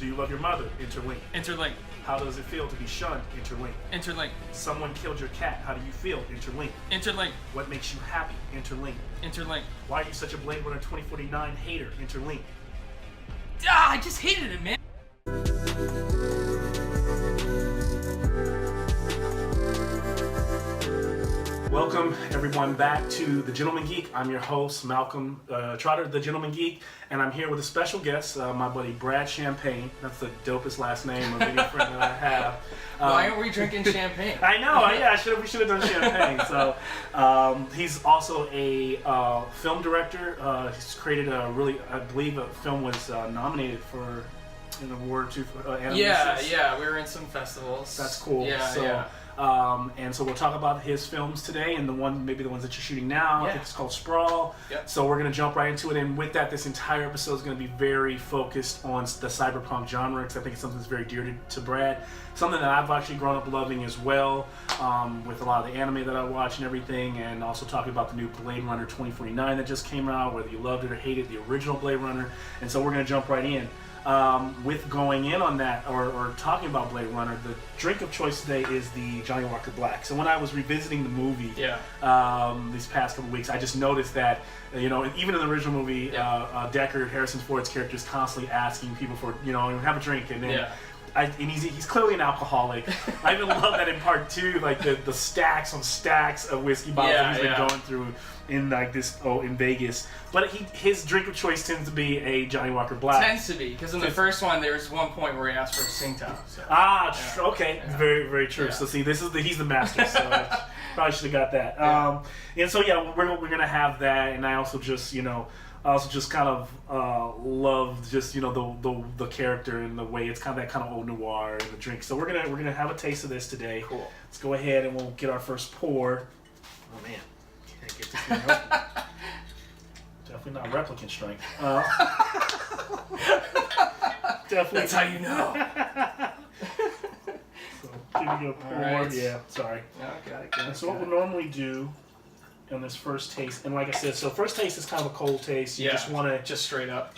Do you love your mother? Interlink. Interlink. How does it feel to be shunned? Interlink. Interlink. Someone killed your cat. How do you feel? Interlink. Interlink. What makes you happy? Interlink. Interlink. Why are you such a Blade Runner 2049 hater? Interlink. I just hated it, man. Welcome everyone back to the Gentleman Geek. I'm your host Malcolm Trotter, the Gentleman Geek, and I'm here with a special guest, my buddy Brad Champagne. That's the dopest last name of any friend that I have. Why aren't we drinking champagne? I know. Yeah, we should have done champagne. So he's also a film director. He's created a really, I believe, a film was nominated for an award or two for Anamnesis. Yeah, we were in some festivals. That's cool. Yeah. And so we'll talk about his films today, and maybe the ones that you're shooting now. Yeah. I think it's called Sprawl. Yep. So we're going to jump right into it, and with that, this entire episode is going to be very focused on the cyberpunk genre, because I think it's something that's very dear to Brad. Something that I've actually grown up loving as well, with a lot of the anime that I watch and everything, and also talking about the new Blade Runner 2049 that just came out, whether you loved it or hated the original Blade Runner. And so we're going to jump right in. With going in on that, or talking about Blade Runner, the drink of choice today is the Johhny Walker Black. So when I was revisiting the movie these past couple weeks, I just noticed that, even in the original movie, Deckard, Harrison Ford's character, is constantly asking people for, have a drink, and then and he's clearly an alcoholic. I even love that in part 2, like the stacks on stacks of whiskey bottles that he's been going through in in Vegas. But his drink of choice tends to be a Johhny Walker Black. Tends to be, because in the first one there was one point where he asked for a Tsingtao. So. Okay, very, very true. Yeah. So see, he's the master. So I probably should have got that. And so we're gonna have that, and I also just kind of love just the character and the way it's kind of that kind of old noir in the drink. So we're gonna have a taste of this today. Cool. Let's go ahead and we'll get our first pour. Oh man, can't get this thing open. Definitely not replicant strength. Definitely. That's how you know. So give me a pour. Right. Yeah, sorry. Got it. So what we'll normally do on this first taste, and like I said, so first taste is kind of a cold taste. You just want to just straight up,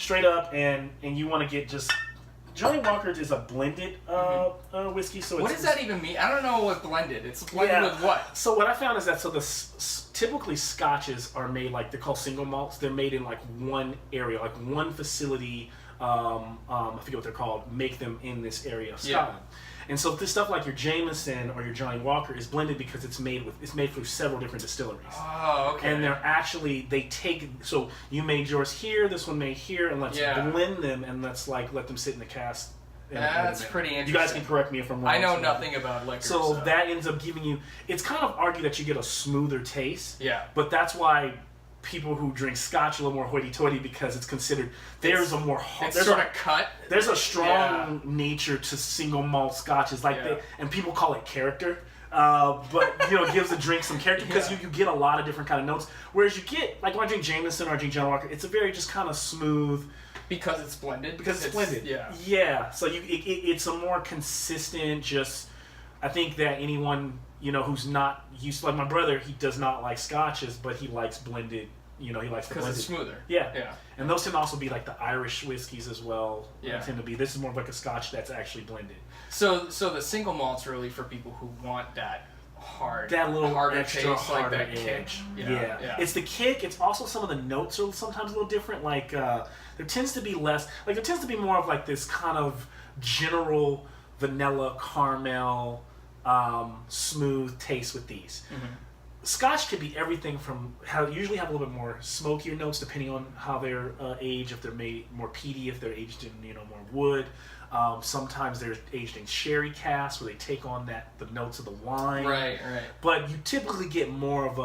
and you want to get just. Johhny Walker is a blended whiskey. So what does that even mean? I don't know what blended. It's blended with what? So what I found is that typically scotches are made they're called single malts. They're made in one area, one facility. I forget what they're called. Make them in this area of Scotland. And so this stuff like your Jameson or your Johhny Walker is blended because it's made through several different distilleries. Oh, okay. And so you made yours here, this one made here, and let's blend them and let's let them sit in the cask. That's pretty interesting. You guys can correct me if I'm wrong. I know nothing about liquor. So that ends up giving you, it's kind of argued that you get a smoother taste. Yeah. But that's why people who drink scotch a little more hoity-toity, because it's considered there's a strong nature to single malt scotches, and people call it character, but it gives the drink some character because you get a lot of different kind of notes. Whereas you get when I drink Jameson or I drink Johhny Walker, it's a very just kind of smooth. Because it's blended. Because it's blended. Yeah. So it's a more consistent. I think that anyone who's not used to, like my brother, he does not like scotches, but he likes blended. He likes the blended. Because it's smoother. Yeah. And those tend to also be the Irish whiskeys as well. Yeah. Tend to be. This is more of a scotch that's actually blended. So the single malt's really for people who want that little harder extra taste, harder that kick. Yeah. It's the kick. It's also some of the notes are sometimes a little different. There tends to be less. There tends to be more of this kind of general vanilla caramel, smooth taste with these. Mm-hmm. Scotch could be everything from usually have a little bit more smokier notes depending on how they're aged. If they're made more peaty, if they're aged in more wood. Sometimes they're aged in sherry casks where they take on the notes of the wine. Right. But you typically get more of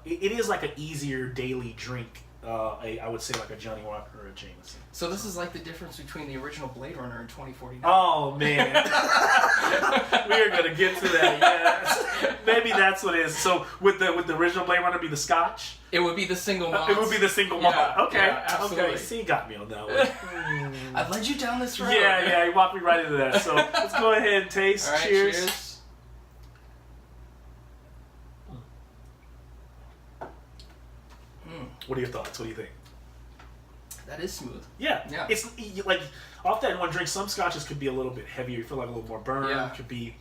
it is an easier daily drink. I would say a Johhny Walker or a Jameson. So this is the difference between the original Blade Runner and 2049. Oh man, we are gonna get to that. Yes, maybe that's what it is. So with the original Blade Runner, be the Scotch. It would be the single malt. It would be the single malt. Okay, absolutely. Okay. See, you got me on that one. I've led you down this road. Yeah, you walked me right into that. So let's go ahead and taste. All right, cheers. What are your thoughts? What do you think? That is smooth. Yeah. Yeah. It's like off that one drink. Some scotches could be a little bit heavier. You feel like a little more burn. Yeah. Could be.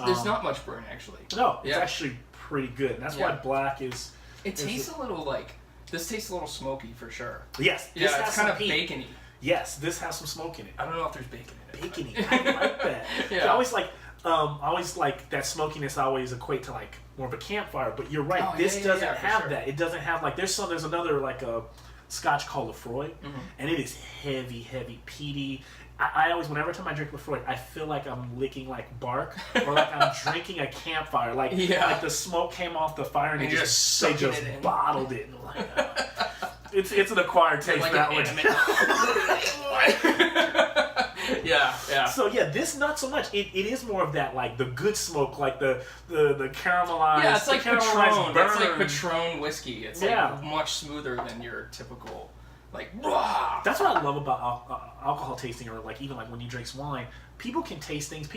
There's not much burn actually. No, it's actually pretty good. And that's why black is. It tastes a little like this tastes a little smoky for sure. Yes. This it's kind of bacony. Yes, this has some smoke in it. I don't know if there's bacon in it. Bacony. I like that. Yeah. I always like that smokiness. I always equate to like more of a campfire. But you're right. This doesn't have that. It doesn't have like there's another like a Scotch called Lefroy, and it is heavy, peaty. I always, whenever time I drink Lefroy, I feel like I'm licking like bark, or like I'm drinking a campfire. Like the smoke came off the fire and they just bottled it. Like, it's an acquired taste like that way. Yeah. So this not so much. It is more of that like the good smoke, like the caramelized. Yeah, it's like Patron. Burn. It's like Patron whiskey. It's like much smoother than your typical. Like, rah! That's what I love about alcohol tasting, or like even like when you drink wine, people can taste things.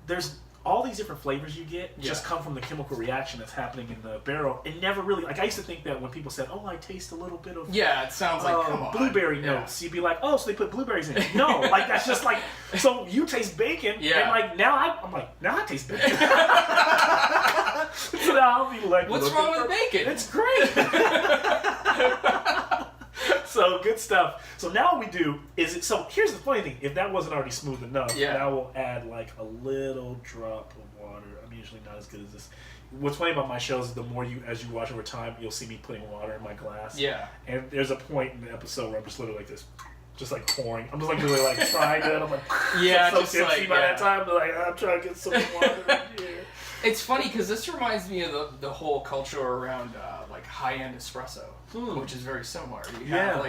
There's all these different flavors you get just come from the chemical reaction that's happening in the barrel. It never really, like I used to think that when people said, "Oh, I taste a little bit of it sounds like come on. Blueberry notes," you'd be like, "Oh, so they put blueberries in it?" No, like that's just like so you taste bacon, and like now I taste bacon. So now I'll be like, "What's wrong with bacon? It's great." So good stuff. So now what we do is so here's the funny thing. If that wasn't already smooth enough, now we'll add like a little drop of water. I'm usually not as good as this. What's funny about my shows is the more as you watch over time, you'll see me putting water in my glass. Yeah. And there's a point in the episode where I'm just literally like this, just like pouring. I'm just like really like trying to. I'm like I'm so tipsy by that time. But like I'm trying to get some water in here. It's funny because this reminds me of the whole culture around like high-end espresso, which is very similar. You have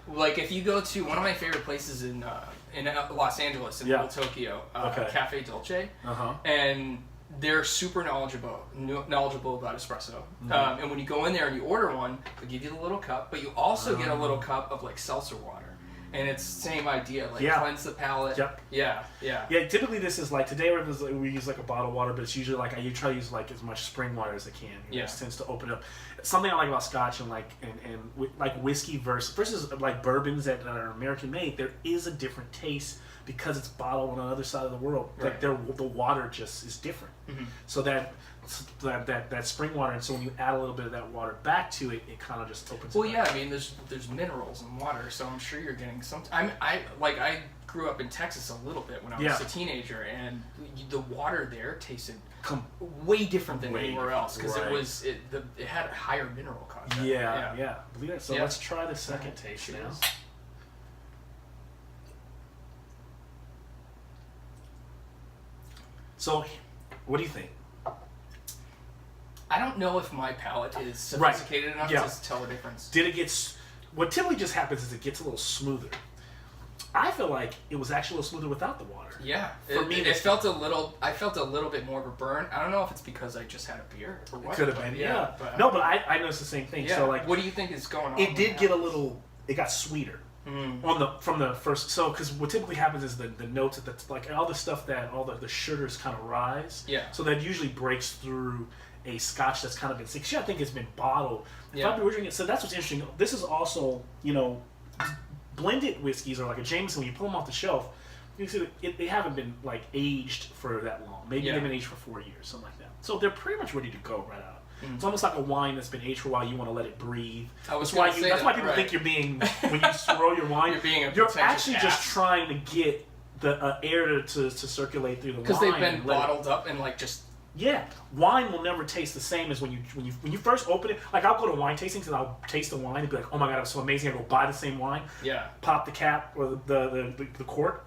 like if you go to one of my favorite places in Los Angeles, in Little Tokyo, Cafe Dolce, and they're super knowledgeable about espresso. And when you go in there and you order one, they give you the little cup, but you also get a little cup of like seltzer water. And it's the same idea, like cleanse the palate. Yep. Yeah. Typically this is like today we use like a bottle of water, but it's usually like I try to use like as much spring water as I can. It just tends to open up. Something I like about Scotch and like whiskey versus like bourbons that are American made. There is a different taste because it's bottled on the other side of the world. Right. Like the water just is different. So that spring water, and so when you add a little bit of that water back to it, it kind of just opens. Well, I mean, there's minerals in water, so I'm sure you're getting some. I grew up in Texas a little bit when I was a teenager, and the water there tasted way different than anywhere else because it had a higher mineral content. Yeah. Believe it. So let's try the second taste now. So, what do you think? I don't know if my palate is sophisticated enough to tell the difference. What typically just happens is it gets a little smoother. I feel like it was actually a little smoother without the water. Yeah. For me, it felt a little. I felt a little bit more of a burn. I don't know if it's because I just had a beer or what. It could have been. Yeah. But, no, but I noticed the same thing. Yeah. So like, what do you think is going on? It did get a little. It got sweeter. From the first, so because what typically happens is the notes that like all the stuff that all the sugars kind of rise. Yeah. So that usually breaks through a Scotch that's kind of been sick. I think it's been bottled. If I'm drinking it, so that's what's interesting. This is also blended whiskeys or like a Jameson. When you pull them off the shelf, you see they haven't been like aged for that long. Maybe they've been aged for 4 years, something like that. So they're pretty much ready to go right out. It's almost like a wine that's been aged for a while. You want to let it breathe. That's why people think you're being when you swirl your wine. You're actually just trying to get the air to circulate through the wine because they've been bottled up and like just. Yeah, wine will never taste the same as when you first open it. Like I'll go to wine tastings and I'll taste the wine and be like, oh my god, it's so amazing. I go buy the same wine. Yeah. Pop the cap or the cork.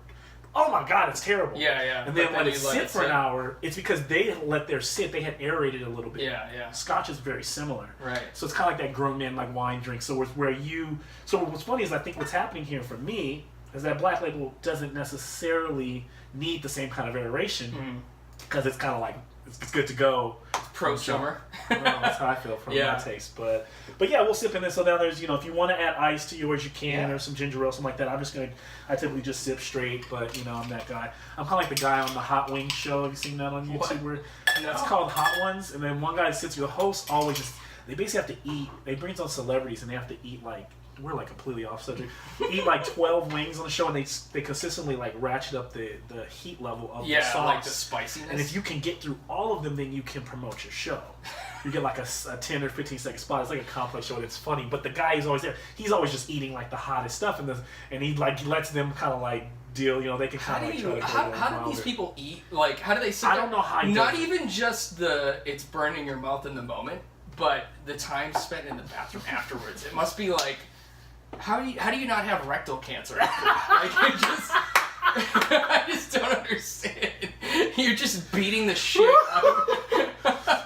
Oh my god, it's terrible. Yeah. And then let it sit for an hour. It's because they let theirs sit. They had aerated a little bit. Yeah. Scotch is very similar. Right. So it's kind of like that grown man like wine drink. So what's funny is I think what's happening here for me is that Black Label doesn't necessarily need the same kind of aeration because it's kind of like it's good to go. Pro summer. That's how I feel from my taste. But yeah, we'll sip in this. So now there's, if you want to add ice to yours, you can, or some ginger ale, something like that. I typically just sip straight, but I'm that guy. I'm kind of like the guy on the Hot Wings show. Have you seen that on YouTube? Where it's called Hot Ones, and then one guy sits with the host always they basically have to eat. They bring on celebrities, and they have to eat like we're like completely off subject. Eat like 12 wings on the show, and they consistently like ratchet up the heat level of the sauce, like the spiciness. and if you can get through all of them, then you can promote your show. You get like a 10 or 15 second spot. It's like a complex show, and it's funny. But the guy who's always there, he's always just eating like the hottest stuff, and he like lets them kind of like deal. You know, they can kind of like try to how do these people eat? Like, how do they sit I don't know how he not does it. even just it's burning your mouth in the moment, but the time spent in the bathroom afterwards. It must be like, how do you not have rectal cancer after that? Like, I just don't understand. You're just beating the shit out of it.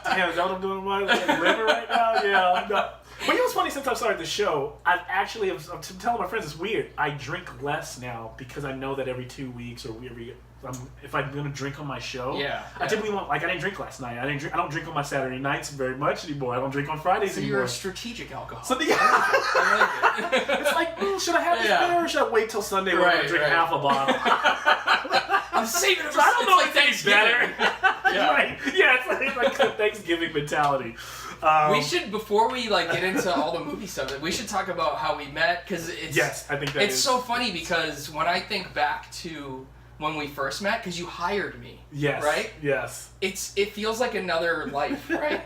Damn, is that what I'm doing with my liver right now? Yeah. No. But you know what's funny, since I've started the show, I'm telling my friends it's weird. I drink less now because I know that every 2 weeks or if I'm gonna drink on my show, I typically won't. Like, I didn't drink last night. I don't drink on my Saturday nights very much anymore. I don't drink on Fridays anymore. You're a strategic alcoholic. So I like it. it's like, should I have this beer or should I wait till Sunday when I drink half a bottle? I'm saving it for I don't know like if it's better. Right? Yeah, it's like a Thanksgiving mentality. We should, before we like get into all the movie stuff, we should talk about how we met, because I think it's so funny, because when I think back to when we first met, because you hired me, right? Yes. It feels like another life, right?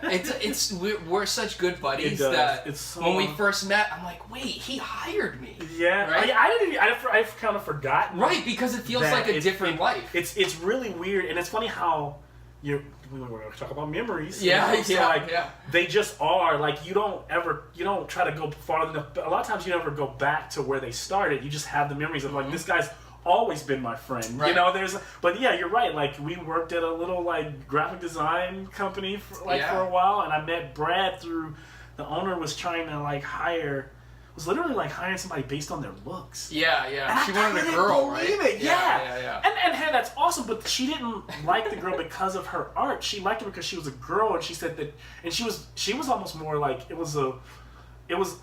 We're such good buddies that when we first met, I'm like, wait, he hired me. Yeah, right? I've kind of forgotten. Right, because it feels like a different life. It's really weird, and it's funny how we're going to talk about memories. They just are like, you don't try to go farther enough. A lot of times you never go back to where they started. You just have the memories of like, this guy's always been my friend. Right. You know, but yeah, you're right. Like, we worked at a little like graphic design company for a while, and I met Brad through the owner was trying to like was literally like hiring somebody based on their looks. Yeah. And she wanted a girl, right? It. Yeah. And hey, that's awesome, but she didn't like the girl because of her art. She liked her because she was a girl, and she said that, and she was almost more like,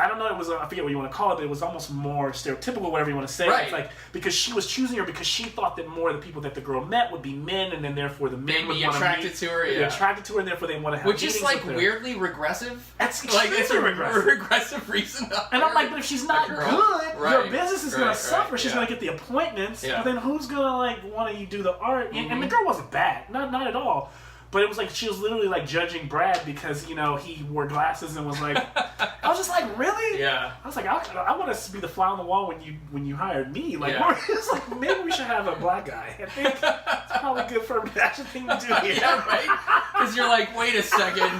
I don't know, I forget what you want to call it, but it was almost more stereotypical, whatever you want to say. Right. It's like, because she was choosing her because she thought that more of the people that the girl met would be men, and then therefore the men would want to attracted to her, attracted to her, and therefore they want to have which is like with her. weirdly regressive. That's like, it's a regressive reason. And I'm like, but if she's not good, your business is going to suffer. She's going to get the appointments, but then who's going to like want you do the art? And the girl wasn't bad, not at all. But it was like, she was literally like judging Brad because, you know, he wore glasses and was like, I was just like, really? Yeah. I was like, I want to be the fly on the wall when you hired me. Like, it's like, maybe we should have a black guy. I think it's probably good for a fashion thing to do here. Yeah, right? Because you're like, wait a second.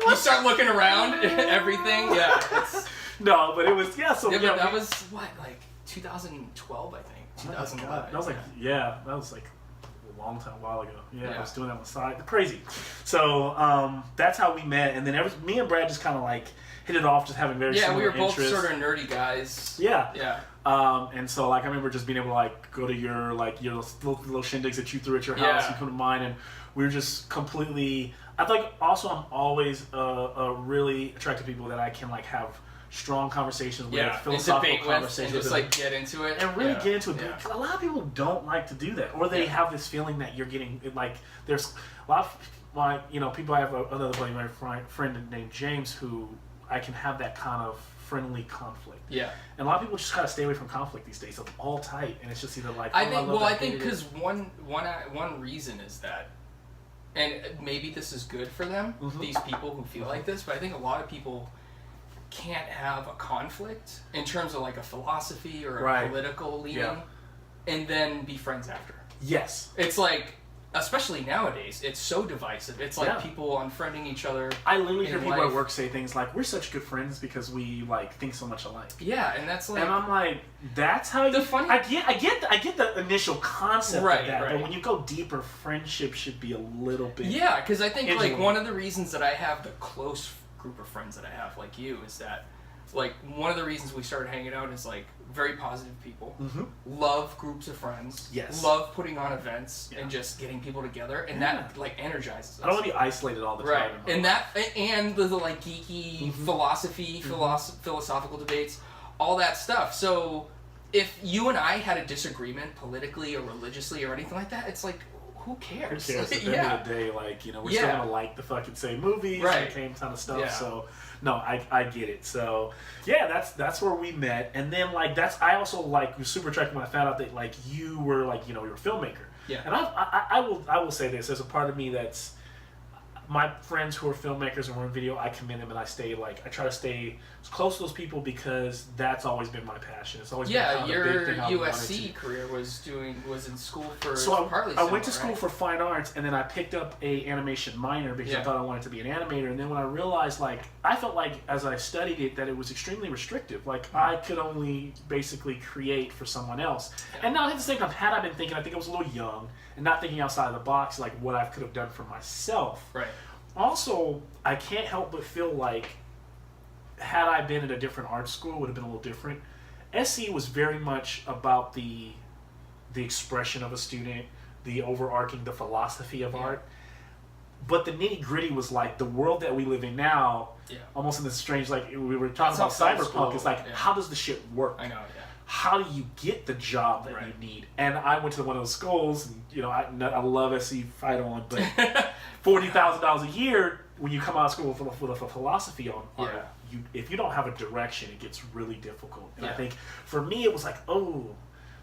You start looking around, everything. Yeah. No, but it was, so but that was, what, like 2012, I think. 2011. That was like, that was like long time, a while ago. I was doing that on the side. Crazy. So that's how we met, and then me and Brad just kind of like hit it off, just having very similar interests. We were both sort of nerdy guys. Yeah. And so like I remember just being able to like go to your little shindigs that you threw at your house, you come to mine, and we were just completely. I think also I'm always really attracted to people that I can like have strong conversations with, philosophical conversations, and just like get into it, and really get into it. Because a lot of people don't like to do that, or they have this feeling that you're getting like there's a lot of people. I have another buddy, my friend named James, who I can have that kind of friendly conflict. Yeah, and a lot of people just kind of stay away from conflict these days. It's all tight, and it's just either like I think because one reason is that. And maybe this is good for them, these people who feel like this, but I think a lot of people can't have a conflict in terms of like a philosophy or a political leaning and then be friends after. Yes. It's like, especially nowadays, it's so divisive. It's like people unfriending each other. I literally hear people at work say things like, we're such good friends because we like think so much alike. Yeah, and that's like... And I'm like, that's how you... I get the initial concept of that, but when you go deeper, friendship should be a little bit... Yeah, because I think like one of the reasons that I have the close group of friends that I have like you is that like one of the reasons we started hanging out is like very positive people, love groups of friends, love putting on events and just getting people together, and that like energizes us. I don't want to be isolated all the time. And the like geeky philosophical debates, all that stuff. So if you and I had a disagreement politically or religiously or anything like that, it's like, who cares? Who cares? At the end of the day, like, you know, we're still gonna like the fucking same movies, right? The same kind of stuff. Yeah. So, no, I get it. So, yeah, that's where we met, and then like I also like was super attracted when I found out that like you were like, you know, you're a filmmaker. Yeah. And I will say this, there's a part of me that's my friends who are filmmakers and were in video, I commend them, and I try to stay as close to those people because that's always been my passion. It's always been kind of a big thing. Your USC career was in school for partly. I went to school for fine arts, and then I picked up a animation minor because I thought I wanted to be an animator. And then when I realized, like, I felt like as I studied it that it was extremely restrictive. Like I could only basically create for someone else. Yeah. And now at the same time, had I been thinking, I think I was a little young and not thinking outside of the box, like what I could have done for myself. Right. Also, I can't help but feel like had I been at a different art school, it would have been a little different. SC was very much about the expression of a student, the overarching, the philosophy of art. But the nitty gritty was like the world that we live in now, almost in this strange, like we were talking about cyberpunk, it's like, how does the shit work? I know, How do you get the job that you need? And I went to one of those schools, and you know, I love SC Fight On, but $40,000 a year when you come out of school with a philosophy on art, if you don't have a direction, it gets really difficult. And I think for me, it was like,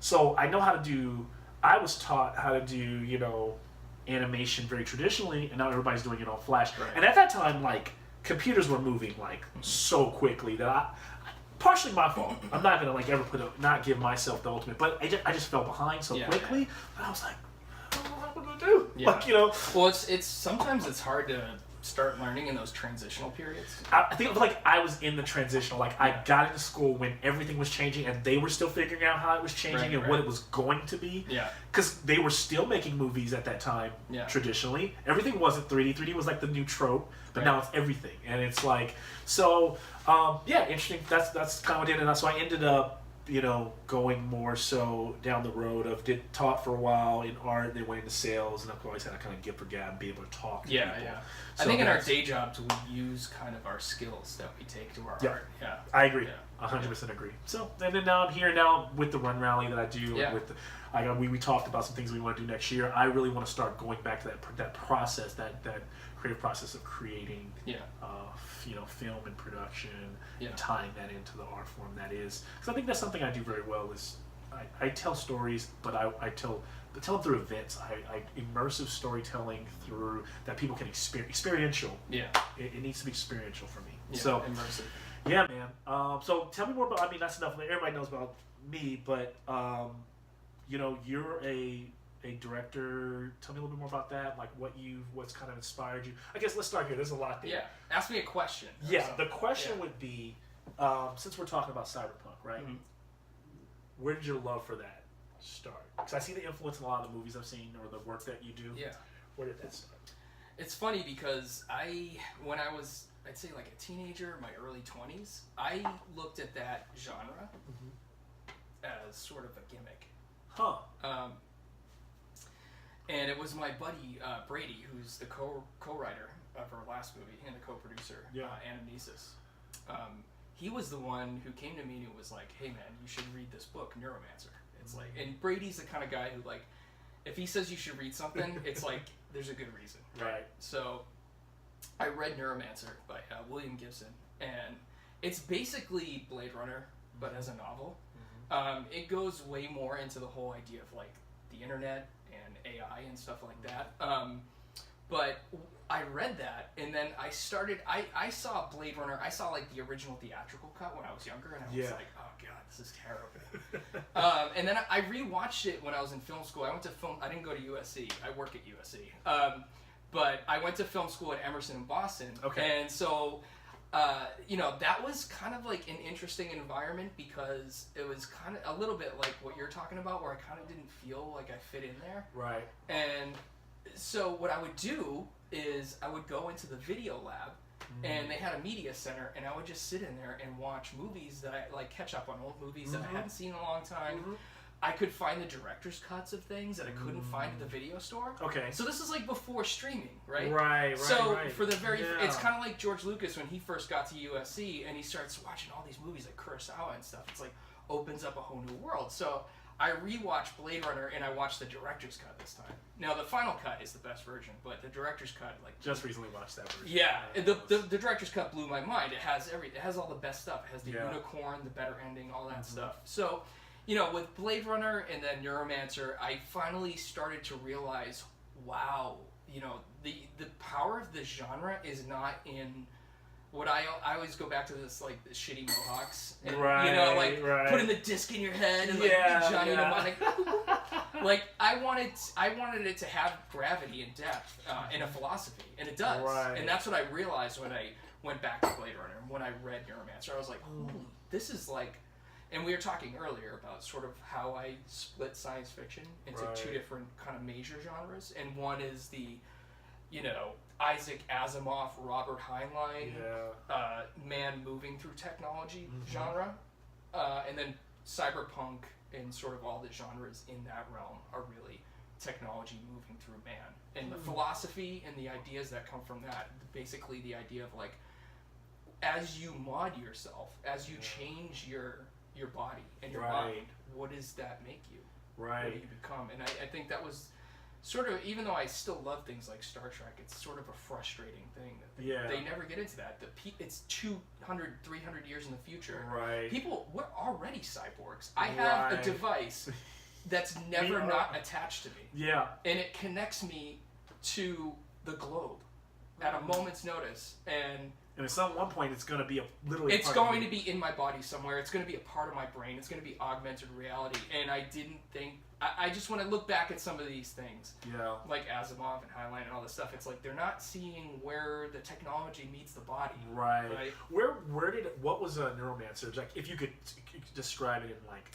so I know how to do. I was taught how to do, you know, animation very traditionally, and now everybody's doing it on Flash. Right. And at that time, like computers were moving like so quickly that partially my fault. I'm not gonna like ever not give myself the ultimate, but I just fell behind so quickly. And I was like, what am I gonna do? Like, you know. Well, it's sometimes it's hard to start learning in those transitional periods. I think like I was in the transitional. Like I got into school when everything was changing, and they were still figuring out how it was changing and what it was going to be. Yeah. Because they were still making movies at that time. Yeah. Traditionally, everything wasn't 3D. 3D was like the new trope, but now it's everything, and it's like so. Interesting. That's kind of what I did, and so I ended up, you know, going more so down the road of taught for a while in art, then went into sales, and I've always had a kind of gift for gab and be able to talk to people. Yeah. So I think in our day jobs we use kind of our skills that we take to our art. Yeah. I agree. 100% agree. So, and then now I'm here now with the run rally that I do. Yeah. With we talked about some things we want to do next year. I really want to start going back to that process, that creative process of creating, you know, film and production, and tying that into the art form that is. Because I think that's something I do very well. Is I tell stories, but I tell them through events. I immersive storytelling through that people can experiential. Yeah, it needs to be experiential for me. Yeah, so immersive. Yeah, man. So tell me more about. I mean, that's enough. Everybody knows about me, but you know, you're a director. Tell me a little bit more about that. Like what's kind of inspired you. I guess let's start here. There's a lot there. Yeah. Ask me a question. Yeah. The question would be, since we're talking about cyberpunk, right? Mm-hmm. Where did your love for that start? Because I see the influence in a lot of the movies I've seen or the work that you do. Yeah. Where did that start? It's funny because when I was, I'd say like a teenager, my early 20s, I looked at that genre as sort of a gimmick. Huh. And it was my buddy Brady, who's the co-writer of our last movie and the co-producer, Anamnesis. He was the one who came to me and was like, "Hey man, you should read this book, Neuromancer." It's like, and Brady's the kind of guy who like, if he says you should read something, it's like there's a good reason, right? So I read Neuromancer by William Gibson, and it's basically Blade Runner, but as a novel. It goes way more into the whole idea of like the internet and AI and stuff like that. But I read that, and then I started. I saw Blade Runner. I saw like the original theatrical cut when I was younger, and I was like, "Oh god, this is terrible." And then I rewatched it when I was in film school. I went to film. I didn't go to USC. I work at USC. But I went to film school at Emerson in Boston. Okay. And so, you know, that was kind of like an interesting environment because it was kind of a little bit like what you're talking about, where I kind of didn't feel like I fit in there. Right. And so what I would do is I would go into the video lab, and they had a media center, and I would just sit in there and watch movies that I like, catch up on old movies that I hadn't seen in a long time. I could find the director's cuts of things that I couldn't find at the video store. Okay. So this is like before streaming, right? Right. So for the it's kind of like George Lucas when he first got to USC and he starts watching all these movies like Kurosawa and stuff. It's like opens up a whole new world. So I rewatched Blade Runner and I watched the director's cut this time. Now the final cut is the best version, but the director's cut, like, just recently watched that version. Yeah, the director's cut blew my mind. It has it has all the best stuff. It has the unicorn, the better ending, all that stuff. So, with Blade Runner and then Neuromancer, I finally started to realize, wow, the power of this genre is not in what I always go back to this, like, the shitty mohawks and putting the disc in your head and Johnny Mnemonic. Like, I wanted it to have gravity and depth and a philosophy, and it does. Right. And that's what I realized when I went back to Blade Runner and when I read Neuromancer. I was like, holy, this is like. And we were talking earlier about sort of how I split science fiction into two different kind of major genres, and one is the Isaac Asimov, Robert Heinlein, man moving through technology genre, and then cyberpunk and sort of all the genres in that realm are really technology moving through man. And the philosophy and the ideas that come from that, basically the idea of, like, as you mod yourself, as you change your body and your mind, what does that make you? Right. What do you become? And I think that was sort of, even though I still love things like Star Trek, it's sort of a frustrating thing that they never get into that. It's 200, 300 years in the future. Right. We're already cyborgs. I have a device that's never not attached to me. Yeah. And it connects me to the globe at a moment's notice. And at some one point, it's going to be literally. It's going to be in my body somewhere. It's going to be a part of my brain. It's going to be augmented reality. And I didn't think. I just want to look back at some of these things. Yeah. Like Asimov and Heinlein and all this stuff. It's like they're not seeing where the technology meets the body. Right. What was a Neuromancer? Like, if you could describe it in, like,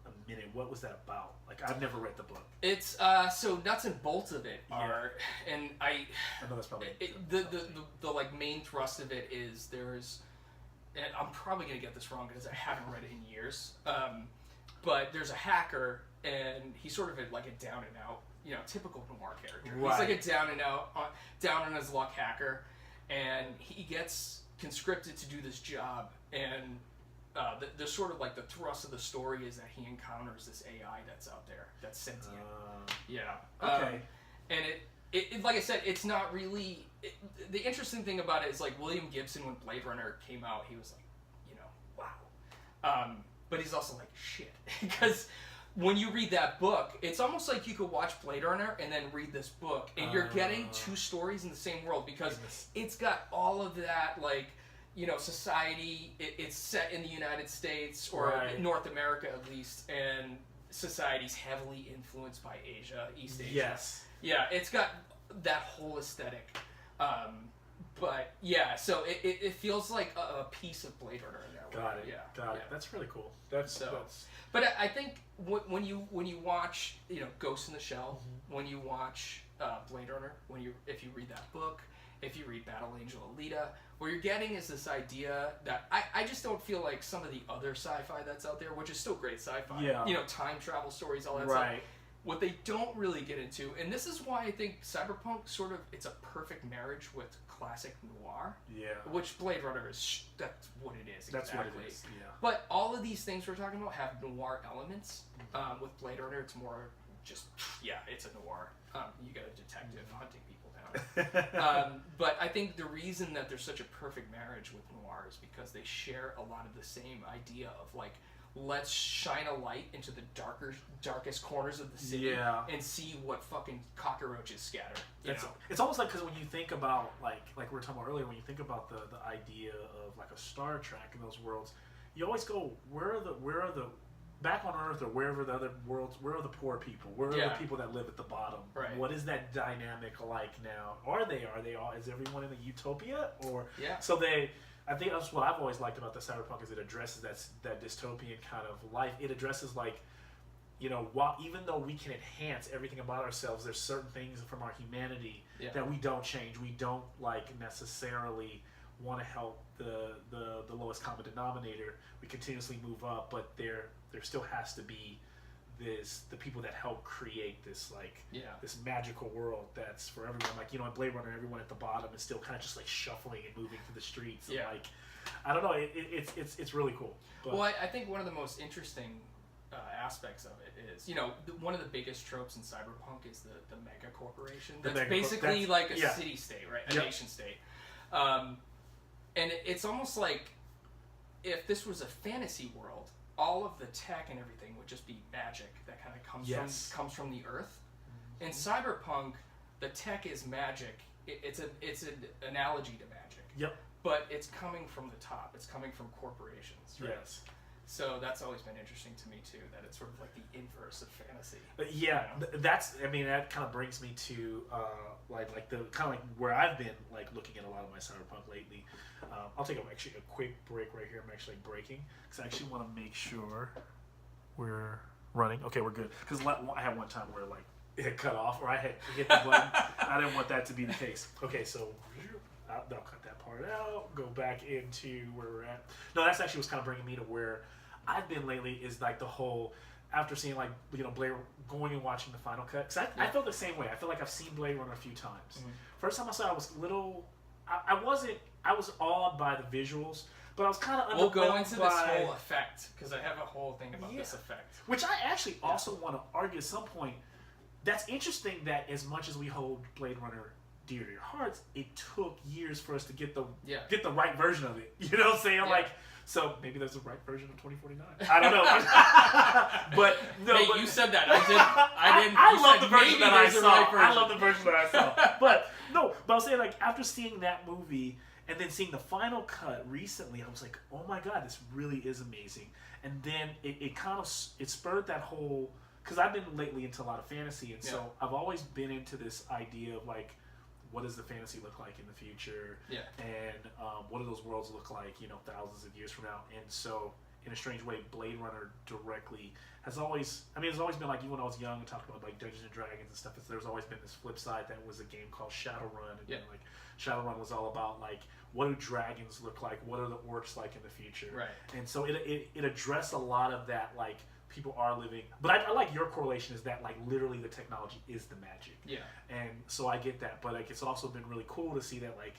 a minute, what was that about? Like, I've never read the book. It's so nuts and bolts of it are, and I know that's probably the like main thrust of it is there's, and I'm probably gonna get this wrong because I haven't read it in years, but there's a hacker and he's sort of like a down and out, typical noir character. Right. He's like a down and out, down on his luck hacker, and he gets conscripted to do this job, and the sort of like the thrust of the story is that he encounters this AI that's out there that's sentient. Okay. And it like I said, it's not really. The interesting thing about it is, like, William Gibson, when Blade Runner came out, he was like, wow. But he's also like, shit, because when you read that book, it's almost like you could watch Blade Runner and then read this book, and you're getting two stories in the same world because it's got all of that, like. Society, it's set in the United States, or North America at least, and society's heavily influenced by Asia, East Asia. Yes. Yeah, it's got that whole aesthetic. But, yeah, so it feels like a piece of Blade Runner in that way. Got it. Yeah. Got it. That's really cool. That's. But I think when you watch, Ghost in the Shell, when you watch Blade Runner, if you read that book, if you read Battle Angel Alita, what you're getting is this idea that I just don't feel like some of the other sci-fi that's out there, which is still great sci-fi, time travel stories, all that stuff. What they don't really get into, and this is why I think cyberpunk sort of, it's a perfect marriage with classic noir. Yeah. Which Blade Runner is, that's what it is. That's exactly what it is, yeah. But all of these things we're talking about have noir elements. With Blade Runner, it's more just, it's a noir. You got a detective hunting people down. But I think the reason that there's such a perfect marriage with noir is because they share a lot of the same idea of, like, let's shine a light into the darkest corners of the city and see what fucking cockroaches scatter. It's almost like, because when you think about, like we were talking about earlier, when you think about the idea of, like, a Star Trek in those worlds, you always go, where are the back on Earth, or wherever the other worlds, where are the poor people? Where are the people that live at the bottom? Right. What is that dynamic like now? Are they all? Is everyone in a utopia? Or so I think that's what I've always liked about the cyberpunk, is it addresses that dystopian kind of life. It addresses, like, even though we can enhance everything about ourselves, there's certain things from our humanity that we don't change. We don't, like, necessarily want to help the lowest common denominator. We continuously move up, but there still has to be the people that help create this, like, this magical world that's for everyone. Like, in Blade Runner, everyone at the bottom is still kind of just, like, shuffling and moving through the streets. And, like, I don't know, it's really cool. But, well, I think one of the most interesting aspects of it is, one of the biggest tropes in cyberpunk is the mega corporation. That's basically like a city-state, right? A nation-state. And it's almost like if this was a fantasy world, all of the tech and everything would just be magic that kind of comes from the earth. In cyberpunk, the tech is magic. It's an analogy to magic. Yep. But it's coming from the top. It's coming from corporations. Right? Yes. So that's always been interesting to me too. That it's sort of like the inverse of fantasy. That kind of brings me to like the kind of like where I've been like looking at a lot of my cyberpunk lately. I'll take a quick break right here. I'm actually breaking because I actually want to make sure we're running. Okay, we're good. Because I had one time where like it had cut off or I had hit the button. I didn't want that to be the case. Okay, so I'll cut that part out. Go back into where we're at. No, that's actually what's kind of bringing me to where I've been lately is like the whole after seeing like Blade going and watching the final cut because I felt the same way. I feel like I've seen Blade Runner a few times. Mm-hmm. First time I saw it, I was a little. I was awed by the visuals, but I was kind of. We'll go into this whole effect because I have a whole thing about this effect, which I actually also want to argue at some point. That's interesting that as much as we hold Blade Runner dear to your hearts, it took years for us to get the right version of it. You know what I'm saying? Yeah. Like. So maybe there's a right version of 2049. I don't know, but you said that. I didn't. I love the version that I saw. I love the version that I saw. But I was saying like after seeing that movie and then seeing the final cut recently, I was like, oh my god, this really is amazing. And then it kind of spurred that whole because I've been lately into a lot of fantasy, and so I've always been into this idea of like. What does the fantasy look like in the future? Yeah. And what do those worlds look like, thousands of years from now? And so, in a strange way, Blade Runner directly has always, it's always been like, even when I was young and talked about like Dungeons and Dragons and stuff, there's always been this flip side that was a game called Shadowrun. And like Shadowrun was all about like, what do dragons look like? What are the orcs like in the future? Right. And so it addressed a lot of that, like, people are living, but I like your correlation is that like literally the technology is the magic. Yeah. And so I get that, but like it's also been really cool to see that like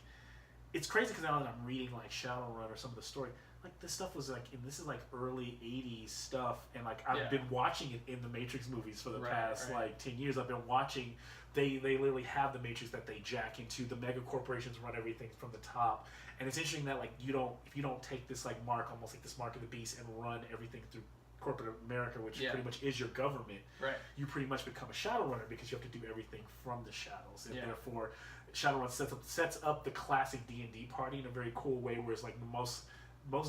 it's crazy because now that I'm reading like Shadowrun or some of the story, like this stuff was like this is like early '80s stuff, and like I've been watching it in the Matrix movies for the past like 10 years. I've been watching. They literally have the Matrix that they jack into. The mega corporations run everything from the top, and it's interesting that like if you don't take this like mark, almost like this mark of the beast, and run everything through corporate America, which pretty much is your government, right? You pretty much become a Shadowrunner because you have to do everything from the shadows, and therefore Shadowrun sets up the classic D&D party in a very cool way, whereas like most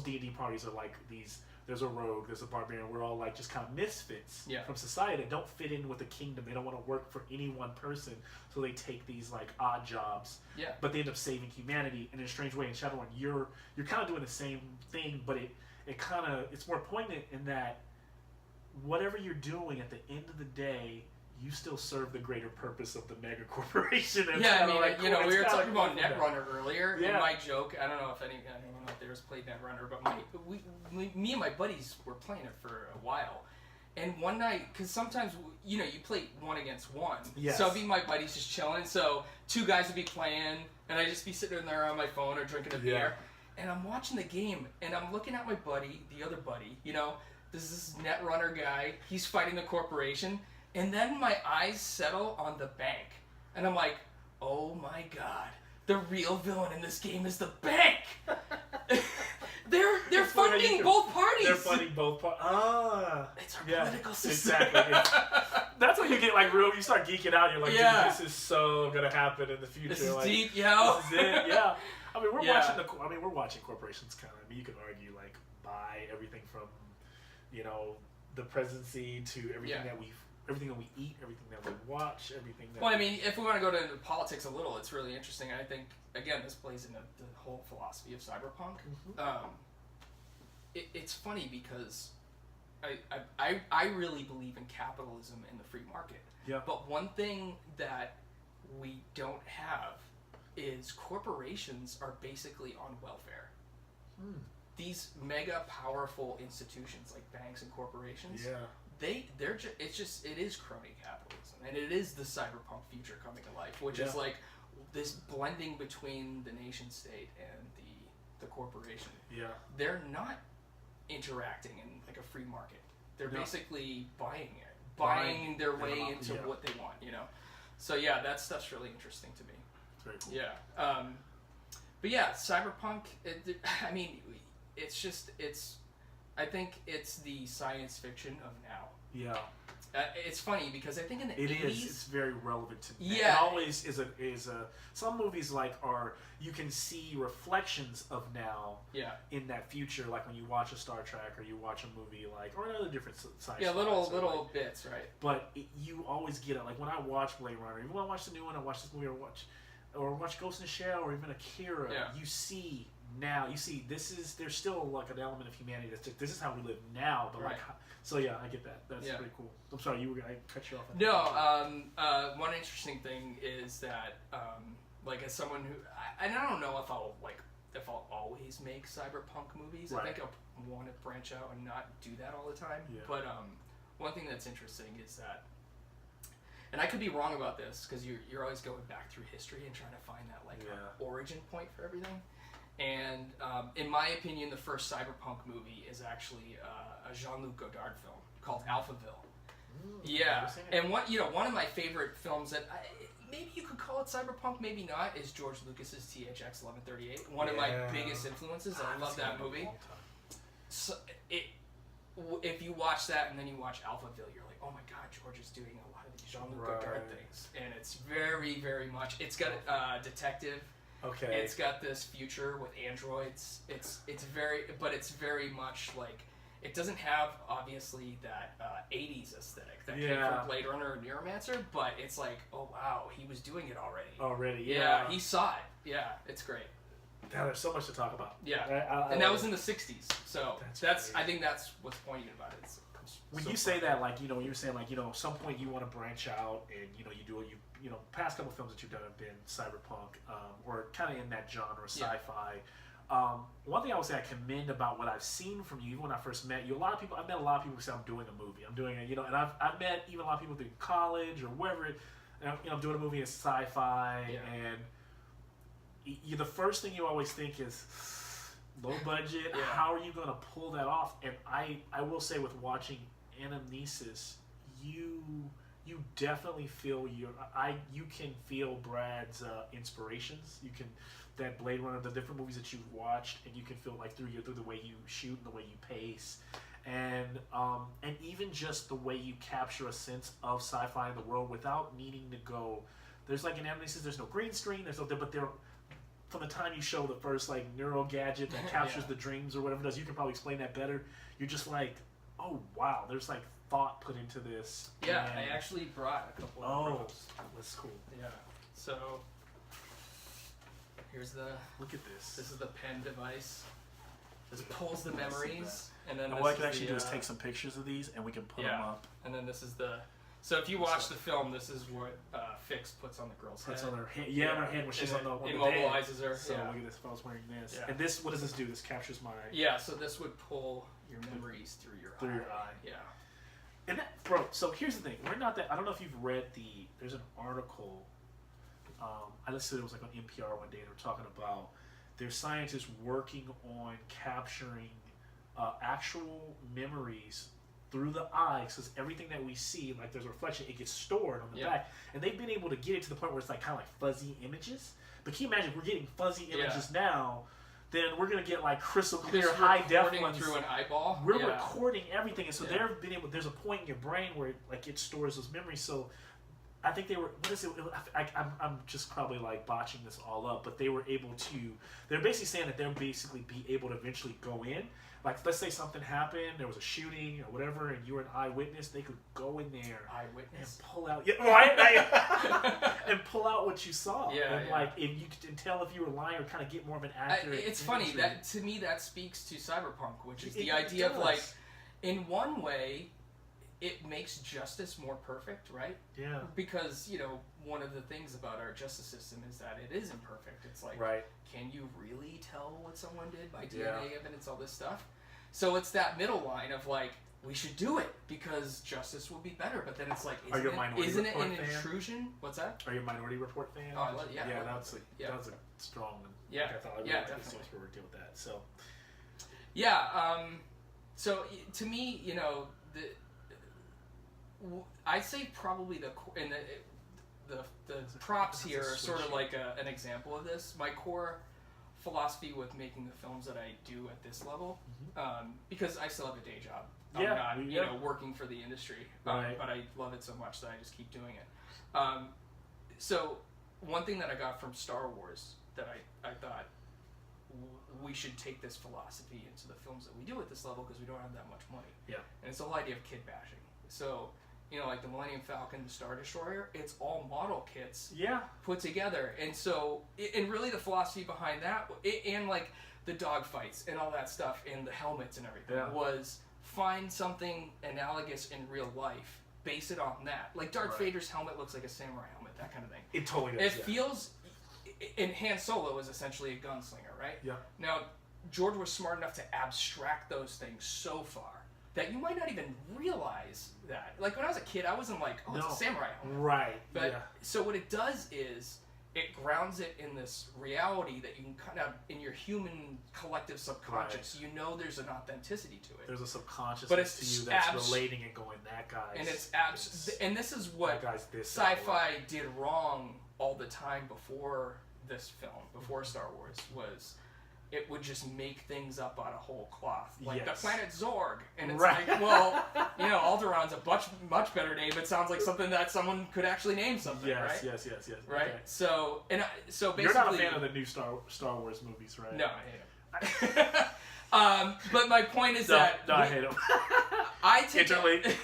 D&D parties are like these. There's a rogue, there's a barbarian. We're all like just kind of misfits from society that don't fit in with the kingdom. They don't want to work for any one person, so they take these like odd jobs. Yeah. But they end up saving humanity in a strange way. In Shadowrun, you're kind of doing the same thing, but it's more poignant in that whatever you're doing at the end of the day, you still serve the greater purpose of the mega corporation. And we were talking about Netrunner earlier. Yeah. And my joke, I don't know if anyone out there has played Netrunner, but me and my buddies were playing it for a while. And one night, because sometimes, you play one against one. Yes. So I'd be my buddies just chilling. So two guys would be playing, and I'd just be sitting there on my phone or drinking a beer. And I'm watching the game, and I'm looking at my buddy, the other buddy, this Netrunner guy, he's fighting the corporation, and then my eyes settle on the bank, and I'm like, oh my god, the real villain in this game is the bank! They're funding both parties! They're funding both parties. It's our political system. Exactly. That's when you get like real, you start geeking out, you're like, dude, this is so gonna happen in the future. This is like, deep, yo. This is it, we're watching corporations kind of. You could argue like buy everything from, the presidency to everything that we eat, everything that we watch, everything that. Well, if we want to go to politics a little, it's really interesting. I think again, this plays into the whole philosophy of cyberpunk. Mm-hmm. It's funny because I really believe in capitalism and the free market. Yeah. But one thing that we don't have is corporations are basically on welfare. These mega powerful institutions like banks and corporations, it is crony capitalism, and it is the cyberpunk future coming to life, which is like this blending between the nation state and the corporation. Yeah, they're not interacting in like a free market. They're basically buying their way into what they want, you know. So yeah, that stuff's really interesting to me. It's very cool. Yeah. But yeah, cyberpunk. I mean, I think it's the science fiction of now. Yeah. It's funny because I think in the 80s... It is. It's very relevant to me. Yeah. It always is a... Some movies you can see reflections of now in that future, like when you watch a Star Trek or you watch a movie or another different science. Yeah, little bits, right? But you always get it. Like when I watch Blade Runner, even when I watch the new one, I watch this movie or watch Ghost in the Shell or even Akira, you see now. You see there's still like an element of humanity. This is how we live now. But so yeah, I get that. That's pretty cool. I'm sorry, I cut you off. No, one interesting thing is that like as someone who I don't know if I'll always make cyberpunk movies. I think I'll want to branch out and not do that all the time. Yeah. But one thing that's interesting is that, and I could be wrong about this because you're always going back through history and trying to find that origin point for everything. And in my opinion, the first cyberpunk movie is actually a Jean-Luc Godard film called Alphaville. Yeah, and one of my favorite films that maybe you could call it cyberpunk, maybe not, is George Lucas's THX 1138. One of my biggest influences. I love that movie. So if you watch that and then you watch Alphaville, you're like, oh my god, George is doing a lot of these Jean-Luc Godard things, and it's very, very much. It's got a detective. Okay. It's got this future with androids. It's very much like, it doesn't have obviously that 80s aesthetic that came from Blade Runner or Neuromancer, but it's like, oh wow, he was doing it already. Yeah, he saw it. Yeah, it's great. Now there's so much to talk about. Yeah, and that was in the 60s. So that's I think that's what's poignant about it. When you say that, when you were saying, at some point you want to branch out and, past couple films that you've done have been cyberpunk, or kind of in that genre, sci-fi. One thing I would say I commend about what I've seen from you, even when I first met you, I've met a lot of people who say I'm doing a movie. I'm doing it, and I've met even a lot of people through college or wherever, I'm doing a movie in sci-fi, and the first thing you always think is low budget. How are you going to pull that off? And I will say, with watching Anamnesis, you definitely feel you can feel Brad's inspirations. You can, that Blade Runner, the different movies that you've watched, and you can feel through the way you shoot and the way you pace, and even just the way you capture a sense of sci-fi in the world without needing to go. There's in Anamnesis, there's no green screen. There's no, but there. From the time you show the first neuro gadget that captures the dreams or whatever it does, you can probably explain that better. You're just oh wow, there's thought put into this. Yeah, I actually brought a couple of props. That's cool. Yeah. So here's look at this. This is the pen device. This pulls the memories, and then what I can actually do is take some pictures of these, and we can put them up. And then this is the. So if you watch the film, this is what Fix puts on the girl's head. Puts on her hand. Yeah, on her hand when she's on the immobilizes her. So look at this. If I was wearing this, and this, what does this do? This captures my. Yeah. So this would pull your memories through your eye. Yeah. And that, bro. So here's the thing. We're not that. I don't know if you've read there's an article. I listened to it. It was on NPR one day. They were talking about there's scientists working on capturing actual memories through the eyes, because everything that we see, there's a reflection, it gets stored on the back, and they've been able to get it to the point where it's kind of fuzzy images. But can you imagine, if we're getting fuzzy images now, then we're gonna get crystal clear, high def ones through an eyeball. We're recording everything, and so they've been able. There's a point in your brain where it stores those memories. So I think they were. What is it? I'm just probably botching this all up, but they were able to. They're basically saying that they'll basically be able to eventually go in. Let's say something happened, there was a shooting or whatever, and you were an eyewitness. They could go in there and pull out, and pull out what you saw. If you can tell if you were lying or kind of get more of an accurate. It's funny that to me that speaks to cyberpunk, which is the idea of in one way, it makes justice more perfect, right? Yeah. Because one of the things about our justice system is that it is imperfect. It's can you really tell what someone did by DNA evidence, all this stuff? So it's that middle line of we should do it because justice will be better. But then it's isn't it an intrusion? What's that? Are you a Minority Report fan? Oh, yeah. Yeah, that was a strong one. Yeah. I thought definitely. We were deal with that. So. Yeah. So to me, I'd say probably the props here are sort of like an example of this. My core philosophy with making the films that I do at this level, because I still have a day job. I'm not, working for the industry, but I love it so much that I just keep doing it. So one thing that I got from Star Wars that I thought we should take this philosophy into the films that we do at this level because we don't have that much money. Yeah. And it's the whole idea of kit bashing. So, like the Millennium Falcon, the Star Destroyer, it's all model kits put together. And so, and really the philosophy behind that, and like the dogfights and all that stuff, and the helmets and everything, was find something analogous in real life, base it on that. Like Darth Vader's helmet looks like a samurai helmet, that kind of thing. It totally does. It feels... And Han Solo is essentially a gunslinger, right? Yeah. Now, George was smart enough to abstract those things so far that you might not even realize that. Like, when I was a kid, I wasn't like, it's a samurai helmet. Right. But, so what it does is, it grounds it in this reality that you can kind of, in your human collective subconscious, you know there's an authenticity to it. There's a subconsciousness to you that's relating and going, that guy's... And it's and this is what sci-fi did wrong all the time before this film, before Star Wars, was it would just make things up out of whole cloth. Like the planet Zorg. And it's like, well, Alderaan's a much better name. It sounds like something that someone could actually name something, right? Yes. Right? Okay. So basically... You're not a fan of the new Star Wars movies, right? No, I hate them. But my point is that... No, I hate them. I take Interlink.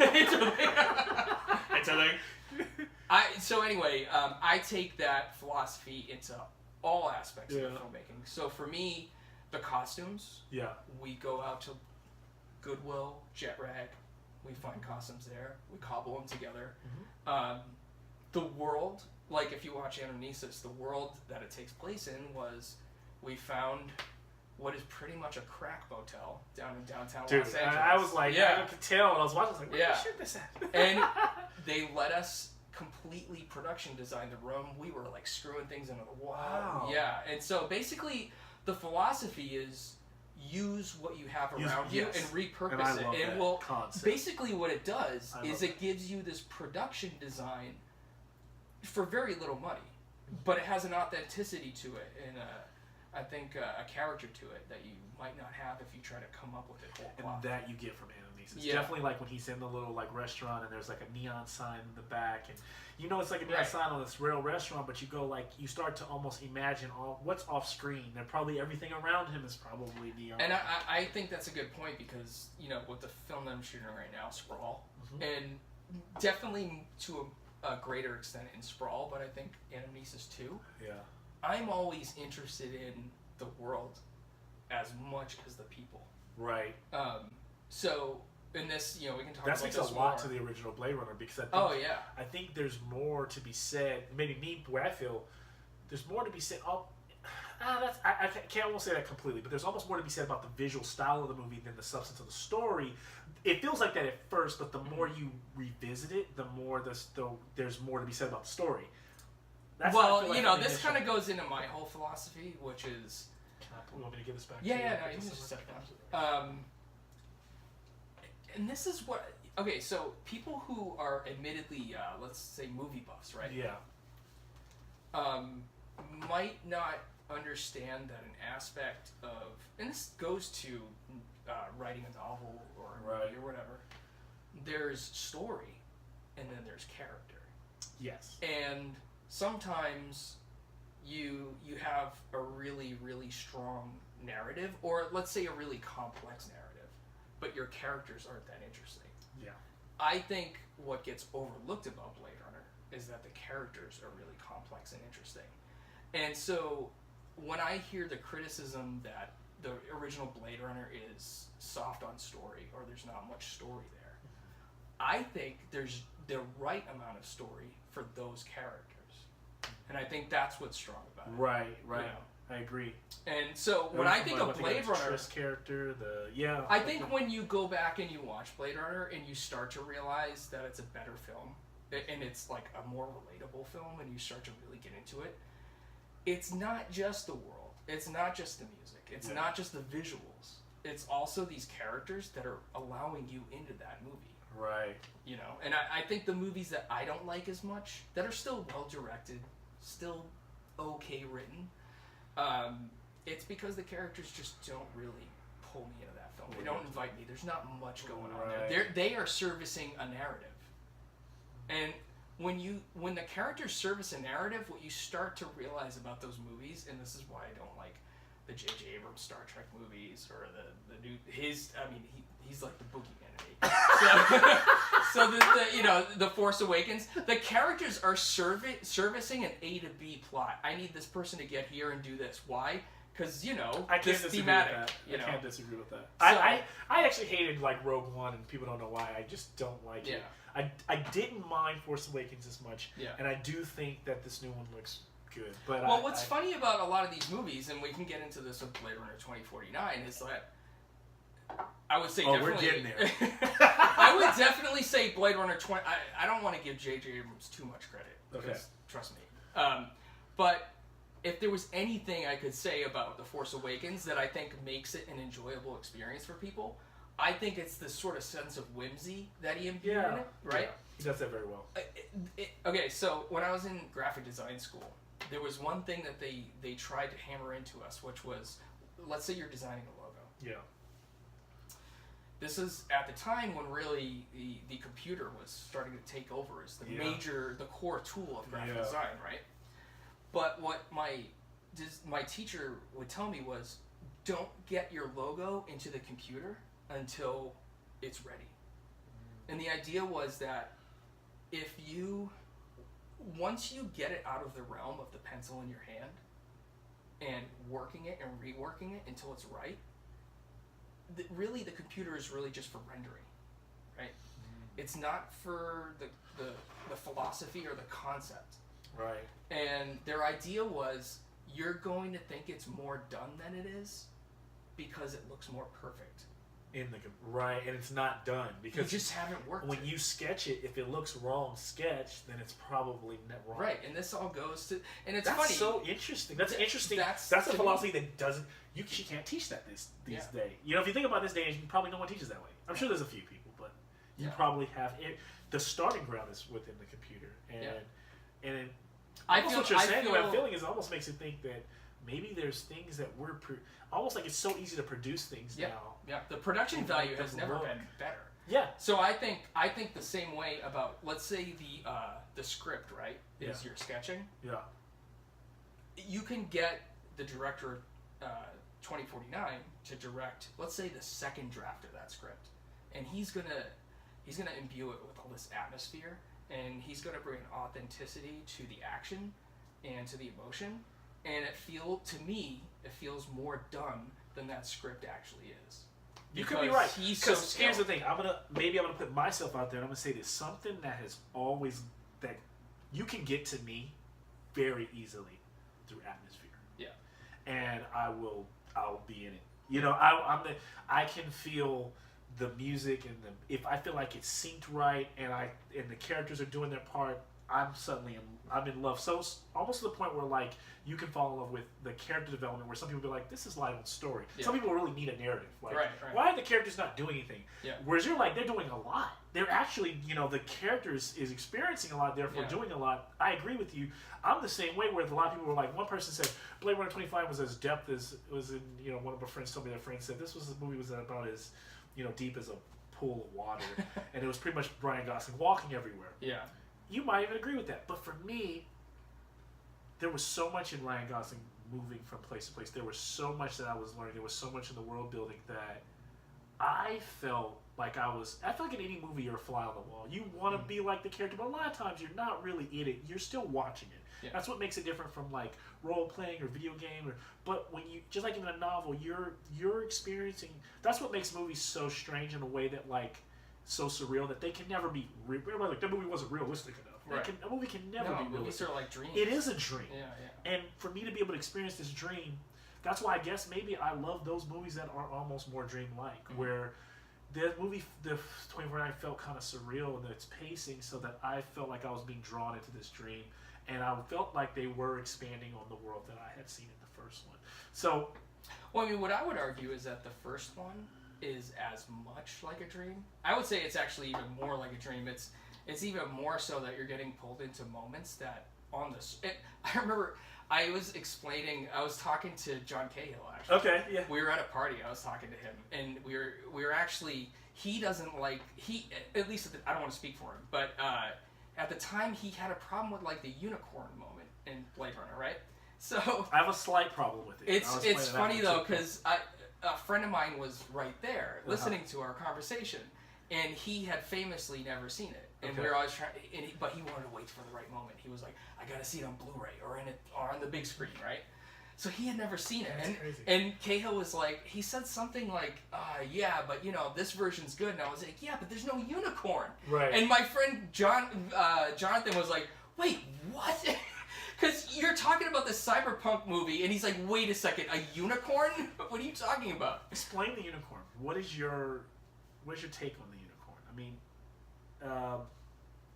I take that philosophy into all aspects of filmmaking. So for me, the costumes. Yeah. We go out to Goodwill, Jet Rag. We find costumes there. We cobble them together. The world, like if you watch Anamnesis, the world that it takes place in was we found what is pretty much a crack motel down in downtown Los Angeles. I was like, I could tell when I was watching. I was like, where did you shoot this at? And they let us completely production design the room. We were like screwing things into the wall. Wow. Yeah, and so basically the philosophy is use what you have around you and repurpose it. And well, basically what it does is it gives you this production design for very little money, but it has an authenticity to it and I think a character to it that you might not have if you try to come up with it whole cloth. And that you get from Anamnesis. Yeah. Definitely like when he's in the little like restaurant and there's like a neon sign in the back and it's like a neon sign on this real restaurant, but you go like you start to almost imagine what's off screen. And probably everything around him is probably neon. And I think that's a good point because with the film that I'm shooting right now, Sprawl, and definitely to a greater extent in Sprawl, but I think Anamnesis too. Yeah. I'm always interested in the world as much as the people. Right. So in this, we can talk about this more. That speaks a lot to the original Blade Runner because I think, I think there's more to be said. Maybe me, where I feel there's more to be said. I won't say that completely, but there's almost more to be said about the visual style of the movie than the substance of the story. It feels like that at first, but the more you revisit it, the more there's more to be said about the story. This kind of goes into my whole philosophy, which is... You want me to give this back to you? Yeah, no, you can just set it down. And this is what... Okay, so people who are admittedly, let's say, movie buffs, right? Yeah. Might not understand that an aspect of... And this goes to writing a novel or a movie or whatever. There's story, and then there's character. Yes. And... sometimes you have a really, really strong narrative, or let's say a really complex narrative, but your characters aren't that interesting. Yeah. I think what gets overlooked about Blade Runner is that the characters are really complex and interesting. And so when I hear the criticism that the original Blade Runner is soft on story, or there's not much story there, I think there's the right amount of story for those characters. And I think that's what's strong about it. Right. I agree. And so when I think of Blade Runner, Triss character, I think when you go back and you watch Blade Runner and you start to realize that it's a better film and it's like a more relatable film and you start to really get into it, it's not just the world. It's not just the music. It's not just the visuals. It's also these characters that are allowing you into that movie. Right. You know, and I think the movies that I don't like as much, that are still well directed, still okay written, it's because the characters just don't really pull me into that film. They don't invite me. There's not much going on there. They are servicing a narrative. And when the characters service a narrative, what you start to realize about those movies, and this is why I don't like the J.J. Abrams Star Trek movies or the new he's like the boogeyman in so the Force Awakens, the characters are servicing an A to B plot. I need this person to get here and do this. Why? Because I can't this disagree thematic. With that. I can't disagree with that. So, I actually hated like Rogue One, and people don't know why. I just don't like it. I didn't mind Force Awakens as much, and I do think that this new one looks good. But what's funny about a lot of these movies, and we can get into this with Blade Runner 2049, is that I would say definitely. We're getting there. I would definitely say Blade Runner 20. I don't want to give J.J. Abrams too much credit. Because, trust me. But if there was anything I could say about The Force Awakens that I think makes it an enjoyable experience for people, I think it's this sort of sense of whimsy that he imbued in it, right? Yeah. He does that very well. Okay, so when I was in graphic design school, there was one thing that they tried to hammer into us, which was, let's say you're designing a logo. Yeah. This is at the time when really the computer was starting to take over as the core tool of graphic design, right? But what my teacher would tell me was, don't get your logo into the computer until it's ready. And the idea was that once you get it out of the realm of the pencil in your hand and working it and reworking it until it's right, really the computer is really just for rendering, right? It's not for the philosophy or the concept. Right. And their idea was, you're going to think it's more done than it is because it looks more perfect. Right, and it's not done because you just haven't worked when you sketch it. If it looks wrong sketched, then it's probably not wrong. Right, and this all goes to, and it's that's funny. That's so interesting. That's interesting. That's a philosophy that doesn't. She can't teach that these days. You know, if you think about this day, probably no one teaches that way. I'm sure there's a few people, but you probably have it. The starting ground is within the computer, and what you're saying, what I'm feeling is, it almost makes you think that maybe there's things that we're almost like it's so easy to produce things now. Yeah, the production value has never been better. Yeah. So I think the same way about, let's say the script, right, is you're sketching. Yeah. You can get the director 2049 to direct, let's say, the second draft of that script, and he's gonna imbue it with all this atmosphere, and he's gonna bring an authenticity to the action and to the emotion. And to me, it feels more done than that script actually is. You could be right. Because here's the thing, I'm gonna put myself out there, and I'm gonna say this: something that has always, that you can get to me very easily through atmosphere. Yeah. And I'll be in it. You know, I can feel the music, and if I feel like it's synced right, and the characters are doing their part, I'm in love. So almost to the point where like you can fall in love with the character development, where some people be like, this is Lionel's story. Yeah. Some people really need a narrative. Like, why are the characters not doing anything? Yeah. Whereas you're like, they're doing a lot. They're actually, the characters is experiencing a lot, therefore doing a lot. I agree with you. I'm the same way, where a lot of people were like, one person said Blade Runner 25 was as depth as it was in, one of my friends told me, their friend said this movie was about as, deep as a pool of water. And it was pretty much Ryan Gosling walking everywhere. Yeah. You might even agree with that. But for me, there was so much in Ryan Gosling moving from place to place. There was so much that I was learning. There was so much in the world building that I felt like I feel like in any movie, you're a fly on the wall. You want to be like the character, but a lot of times you're not really in it. You're still watching it. Yeah. That's what makes it different from like role playing or video game. But when you, just like in a novel, you're experiencing. That's what makes movies so strange in a way that like, so surreal that they can never be real. Like, that movie wasn't realistic enough. Right. A movie can never be realistic. Movies are like dreams. It is a dream. Yeah. And for me to be able to experience this dream, that's why I guess maybe I love those movies that are almost more dreamlike, where the movie, the 2049, felt kind of surreal in its pacing, so that I felt like I was being drawn into this dream, and I felt like they were expanding on the world that I had seen in the first one. So, well, I mean, what I would argue is that the first one is as much like a dream. I would say it's actually even more like a dream. It's even more so that you're getting pulled into moments that I remember I was talking to John Cahill, actually. Okay, yeah. We were at a party, I was talking to him, and we were actually, he doesn't like, at least I don't want to speak for him, but at the time he had a problem with like the unicorn moment in Blade Runner, right? So I have a slight problem with it. It's funny though, because a friend of mine was right there listening to our conversation, and he had famously never seen it. And we were always trying, but he wanted to wait for the right moment. He was like, I gotta see it on Blu-ray or on the big screen, right? So he had never seen it. And Cahill was like, he said something like, yeah, but this version's good. And I was like, yeah, but there's no unicorn. Right. And my friend Jonathan was like, wait, what? Because you're talking about this cyberpunk movie, and he's like, wait a second, a unicorn? What are you talking about? Explain the unicorn. What's your take on the unicorn? I mean,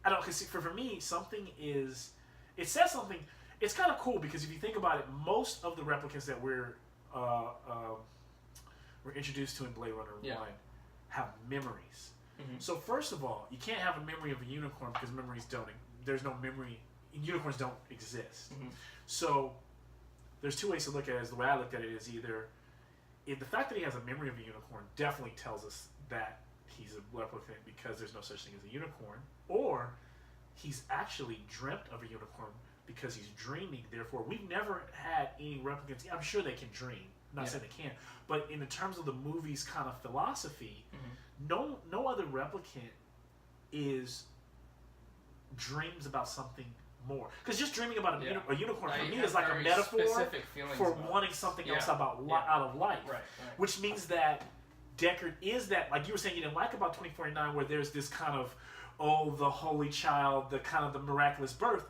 I don't, because for me, it says something. It's kind of cool because if you think about it, most of the replicants that we're introduced to in Blade Runner 1 have memories. Mm-hmm. So first of all, you can't have a memory of a unicorn because there's no memory. Unicorns don't exist. Mm-hmm. So there's two ways to look at it. The way I looked at it is either the fact that he has a memory of a unicorn definitely tells us that he's a replicant because there's no such thing as a unicorn, or he's actually dreamt of a unicorn because he's dreaming. Therefore, we've never had any replicants. I'm sure they can dream. I'm not saying they can't, but in the terms of the movie's kind of philosophy, no other replicant dreams about something more. Because just dreaming about a unicorn for me is like a metaphor for wanting something else out of life. Right. Which means that Deckard is that, like you were saying, you didn't like about 2049, where there's this kind of, the holy child, the kind of the miraculous birth.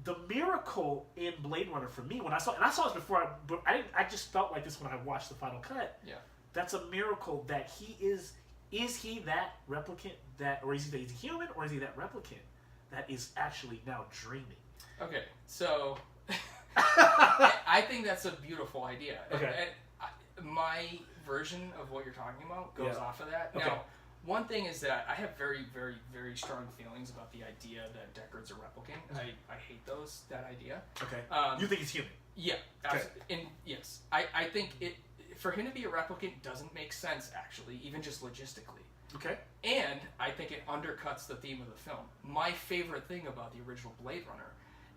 The miracle in Blade Runner for me, when I saw this before, I just felt like this when I watched the final cut. Yeah. That's a miracle that he is he that replicant or is he human, or is he that replicant that is actually now dreaming? Okay, so I think that's a beautiful idea. Okay. And my version of what you're talking about goes off of that. Okay. Now, one thing is that I have very, very, very strong feelings about the idea that Deckard's a replicant. I hate that idea. Okay. You think he's human? Yeah. Absolutely. Okay. And yes, I think for him to be a replicant doesn't make sense, actually, even just logistically. Okay. And I think it undercuts the theme of the film. My favorite thing about the original Blade Runner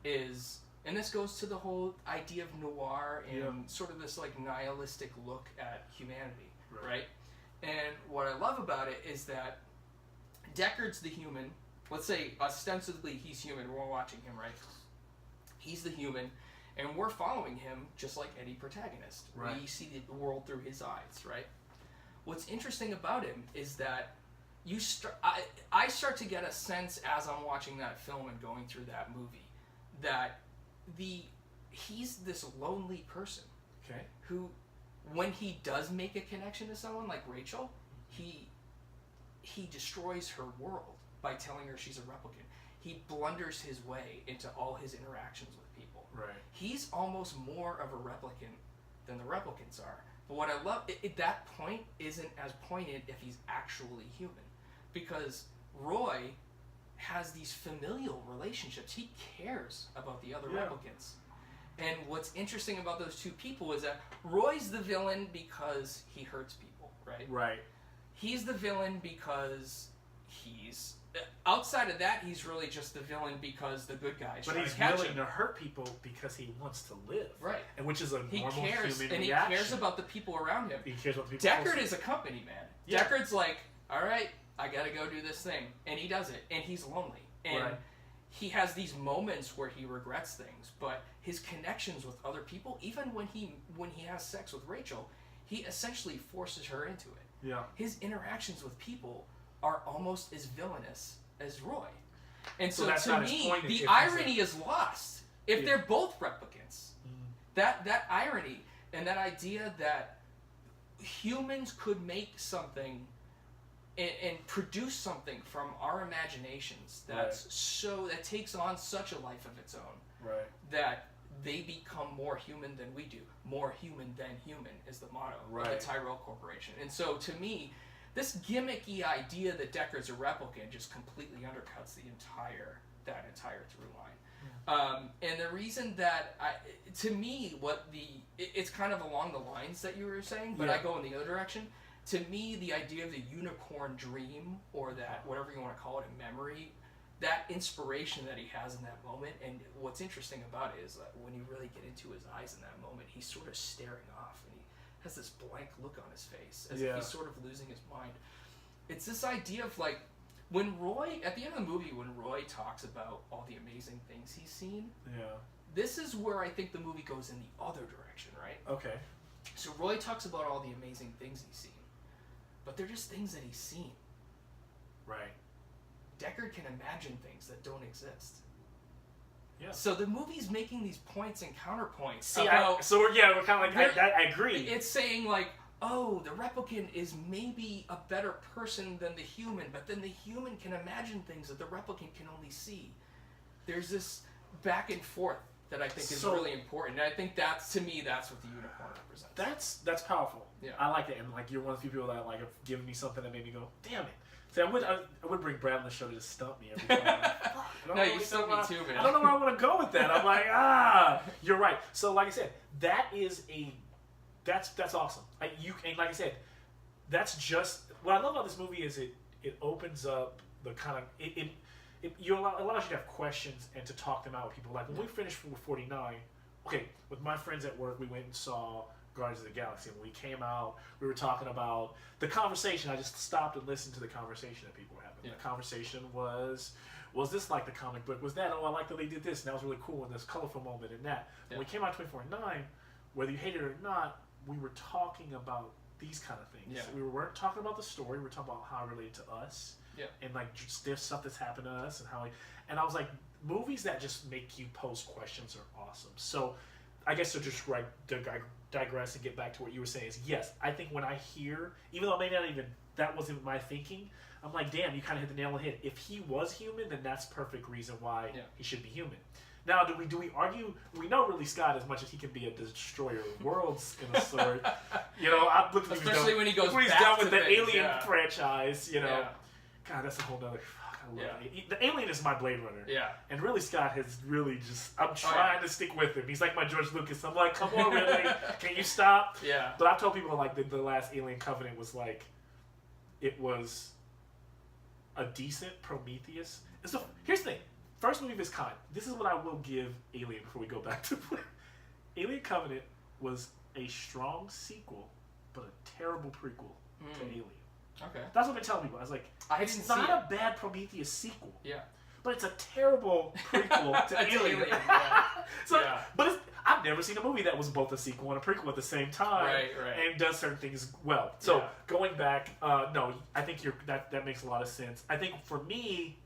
is, and this goes to the whole idea of noir and sort of this like nihilistic look at humanity, right? And what I love about it is that Deckard's the human. Let's say ostensibly he's human. We're watching him, right? He's the human, and we're following him just like any protagonist. Right. We see the world through his eyes, right? What's interesting about him is that I start to get a sense as I'm watching that film and going through that movie that he's this lonely person who, when he does make a connection to someone like Rachel, he destroys her world by telling her she's a replicant. He blunders his way into all his interactions with people. Right. He's almost more of a replicant than the replicants are. But what I love, that point isn't as poignant if he's actually human. Because Roy has these familial relationships. He cares about the other replicants. And what's interesting about those two people is that Roy's the villain because he hurts people, right? Right. He's the villain because he's... Outside of that, he's really just the villain because the good guys try to catch him. But he's willing to hurt people because he wants to live. Right. And which is a normal human reaction. And he cares about the people around him. He cares about the people. Deckard is a company man. Yeah. Deckard's like, all right, I gotta go do this thing. And he does it. And he's lonely. And he has these moments where he regrets things. But his connections with other people, even when he has sex with Rachel, he essentially forces her into it. Yeah. His interactions with people are almost as villainous as Roy. And so to me, the irony is lost if they're both replicants. Mm. That irony and that idea that humans could make something and produce something from our imaginations that takes on such a life of its own. Right. That they become more human than we do. More human than human is the motto of the Tyrell Corporation. And so to me, this gimmicky idea that Deckard's a replicant just completely undercuts that entire through line. And the reason that to me, it's kind of along the lines that you were saying, but I go in the other direction. To me, the idea of the unicorn dream, or that whatever you want to call it, a memory, that inspiration that he has in that moment, and what's interesting about it is that when you really get into his eyes in that moment, he's sort of staring off, and he has this blank look on his face, as if he's sort of losing his mind. It's this idea of like, when Roy, at the end of the movie, when Roy talks about all the amazing things he's seen, this is where I think the movie goes in the other direction, right? Okay. So Roy talks about all the amazing things he's seen, but they're just things that he's seen. Right. Deckard can imagine things that don't exist. Yeah. So the movie's making these points and counterpoints. See, we're kind of like, I agree. It's saying like, oh, the replicant is maybe a better person than the human, but then the human can imagine things that the replicant can only see. There's this back and forth that I think is really important. And I think to me, that's what the unicorn represents. That's powerful. Yeah. I like that. And like, you're one of the few people that like have given me something that made me go, damn it. See, I would bring Brad on the show to just stump me every time. No, you stump me too, man. I don't know where I want to go with that. I'm like, you're right. So like I said, that's awesome. And like I said, that's just what I love about this movie is it opens up the kind of it allows you to have questions and to talk them out with people. Like when we finished with 49, okay, with my friends at work, we went and saw Guardians of the Galaxy. And when we came out, we were talking about the conversation. I just stopped and listened to the conversation that people were having. Yeah. The conversation was this like the comic book? Was that, I like that they did this, and that was really cool, and this colorful moment in that. When we came out 24/9, whether you hate it or not, we were talking about these kind of things. Yeah. We weren't talking about the story, we were talking about how it related to us. Yeah. And like just there's stuff that's happened to us and and I was like, movies that just make you pose questions are awesome. So I guess to just digress and get back to what you were saying is, yes, I think when I hear, even though maybe not even that wasn't my thinking, I'm like, damn, you kind of hit the nail on the head. If he was human, then that's perfect reason why he should be human. Now, do we argue? We know Ridley Scott, as much as he can be a destroyer of worlds in a sort. Especially when he goes when he's back done with to the things, Alien franchise. Yeah. God, that's a whole nother. I love it. The Alien is my Blade Runner. Yeah. And Ridley Scott has really just. I'm trying to stick with him. He's like my George Lucas. I'm like, come on, Ridley, can you stop? Yeah. But I've told people like the last Alien Covenant was like, it was a decent Prometheus. Here's the thing. First movie of its kind. This is what I will give Alien before we go back to Alien Covenant was a strong sequel, but a terrible prequel to Alien. Okay. That's what I've been telling people. I was like, it's not a bad Prometheus sequel. Yeah. But it's a terrible prequel to Alien. But I've never seen a movie that was both a sequel and a prequel at the same time. Right. And does certain things well. So going back, no, I think that makes a lot of sense. I think for me,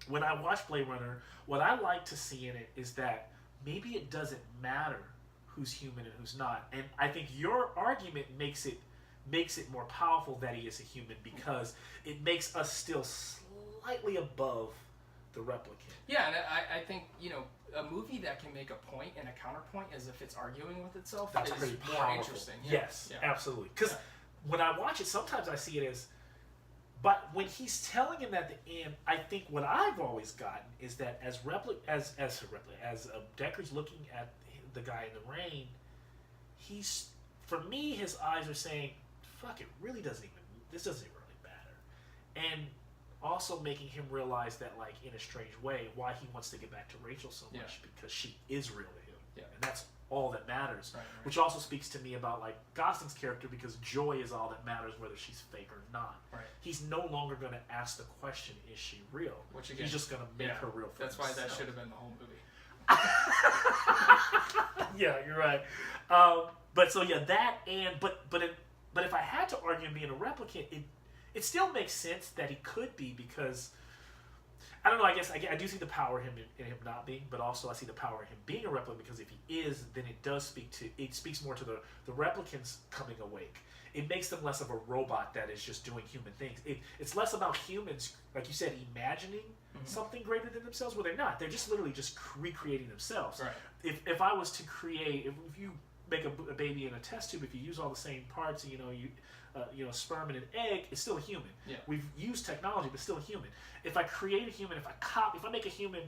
when I watch Blade Runner, what I like to see in it is that maybe it doesn't matter who's human and who's not. And I think your argument makes it more powerful that he is a human because it makes us still slightly above the replicant. Yeah, and I think, a movie that can make a point and a counterpoint as if it's arguing with itself is more interesting. Yes, absolutely. Because when I watch it, sometimes I see it as... But when he's telling him at the end, I think what I've always gotten is that as Deckard's looking at the guy in the rain, for me, his eyes are saying, "Fuck, this doesn't even really matter," and also making him realize that, like, in a strange way, why he wants to get back to Rachel so much because she is real to him, and that's all that matters. Right. Which also speaks to me about like Gosling's character because joy is all that matters whether she's fake or not. Right. He's no longer going to ask the question, is she real? Which again, he's just going to make her real for That's himself. why that should have been the whole movie. Yeah, you're right. But so that but if I had to argue him being a replicant, it still makes sense that he could be because I don't know. I guess I do see the power in him not being, but also I see the power in him being a replicant, because if he is, then it speaks more to the replicants coming awake. It makes them less of a robot that is just doing human things. It's less about humans, like you said, imagining something greater than themselves, where they're not. They're just literally just recreating themselves. Right. If I was to create, if you make a baby in a test tube, if you use all the same parts, sperm and an egg, it's still a human. Yeah. We've used technology, but still a human. If I create a human, if I make a human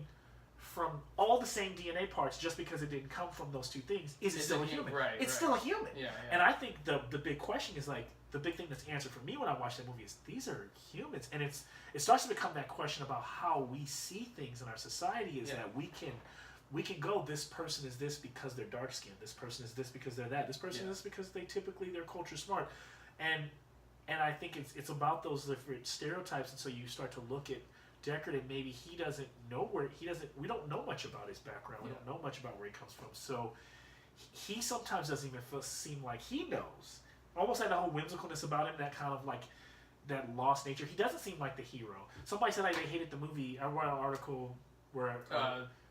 from all the same DNA parts, just because it didn't come from those two things, is it still a human? Right, it's still a human. Yeah. And I think the big question is, like, the big thing that's answered for me when I watch that movie is these are humans, and it starts to become that question about how we see things in our society. Is that we can go, this person is this because they're dark skinned, this person is this because they're that, this person is this because they're culture smart, and I think it's about those different stereotypes, and so you start to look at Deckard, and maybe we don't know much about his background, we don't know much about where he comes from, so he sometimes doesn't even seem like he knows. Almost like the whole whimsicalness about him, that kind of like that lost nature. He doesn't seem like the hero. Somebody said they hated the movie. I read an article where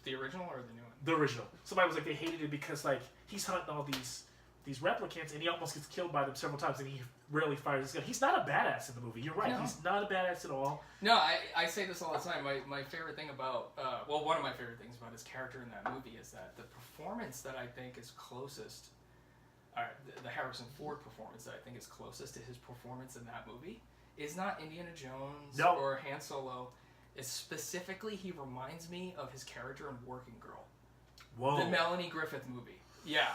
the original or the new one? The original. Somebody was like they hated it because like he's hunting all these replicants, and he almost gets killed by them several times, and he rarely fires his gun. He's not a badass in the movie. You're right. No. He's not a badass at all. No, I say this all the time. My favorite thing about one of my favorite things about his character in that movie is that the performance that I think is closest. The Harrison Ford performance that I think is closest to his performance in that movie is not Indiana Jones or Han Solo. It's specifically, he reminds me of his character in Working Girl. Whoa. The Melanie Griffith movie. Yeah.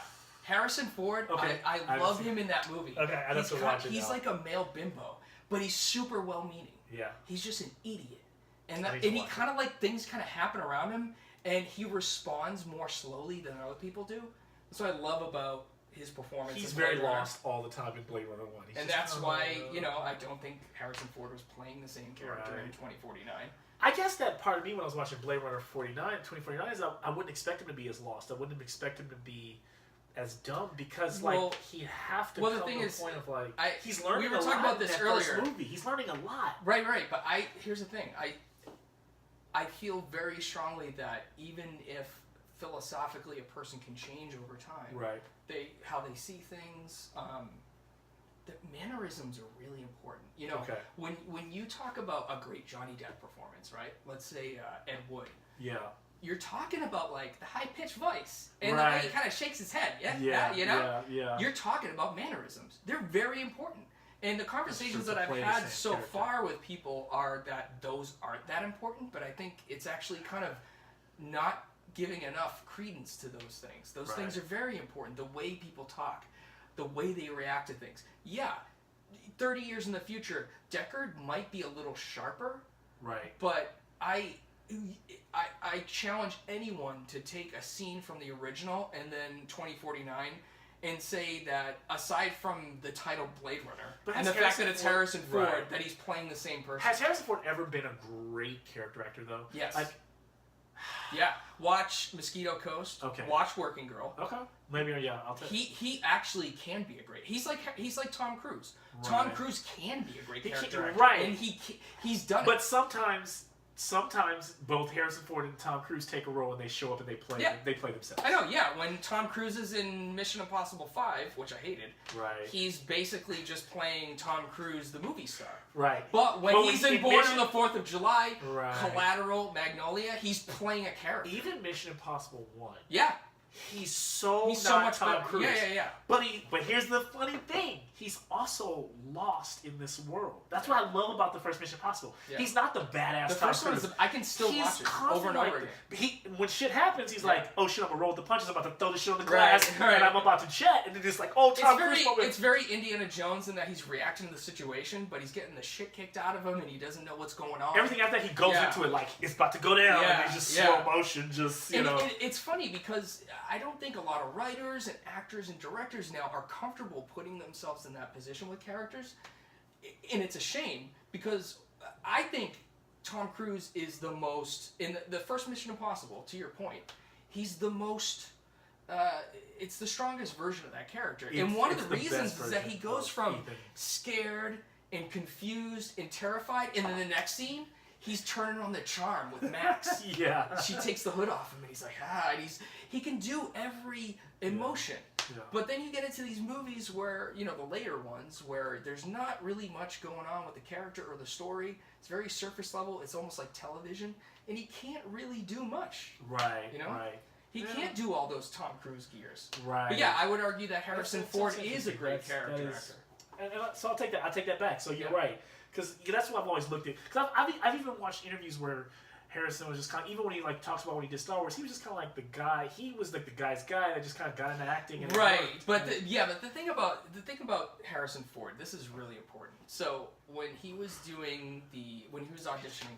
Harrison Ford, okay. I love him in that movie. Okay, I have to watch it He's now. like a male bimbo, but he's super well-meaning. Yeah. He's just an idiot. And he kind of like, things kind of happen around him, and he responds more slowly than other people do. That's what I love about his performance. He's very lost all the time in Blade Runner 1. And that's why, I don't think Harrison Ford was playing the same character in 2049. I guess that part of me when I was watching Blade Runner 2049 is I wouldn't expect him to be as lost. I wouldn't expect him to be as dumb, because he'd have to come to a point of he's learning a lot. We were talking about this earlier. First movie. He's learning a lot. Right. But here's the thing. I feel very strongly that even if philosophically a person can change over time, right? How they see things, the mannerisms are really important. When you talk about a great Johnny Depp performance, right? Let's say Ed Wood. Yeah. You're talking about like the high pitched voice and the way he kind of shakes his head. Yeah. You're talking about mannerisms. They're very important. And the conversations that I've had so far with people are that those aren't that important, but I think it's actually kind of not giving enough credence to those things. Those things are very important. The way people talk, the way they react to things. Yeah, 30 years in the future, Deckard might be a little sharper. Right. But I challenge anyone to take a scene from the original and then 2049 and say that aside from the title Blade Runner and the fact that it's Harrison Ford, that he's playing the same person. Has Harrison Ford ever been a great character actor, though? Yes. Yeah. Watch Mosquito Coast. Okay. Watch Working Girl. Okay. Maybe I'll take. He actually can be a great. He's like Tom Cruise. Right. Tom Cruise can be a great character actor. Right. And he's done it. But sometimes both Harrison Ford and Tom Cruise take a role and they show up and they play themselves. I know, yeah. When Tom Cruise is in Mission Impossible 5, which I hated, he's basically just playing Tom Cruise, the movie star. Right. But when he's in Born on the 4th of July, Collateral, Magnolia, he's playing a character. Even Mission Impossible 1. Yeah. He's so much Tom better. Cruise. Yeah. But here's the funny thing. He's also lost in this world. That's what I love about the first Mission Impossible. Yeah. He's not the badass the Tom first Cruise. I can still watch it over and over again. When shit happens, he's like, oh shit, I'm going to roll with the punches. I'm about to throw this shit on the glass. And I'm about to jet. And then it's like, oh, Tom Cruise. It's very Indiana Jones in that he's reacting to the situation, but he's getting the shit kicked out of him and he doesn't know what's going on. Everything after that, he goes into it like it's about to go down. And he's just slow motion, It's funny because I don't think a lot of writers and actors and directors now are comfortable putting themselves in that position with characters, and it's a shame because I think Tom Cruise is the most in the first Mission Impossible. To your point, he's the most. It's the strongest version of that character, and one of the reasons is that he goes from scared and confused and terrified, and then the next scene he's turning on the charm with Max. Yeah. She takes the hood off him, and he's like, and he can do every emotion. Yeah. But then you get into these movies where, you know, the later ones, where there's not really much going on with the character or the story. It's very surface level. It's almost like television. And he can't really do much. Right, you know? right. He can't do all those Tom Cruise gears. Right. But yeah, I would argue that Harrison Ford is a great character actor. And so I'll take that back. So you're right. Because that's what I've always looked at. Because I've even watched interviews where Harrison was just kind of, even when he like talks about when he did Star Wars, he was just kind of like the guy. He was like the guy's guy that just kind of got into acting. And right, but the thing about Harrison Ford, this is really important. So when he was auditioning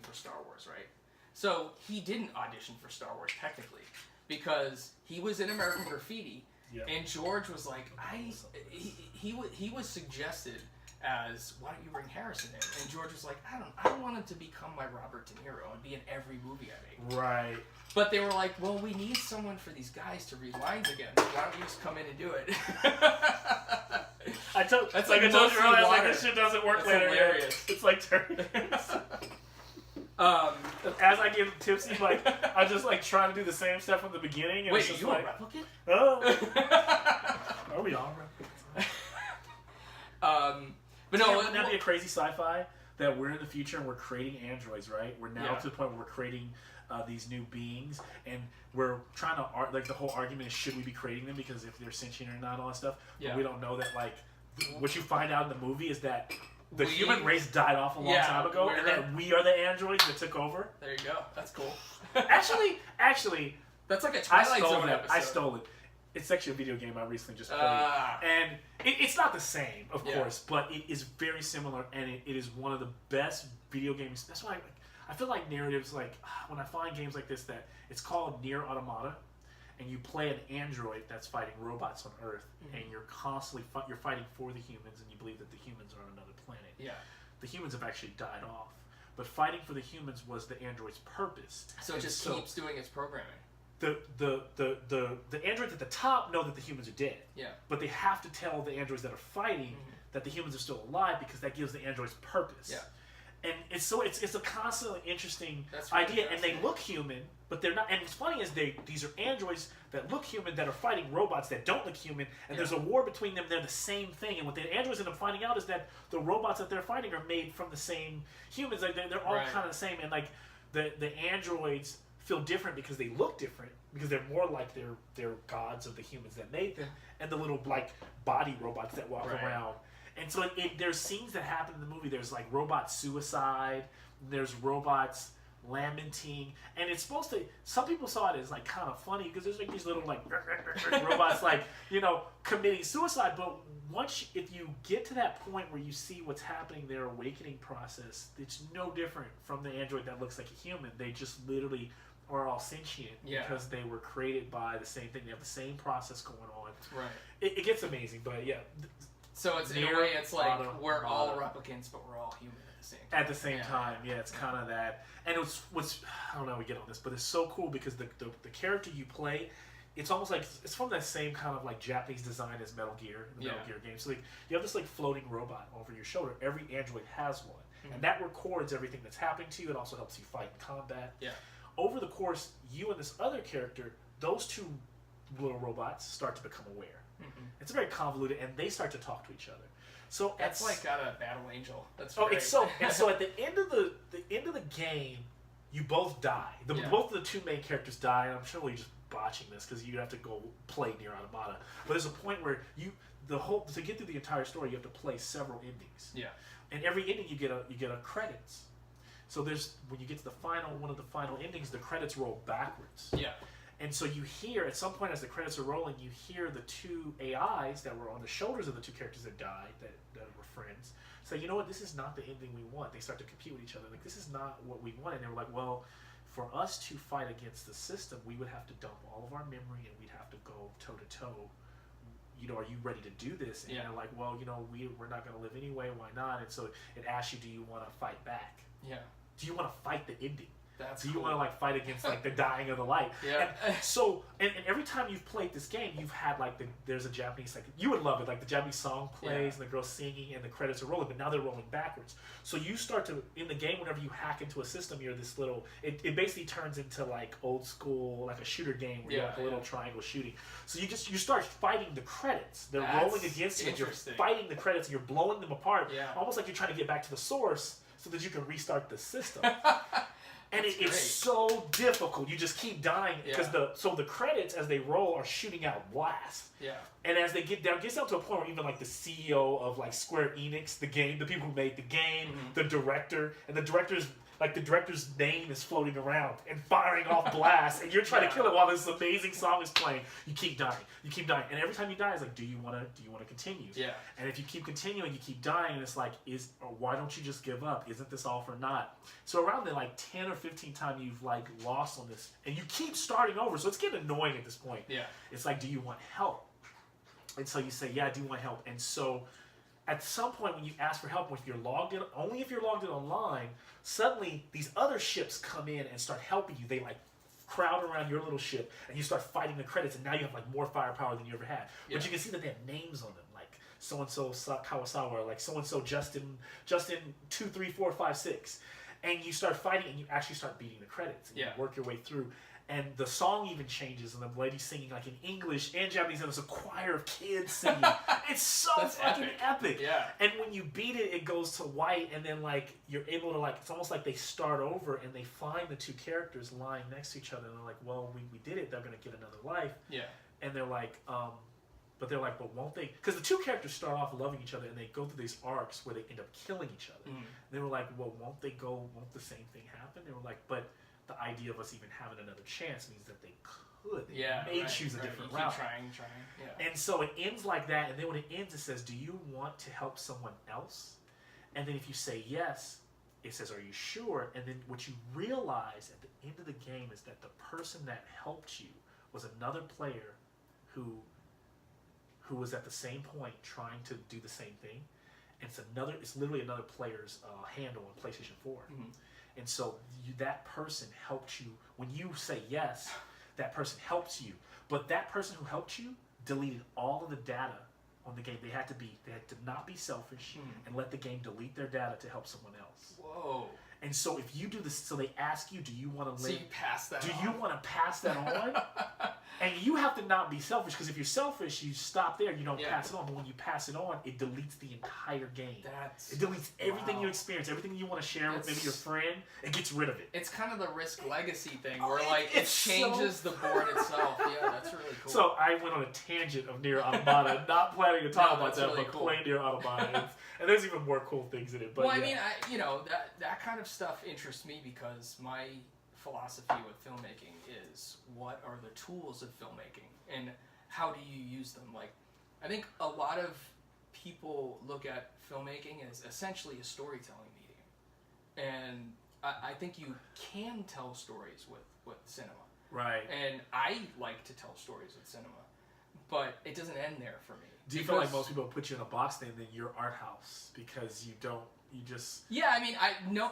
for Star Wars, right? So he didn't audition for Star Wars technically because he was in American Graffiti, and George was like, he was suggested as, why don't you bring Harrison in? And George was like, I don't want him to become my Robert De Niro and be in every movie I make. Right. But they were like, well, we need someone for these guys to read lines again. Why don't you just come in and do it? I told you earlier, like, this shit doesn't work later. Hilarious. It's like as I get tipsy, like I just like trying to do the same stuff from the beginning. And wait, it's just you like, a replicant? Oh, are we all replicants? But no, wouldn't that be a crazy sci-fi that we're in the future and we're creating androids, right? We're now to the point where we're creating these new beings, and we're trying to like the whole argument is, should we be creating them because if they're sentient or not, all that stuff. But we don't know that. Like what you find out in the movie is that the human race died off a long time ago, and that we are the androids that took over. There you go. That's cool. actually, that's like a Twilight Zone episode. I stole it. It's actually a video game I recently just played, and it's not the same, of course, but it is very similar, and it is one of the best video games. That's why I feel like narratives, like when I find games like this, that it's called Nier Automata, and you play an android that's fighting robots on Earth, and you're constantly you're fighting for the humans, and you believe that the humans are on another planet. Yeah, the humans have actually died off, but fighting for the humans was the android's purpose. So it just keeps doing its programming. The androids at the top know that the humans are dead. Yeah. But they have to tell the androids that are fighting that the humans are still alive because that gives the androids purpose. Yeah. And it's a constantly interesting idea, and they look human, but they're not. And what's funny is these are androids that look human that are fighting robots that don't look human, and there's a war between them. They're the same thing, and what the androids end up finding out is that the robots that they're fighting are made from the same humans. Like they're all kind of the same, and like the androids feel different because they look different, because they're more like they're gods of the humans that made them, and the little like body robots that walk around. And so there's scenes that happen in the movie. There's like robot suicide, there's robots lamenting, and it's supposed to, some people saw it as like kind of funny because there's like these little like robots like, you know, committing suicide. But if you get to that point where you see what's happening, their awakening process, it's no different from the android that looks like a human. They just literally are all sentient because they were created by the same thing. They have the same process going on. Right. It gets amazing, but yeah. So it's in a way, it's like we're all replicants, but we're all human at the same time. At the same time, yeah, it's kind of that. And what's I don't know how we get on this, but it's so cool because the character you play, it's almost like it's from that same kind of like Japanese design as Metal Gear, the Metal Gear game. So like you have this like floating robot over your shoulder. Every android has one, and that records everything that's happening to you. It also helps you fight in combat. Yeah. Over the course, you and this other character, those two little robots start to become aware. It's very convoluted, and they start to talk to each other. So that's like got a battle angel. That's great. It's so and so at the end of the game, you both die. Both of the two main characters die, and I'm sure we're just botching this because you have to go play Nier Automata. But there's a point where to get through the entire story, you have to play several endings. Yeah. And every ending you get a credits. So when you get to one of the final endings, the credits roll backwards. Yeah. And so you hear, at some point as the credits are rolling, you hear the two AIs that were on the shoulders of the two characters that died, that were friends, say, you know what, this is not the ending we want. They start to compete with each other. Like, this is not what we want. And they were like, well, for us to fight against the system, we would have to dump all of our memory and we'd have to go toe-to-toe. You know, are you ready to do this? And they're like, well, you know, we're not going to live anyway. Why not? And so it asks you, do you want to fight back? Yeah. Do you want to fight the ending? Do you want to like fight against like the dying of the light? Yeah. And every time you've played this game, you've had like there's a Japanese, like you would love it, like the Japanese song plays and the girl's singing and the credits are rolling, but now they're rolling backwards. So you start to, in the game, whenever you hack into a system, you're this little, it basically turns into like old school, like a shooter game where you're like a little triangle shooting. So you start fighting the credits. They're rolling against you and you're fighting the credits and you're blowing them apart. Yeah. Almost like you're trying to get back to the source so that you can restart the system. And it's so difficult. You just keep dying because the credits as they roll are shooting out blasts. Yeah. And as they gets down to a point where even like the CEO of like Square Enix, the people who made the game, the director, and the director's name is floating around and firing off blasts, and you're trying to kill it while this amazing song is playing. You keep dying, and every time you die, it's like, do you want to continue? Yeah. And if you keep continuing, you keep dying, and it's like, why don't you just give up? Isn't this all for naught? So around the like 10 or 15 time you've like lost on this, and you keep starting over, so it's getting annoying at this point. Yeah. It's like, do you want help? And so you say, yeah, I do want help, and so. At some point when you ask for help, if you're logged in, only if you're logged in online, suddenly these other ships come in and start helping you. They like crowd around your little ship and you start fighting the credits, and now you have like more firepower than you ever had. Yeah. But you can see that they have names on them, like so-and-so Kawasawa, or like so-and-so Justin 2, 3, 4, 5, 6. And you start fighting and you actually start beating the credits. And you work your way through. And the song even changes, and the lady's singing like in English and Japanese, and there's a choir of kids singing. It's so fucking epic. Yeah. And when you beat it, it goes to white, and then like you're able to like, it's almost like they start over and they find the two characters lying next to each other, and they're like, well, we did it. They're gonna get another life. Yeah. And they're like, but won't they? Because the two characters start off loving each other, and they go through these arcs where they end up killing each other. Mm. They were like, well, won't the same thing happen? They were like, but the idea of us even having another chance means that they could. They may choose a different route. Keep trying. Yeah. And so it ends like that, and then when it ends, it says, do you want to help someone else? And then if you say yes, it says, are you sure? And then what you realize at the end of the game is that the person that helped you was another player who was at the same point trying to do the same thing. And it's literally another player's handle on PlayStation 4. Mm-hmm. And so that person helped you. When you say yes, that person helps you. But that person who helped you deleted all of the data on the game. They had to not be selfish and let the game delete their data to help someone else. Whoa. And so if you do this, so they ask you, do you want to live? So you pass that on. Do you want to pass that on? And you have to not be selfish, because if you're selfish, you stop there. You don't pass it on. But when you pass it on, it deletes the entire game. It deletes everything you experience, everything you want to share with maybe your friend. It gets rid of it. It's kind of the Risk Legacy thing, where like it changes the board itself. Yeah, that's really cool. So I went on a tangent of Nier Automata, not planning to talk about that, really but playing Nier Automata. And there's even more cool things in it. But well, I mean, that kind of stuff interests me, because my philosophy with filmmaking is, what are the tools of filmmaking and how do you use them? Like, I think a lot of people look at filmmaking as essentially a storytelling medium, and I think you can tell stories with cinema. Right. And I like to tell stories with cinema, but it doesn't end there for me. Do you feel like most people put you in a box then you're art house, because you just... Yeah, I mean,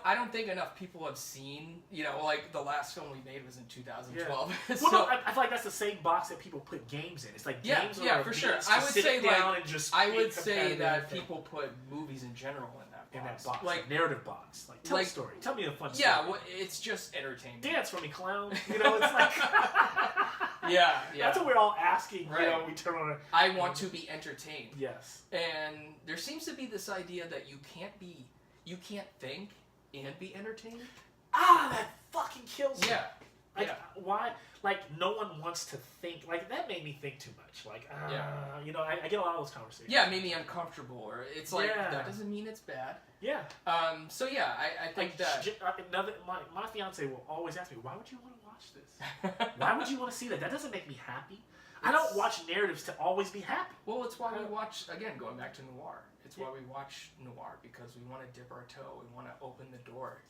I don't think enough people have seen, like the last film we made was in 2012. Yeah. So, well, no, I feel like that's the same box that people put games in. It's like games are for sure. I would say that people put movies in general in that box. In that box, like narrative box. Like, tell a story. Tell me a fun story. Yeah, well, it's just entertainment. Dance for me, clown. It's like... Yeah. That's what we're all asking. Right. We turn on. I want to be entertained. Yes. And there seems to be this idea that you can't think and be entertained. That fucking kills me. Yeah. Why? Like, no one wants to think. Like, that made me think too much. Like, I get a lot of those conversations. Yeah, it made me uncomfortable. Or it's like, that doesn't mean it's bad. Yeah. So yeah, I think that my fiance will always ask me, why would you want to watch this? Why would you want to see that? That doesn't make me happy. I don't watch narratives to always be happy. Well, it's why we watch, again, going back to noir. It's why we watch noir, because we want to dip our toe. We want to open the door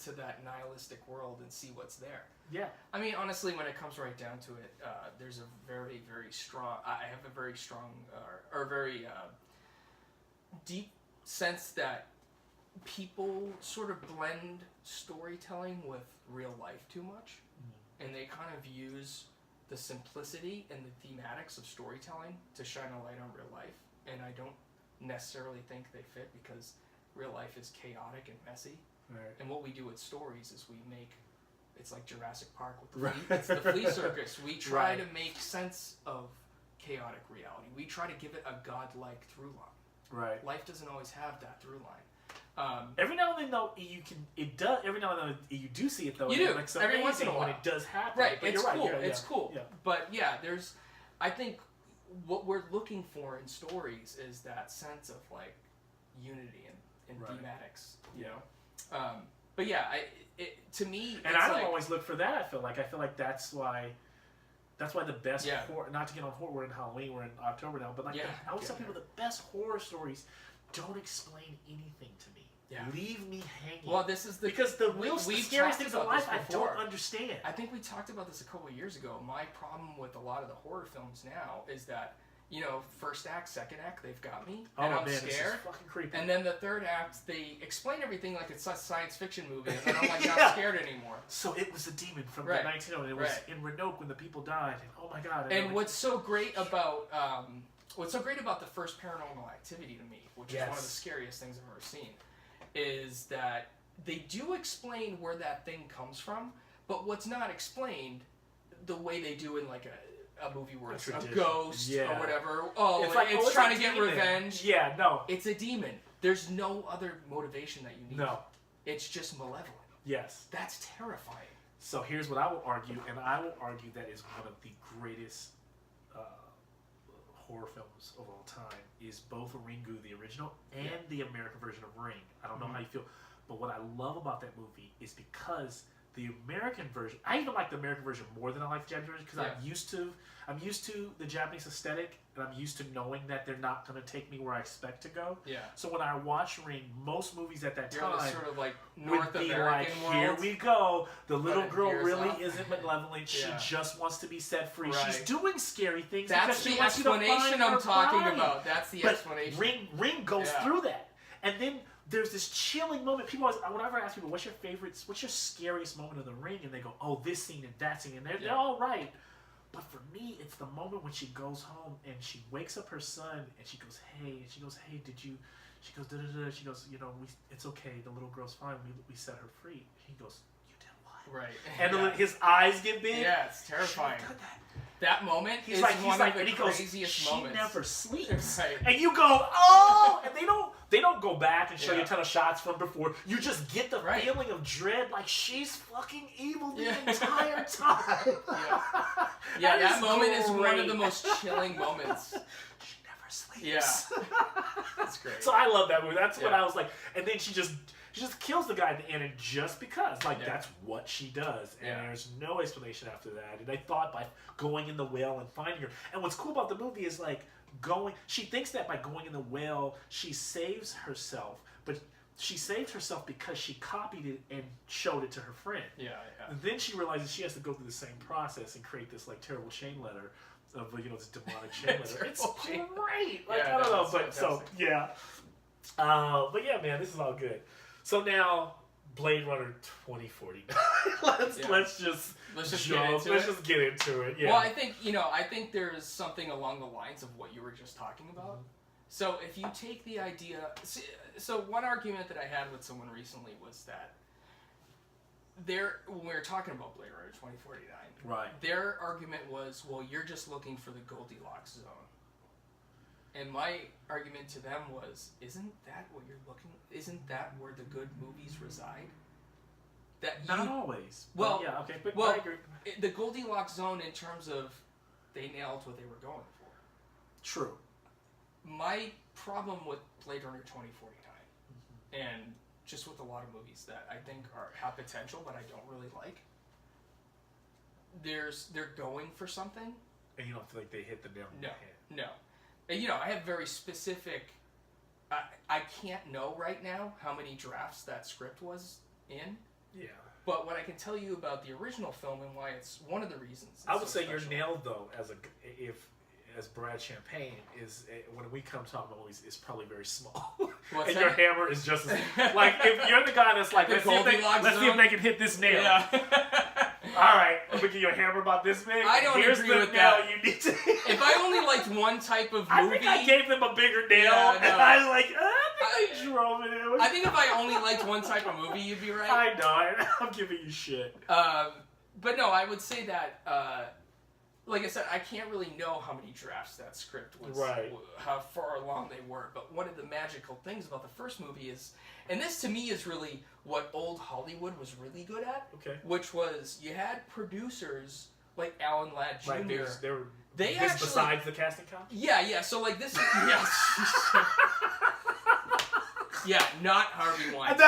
to that nihilistic world and see what's there. Yeah. I mean, honestly, when it comes right down to it, there's a very, very strong... I have a very strong or very deep sense that people sort of blend storytelling with real life too much, and they kind of use the simplicity and the thematics of storytelling to shine a light on real life, and I don't necessarily think they fit because real life is chaotic and messy. Right. And what we do with stories is we make, it's like Jurassic Park with the flea, it's the flea circus. We try to make sense of chaotic reality. We try to give it a godlike through line. Right. Life doesn't always have that through line. Every now and then, though, it does. Every now and then, you do see it though. You do. Like, Every once in a while, when it does happen. Right. But It's you're cool. Right. It's cool. Yeah. But yeah, I think what we're looking for in stories is that sense of like unity and thematics. You know. But yeah, to me, and I don't always look for that. I feel like that's why the best horror. Not to get on horror. We're in Halloween. We're in October now. But like, I always tell people the best horror stories don't explain anything to me. Yeah. Leave me hanging. Well, this is because the scariest things in life I don't understand. I think we talked about this a couple of years ago. My problem with a lot of the horror films now is that, you know, first act, second act, they've got me, and I'm scared. This is fucking creepy. And then the third act, they explain everything like it's a science fiction movie, and then I'm like not scared anymore. So it was a demon from the 1900s. It was in Roanoke when the people died, and oh my god. And what's so great about the first Paranormal Activity to me, which is one of the scariest things I've ever seen, is that they do explain where that thing comes from, but what's not explained, the way they do in like a movie where it's a ghost or whatever. Oh, it's trying to get revenge. Yeah, no. It's a demon. There's no other motivation that you need. No. It's just malevolent. Yes. That's terrifying. So here's what I will argue, and I will argue that is one of the greatest horror films of all time, is both Ringu, the original, and the American version of Ring. I don't know how you feel, but what I love about that movie is because the American version, I even like the American version more than I like the Japanese version because I'm used to the Japanese aesthetic, and I'm used to knowing that they're not going to take me where I expect to go. Yeah. So when I watch Ring, most movies at that time sort of like North would be American like, world. here we go. The little girl really off. isn't malevolent. She just wants to be set free. Right. She's doing scary things. That's the explanation I'm talking about. That's the explanation. Ring goes through that, and then there's this chilling moment. People always, whenever I ask people, what's your scariest moment of the Ring? And they go, oh, this scene and that scene. And they're all right. But for me, it's the moment when she goes home and she wakes up her son and she goes, hey, did you, she goes, da-da-da. She goes, you know, it's okay. The little girl's fine. We set her free. He goes, you did what? Right. And his eyes get big. Yeah, it's terrifying. That moment is one of the craziest moments. She never sleeps. Right. And you go, oh! And they don't go back and show you a ton of shots from before. You just get the feeling of dread, like she's fucking evil the entire time. That moment is one of the most chilling moments. She never sleeps. Yeah. That's great. So I love that movie. That's what I was like. And then she just kills the guy at the end, and just because, that's what she does, and there's no explanation after that. And I thought by going in the well and finding her, and what's cool about the movie is she thinks that by going in the well, she saves herself, but she saved herself because she copied it and showed it to her friend. Yeah. And then she realizes she has to go through the same process and create this terrible chain letter of this demonic chain letter. It's great. I don't know, but fantastic. But yeah, man, this is all good. So now, Blade Runner 2049. Let's just get into it. Yeah. Well, I think there's something along the lines of what you were just talking about. So if you take the idea, so one argument that I had with someone recently was that when we were talking about Blade Runner 2049, their argument was, well, you're just looking for the Goldilocks zone. And my argument to them was, isn't that what you're looking? Isn't that where the good movies reside? Not always. Well, yeah, okay, but well, I agree. The Goldilocks zone in terms of they nailed what they were going for. True. My problem with Blade Runner 2049, and just with a lot of movies that I think have potential, but I don't really like, they're going for something. And you don't feel like they hit the nail on the head. No. And, I have very specific... I can't know right now how many drafts that script was in. Yeah. But what I can tell you about the original film and why it's one of the reasons. I would say you're nailed, though, as Brad Champagne is, when we come talk about movies, is probably very small. What's and that? your hammer is just as like if you're the guy that's like, let's see if they can hit this nail. Yeah. All right, I'm gonna give you a hammer about this big. I don't Here's agree the with nail that. you need to. If I only liked one type of movie, I think I gave them a bigger nail, Yeah, no. and I was like, I think I drove it in. I think if I only liked one type of movie, you'd be right. I know. I'm giving you shit. But no, I would say that, like I said, I can't really know how many drafts that script was, Right. how far along they were. But one of the magical things about the first movie is, and this to me is really what old Hollywood was really good at, Okay. which was you had producers like Alan Ladd Jr. Like they were. They this actually, besides the casting couch. yeah. So like this, yes. Yeah, not Harvey Weinstein.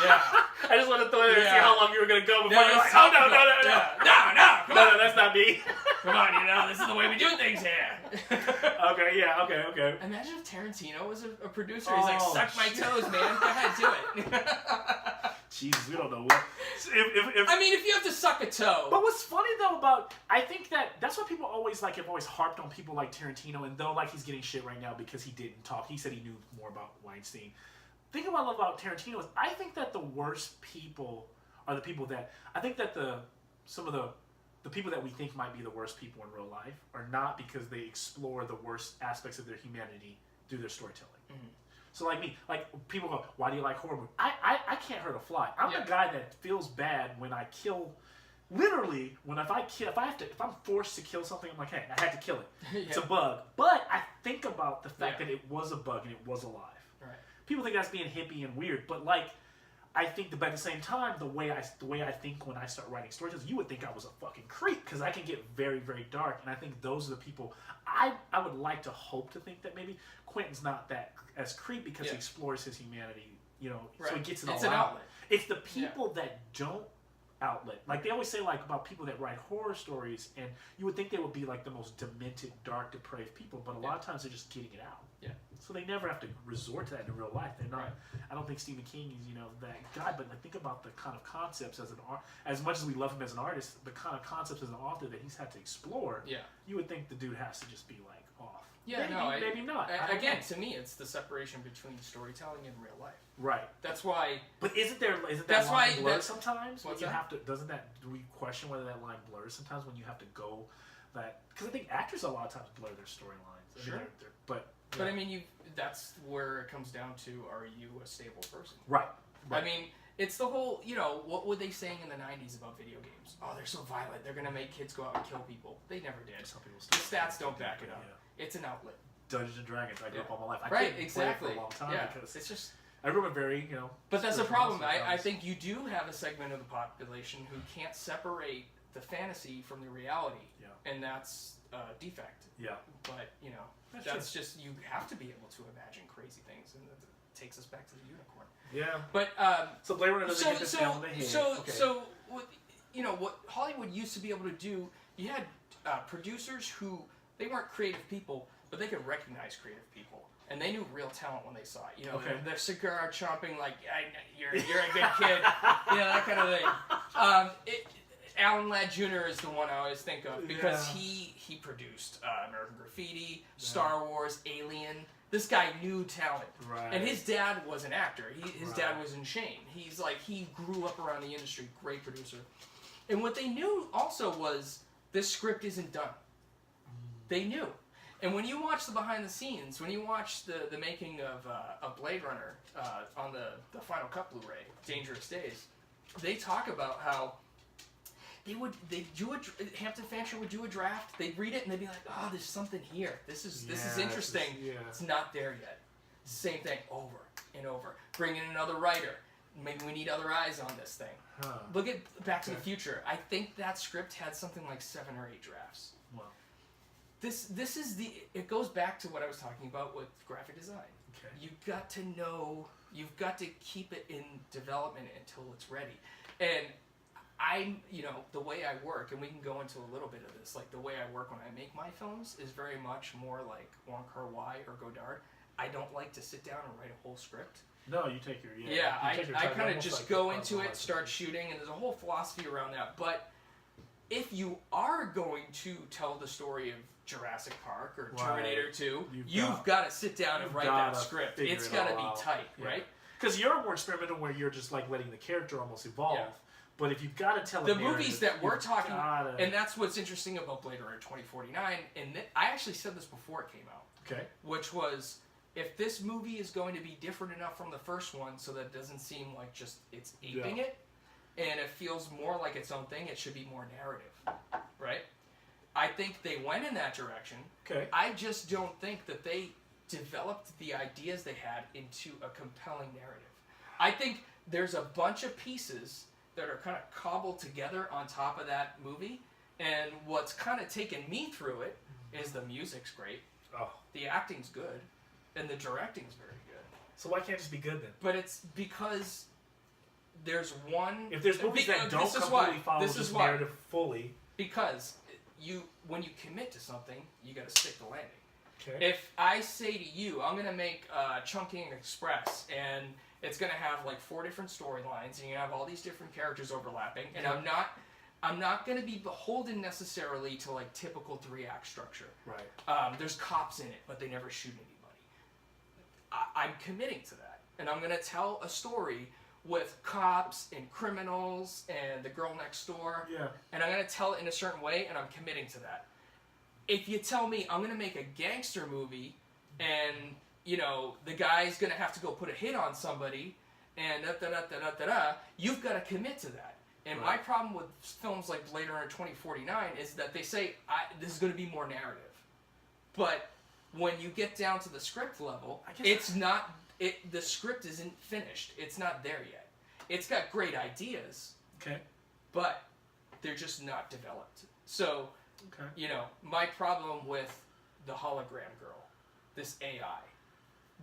Yeah. I just want to throw it there and see Yeah. how long you were going to go before Yeah, you're like, it's oh, no, Yeah. Come on. that's not me. Come on, this is the way we do things here. Okay, yeah, okay. Imagine if Tarantino was a producer. He's like, Oh, suck my toes, man. Go ahead, do it. Jesus, we don't know what. If, I mean, if you have to suck a toe. But what's funny though about, I think that's what people always like, have always harped on people like Tarantino, and though like he's getting shit right now because he didn't talk, he said he knew more about Weinstein. The thing I love about Tarantino is I think that the worst people are the people that, I think that some of the people that we think might be the worst people in real life are not because they explore the worst aspects of their humanity through their storytelling. Mm-hmm. So like me, like people go, why do you like horror movies? I can't hurt a fly. I'm the guy that feels bad when I kill. Literally, if I'm forced to kill something, I'm like, hey, I had to kill it. Yeah. It's a bug. But I think about the fact that it was a bug and it was alive. Right. People think that's being hippie and weird, but like, I think that, but at the same time, the way I think when I start writing stories, you would think I was a fucking creep because I can get very, very dark, and I think those are the people I would like to hope to think that maybe Quentin's not that as creep because he explores his humanity, so he gets it all out. It's an outlet. It's the people that don't outlet, like they always say, like about people that write horror stories, and you would think they would be like the most demented, dark, depraved people, but a lot of times they're just getting it out. Yeah. So they never have to resort to that in real life. They're not. Right. I don't think Stephen King is, that guy. But think about the kind of concepts as an art. As much as we love him as an artist, the kind of concepts as an author that he's had to explore. Yeah. You would think the dude has to just be like off. Yeah. Maybe not. Again, to me, it's the separation between storytelling and real life. Right. That's why. But isn't that line blurred sometimes? What's that? Do we question whether that line blurs sometimes when you have to go that? Because I think actors a lot of times blur their storylines. Sure. But I mean, that's where it comes down to: are you a stable person? Right. I mean, it's the whole. What were they saying in the '90s about video games? Oh, they're so violent. They're gonna make kids go out and kill people. They never did. Some people the stats don't back it up. Yeah. It's an outlet. Dungeons and Dragons. I grew up all my life. I couldn't play it for a long time because it's just. Everyone very, But that's the problem. I think you do have a segment of the population who can't separate the fantasy from the reality, and that's a defect. Yeah. But that's just, you have to be able to imagine crazy things, and that takes us back to the unicorn. Yeah. But so Blade Runner doesn't get this nail in the head. So what Hollywood used to be able to do, you had producers who they weren't creative people, but they could recognize creative people. And they knew real talent when they saw it. The cigar chomping, like, you're a good kid. That kind of thing. Alan Ladd Jr. is the one I always think of because he produced American Graffiti, Star Wars, Alien. This guy knew talent. Right. And his dad was an actor. His dad was in Shane. He grew up around the industry, great producer. And what they knew also was this script isn't done. They knew. And when you watch the behind the scenes, when you watch the making of Blade Runner on the Final Cut Blu-ray, Dangerous Days, they talk about how Hampton Fancher would do a draft, they'd read it and they'd be like, oh, there's something here. This is interesting. It's not there yet. Same thing over and over. Bring in another writer. Maybe we need other eyes on this thing. Huh. Look at Back to the Future. I think that script had something like 7 or 8 drafts. Wow. This is it goes back to what I was talking about with graphic design. Okay. You've got to know, you've got to keep it in development until it's ready. And I'm, the way I work, and we can go into a little bit of this, like the way I work when I make my films is very much more like Wong Kar-wai or Godard. I don't like to sit down and write a whole script. No, you take your I kind of just go into it, start shooting, and there's a whole philosophy around that. But if you are going to tell the story of Jurassic Park or Terminator 2, you've got to sit down and write that script. It's got to be tight, right? Because you're more experimental where you're just like letting the character almost evolve. Yeah. But if you've got to tell the movies that we're talking about, and that's what's interesting about Blade Runner 2049, and I actually said this before it came out. Okay. Which was, if this movie is going to be different enough from the first one so that it doesn't seem like just it's aping it, and it feels more like its own thing, it should be more narrative, right? I think they went in that direction. Okay. I just don't think that they developed the ideas they had into a compelling narrative. I think there's a bunch of pieces that are kind of cobbled together on top of that movie, and what's kind of taken me through it is the music's great, the acting's good, and the directing's very good. So why can't it just be good then? But it's because there's one... If there's movies that don't completely follow this narrative fully... Because when you commit to something, you got to stick the landing. Okay. If I say to you, I'm going to make Chungking Express, and it's going to have like 4 different storylines, and you have all these different characters overlapping, and I'm not going to be beholden necessarily to like typical 3-act structure. Right. There's cops in it, but they never shoot anybody. I'm committing to that, and I'm going to tell a story with cops and criminals and the girl next door, and I'm going to tell it in a certain way, and I'm committing to that. If you tell me I'm going to make a gangster movie, and the guy's going to have to go put a hit on somebody, and you've got to commit to that. And my problem with films like Blade Runner 2049 is that they say, this is going to be more narrative. But when you get down to the script level, it's not... the script isn't finished. It's not there yet. It's got great ideas. Okay. But they're just not developed. So, my problem with the hologram girl, this AI,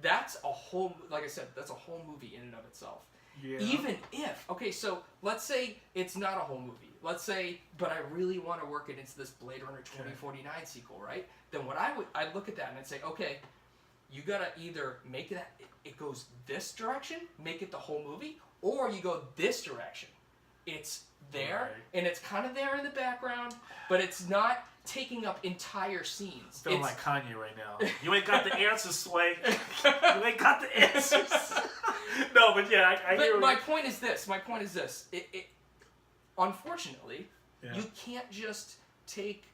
that's a whole, like I said, that's a whole movie in and of itself. Yeah. Even if, so let's say it's not a whole movie. Let's say, but I really want to work it into this Blade Runner 2049 sequel, right? Then I'd look at that and I'd say, okay, you gotta either make it goes this direction, make it the whole movie, or you go this direction. It's there, and it's kind of there in the background, but it's not taking up entire scenes. Feeling like Kanye right now. You ain't got the answers, Sway. You ain't got the answers. No, but yeah, I hear. But my point is this. It unfortunately, you can't just take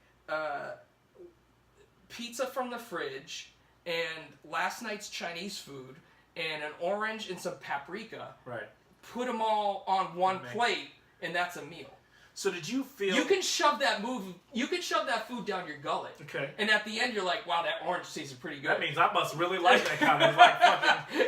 pizza from the fridge and last night's Chinese food and an orange and some paprika. Right. Put them all on one plate, and that's a meal. So did you feel... You can shove that food down your gullet. Okay. And at the end, you're like, wow, that orange tasted pretty good. That means I must really like that comment.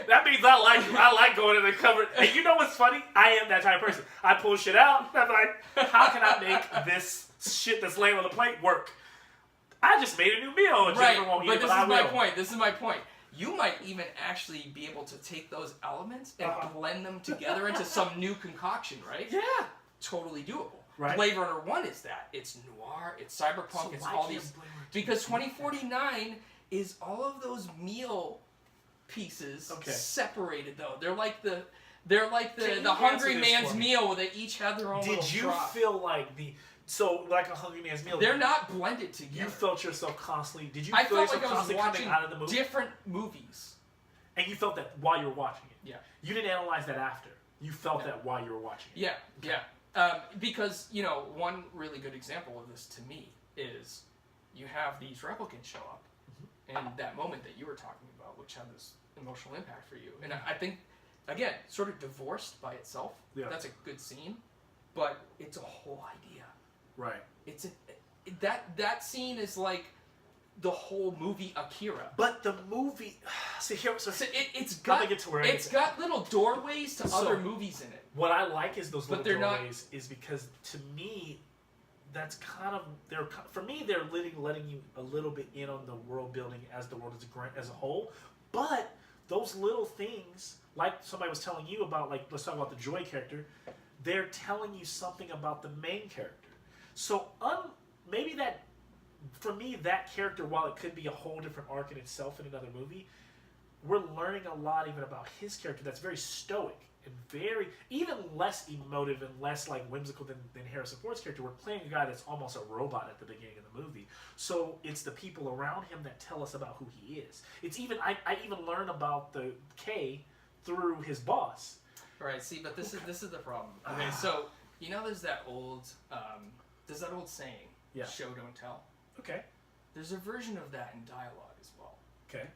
That means I like going in the cupboard. And you know what's funny? I am that type of person. I pull shit out. I'm like, how can I make this shit that's laying on the plate work? I just made a new meal. And right, won't but eat it, this but is my point. This is my point. You might even actually be able to take those elements and blend them together into some new concoction, right? Yeah. Totally doable. Right. Blade Runner 1 is that. It's noir, it's cyberpunk, so it's all these... Because 2049 is all of those meal pieces separated, though. They're like the hungry man's meal where they each have their own little Did you drop. feel like like a hungry man's meal? They're not blended together. You felt yourself constantly... Did you I feel felt yourself like I was constantly watching coming out of the movie? different movies. And you felt that while you were watching it? Yeah. You didn't analyze that after. You felt that while you were watching it? Yeah, yeah. Because, one really good example of this to me is you have these replicants show up, and that moment that you were talking about, which had this emotional impact for you. And I think, again, sort of divorced by itself, that's a good scene, but it's a whole idea. Right. It's that scene is like the whole movie Akira. But the movie... See, here... So it's got little doorways to other movies in it. What I like is those little doorways is because, to me, that's kind of... For me, they're letting you a little bit in on the world building as the world as a whole. But those little things, like somebody was telling you about, like, let's talk about the Joy character, they're telling you something about the main character. So maybe that... For me, that character, while it could be a whole different arc in itself in another movie, we're learning a lot even about his character that's very stoic and very even less emotive and less like whimsical than Harrison Ford's character. We're playing a guy that's almost a robot at the beginning of the movie. So it's the people around him that tell us about who he is. It's even I even learn about the K through his boss. Right. See, but this is the problem. Okay, so you know there's that old saying, Yeah. show don't tell. Okay. There's a version of that in dialogue as well. Okay.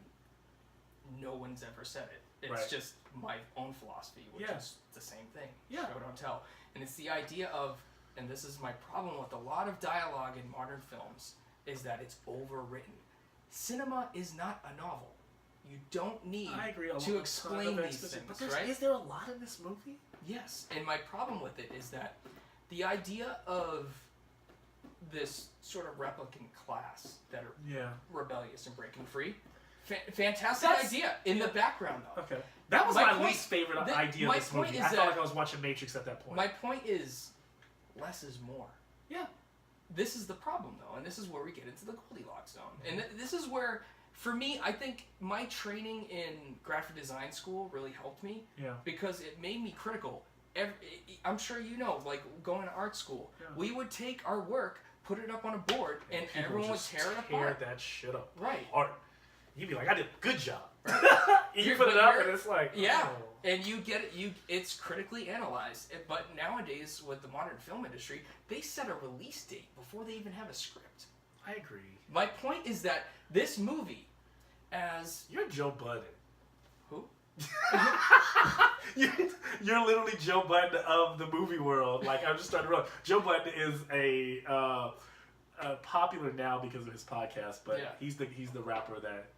No one's ever said it. It's Right. just my own philosophy, which Yeah. is the same thing. Yeah. Show don't tell. And it's the idea of, and this is my problem with a lot of dialogue in modern films, is that it's overwritten. Cinema is not a novel. You don't need I agree to explain these things, right? Is there a lot in this movie? Yes, and my problem with it is that the idea of this sort of replicant class that are rebellious and breaking free, fantastic idea in the background though. Okay. That was my least favorite idea of this movie. I felt like I was watching Matrix at that point. My point is, less is more. Yeah. This is the problem though, and this is where we get into the Goldilocks zone. And this is where, for me, I think my training in graphic design school really helped me. Yeah. Because it made me critical. I'm sure you know, like going to art school, we would take our work, put it up on a board, and everyone would tear it apart. Tear that shit up. Right. Art. You'd be like, I did a good job. You put it up and it's like, yeah. Oh. And you get it. It's critically analyzed. But nowadays, with the modern film industry, they set a release date before they even have a script. I agree. My point is that this movie, You're Joe Budden. Who? You're literally Joe Budden of the movie world. Like, I'm just starting to realize Joe Budden is a popular now because of his podcast, but he's the rapper that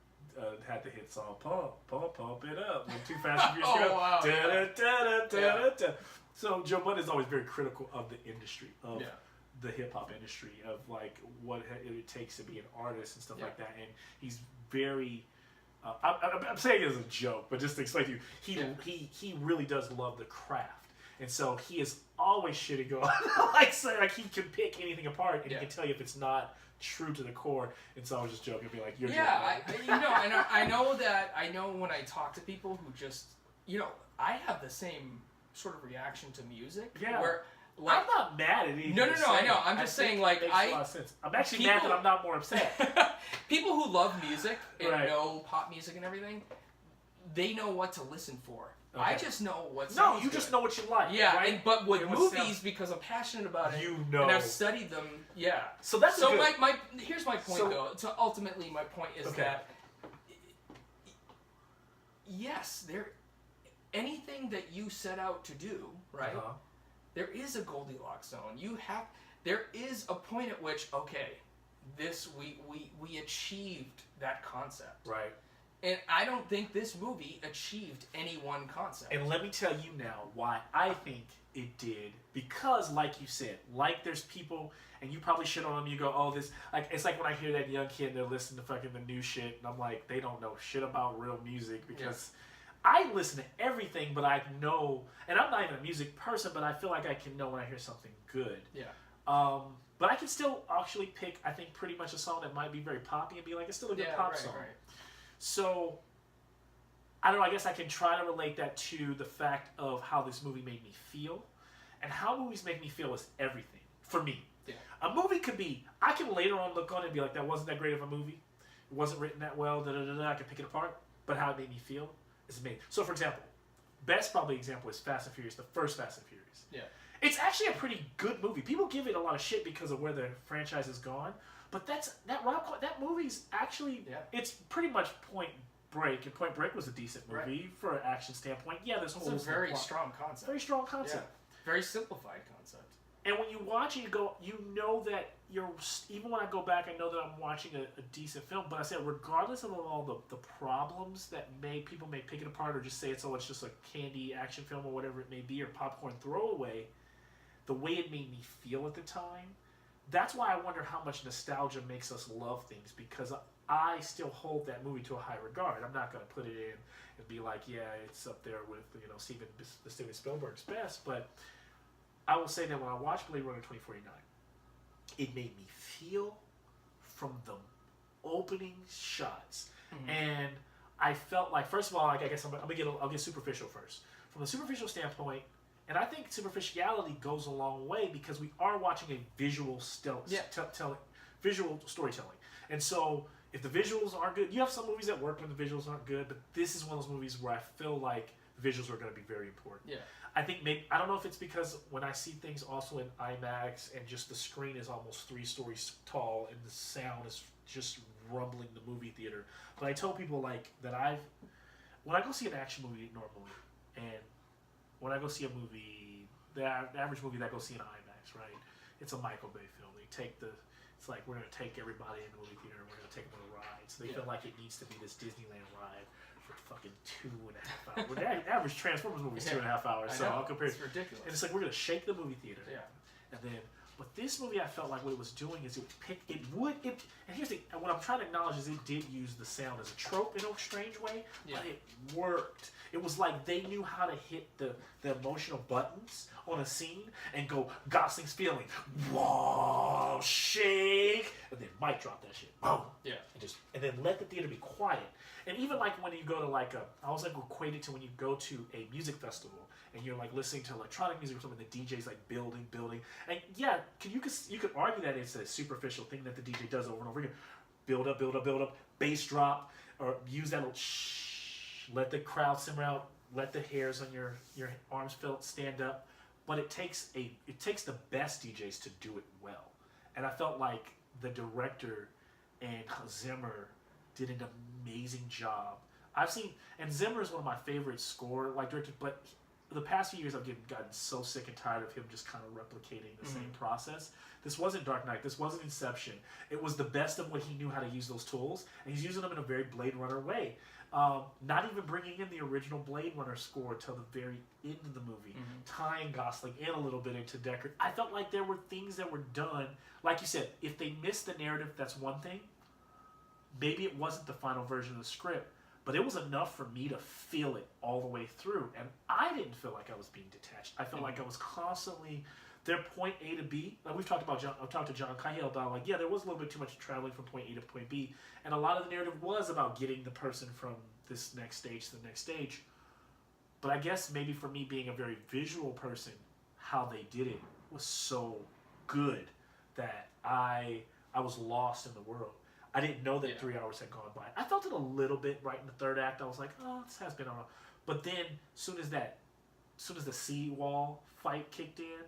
had the hit song "Pump It Up" when Too Fast and Furious Oh, wow. Da-da-da-da-da-da. So Joe Budden is always very critical of the industry, of the hip hop industry, of like what it takes to be an artist and stuff like that. And he's very I'm saying it as a joke, but just to explain to you, he really does love the craft, and so he is always shitting on like he can pick anything apart and he can tell you if it's not true to the core. And so I was just joking, be like, "You're I know when I talk to people who just I have the same sort of reaction to music. Yeah. Where, like, I'm not mad at anything. No, I know. I'm just saying, like, it makes a lot of sense. I'm actually mad that I'm not more upset. People who love music and know pop music and everything, they know what to listen for. Okay. I just know what sounds good. Just know what you like. Yeah, right? But with movies, because I'm passionate about it, and I've studied them. Yeah. So that's here's my point though. So ultimately, my point is that yes, anything that you set out to do, right? Uh-huh. There is a Goldilocks zone. There is a point at which we achieved that concept. Right. And I don't think this movie achieved any one concept. And let me tell you now why I think it did. Because, like you said, there's people, and you probably shit on them, you go, oh, this, like, it's like when I hear that young kid, they're listening to fucking the new shit, and I'm like, they don't know shit about real music, because I listen to everything, but I know, and I'm not even a music person, but I feel like I can know when I hear something good. Yeah. But I can still actually pick, I think, pretty much a song that might be very poppy and be like, it's still a good pop song. Right. So, I don't know, I guess I can try to relate that to the fact of how this movie made me feel. And how movies make me feel is everything, for me. Yeah. A movie could be, I can later on look on it and be like, that wasn't that great of a movie. It wasn't written that well, I can pick it apart. But how it made me feel is amazing. So, for example, best probably example is Fast and Furious, the first Fast and Furious. Yeah. It's actually a pretty good movie. People give it a lot of shit because of where the franchise has gone. But that movie's actually, it's pretty much Point Break. And Point Break was a decent movie for an action standpoint. Yeah, there's a very strong concept. Very strong concept. Yeah. Very simplified concept. And when you watch it, you know that even when I go back, I know that I'm watching a decent film. But I said, regardless of all the problems that people may pick it apart or just say it's just a candy action film or whatever it may be, or popcorn throwaway, the way it made me feel at the time, that's why I wonder how much nostalgia makes us love things, because I still hold that movie to a high regard. I'm not going to put it in and be like, yeah, it's up there with Steven Spielberg's best, but I will say that when I watched Blade Runner 2049, it made me feel from the opening shots. Mm-hmm. And I felt like, first of all, like I guess I'll get superficial first. From a superficial standpoint, and I think superficiality goes a long way because we are watching a visual visual storytelling. And so if the visuals aren't good, you have some movies that work when the visuals aren't good, but this is one of those movies where I feel like the visuals are going to be very important. Yeah. I think I don't know if it's because when I see things also in IMAX and just the screen is almost 3 stories tall and the sound is just rumbling the movie theater. But I tell people like that when I go see an action movie normally, and when I go see a movie, the average movie that I go see in IMAX, right? It's a Michael Bay film. It's like we're gonna take everybody in the movie theater and we're gonna take them on a ride. So they feel like it needs to be this Disneyland ride for fucking 2.5 hours. Well, the average Transformers movie is 2.5 hours. So I'll compare. It's ridiculous. And it's like we're gonna shake the movie theater. Yeah. And then, but this movie, I felt like what it was doing is and here's what I'm trying to acknowledge is it did use the sound as a trope in a strange way, but it worked. It was like they knew how to hit the emotional buttons on a scene and go, Gosling's feeling, whoa, shake, and then Mike dropped that shit, boom, yeah, and then let the theater be quiet. And even like when you go to I was like equated to when you go to a music festival and you're like listening to electronic music or something, the DJ's like building, and yeah, you could argue that it's a superficial thing that the DJ does over and over again, build up, bass drop, or use that little shh. Let the crowd simmer out. Let the hairs on your arms stand up. But it takes the best DJs to do it well. And I felt like the director and Zimmer did an amazing job. And Zimmer is one of my favorite directors. But the past few years, I've gotten so sick and tired of him just kind of replicating the same process. This wasn't Dark Knight. This wasn't Inception. It was the best of what he knew how to use those tools, and he's using them in a very Blade Runner way. Not even bringing in the original Blade Runner score till the very end of the movie, tying Gosling in a little bit into Deckard. I felt like there were things that were done, like you said, if they missed the narrative, that's one thing. Maybe it wasn't the final version of the script, but it was enough for me to feel it all the way through, and I didn't feel like I was being detached. I felt like I was constantly their point A to B. Like I've talked to John Cahill about like, yeah, there was a little bit too much traveling from point A to point B, and a lot of the narrative was about getting the person from this next stage to the next stage. But I guess maybe for me being a very visual person, how they did it was so good that I was lost in the world. I didn't know that 3 hours had gone by. I felt it a little bit right in the third act. I was like, oh, this has been on. But then, as soon as the seawall fight kicked in,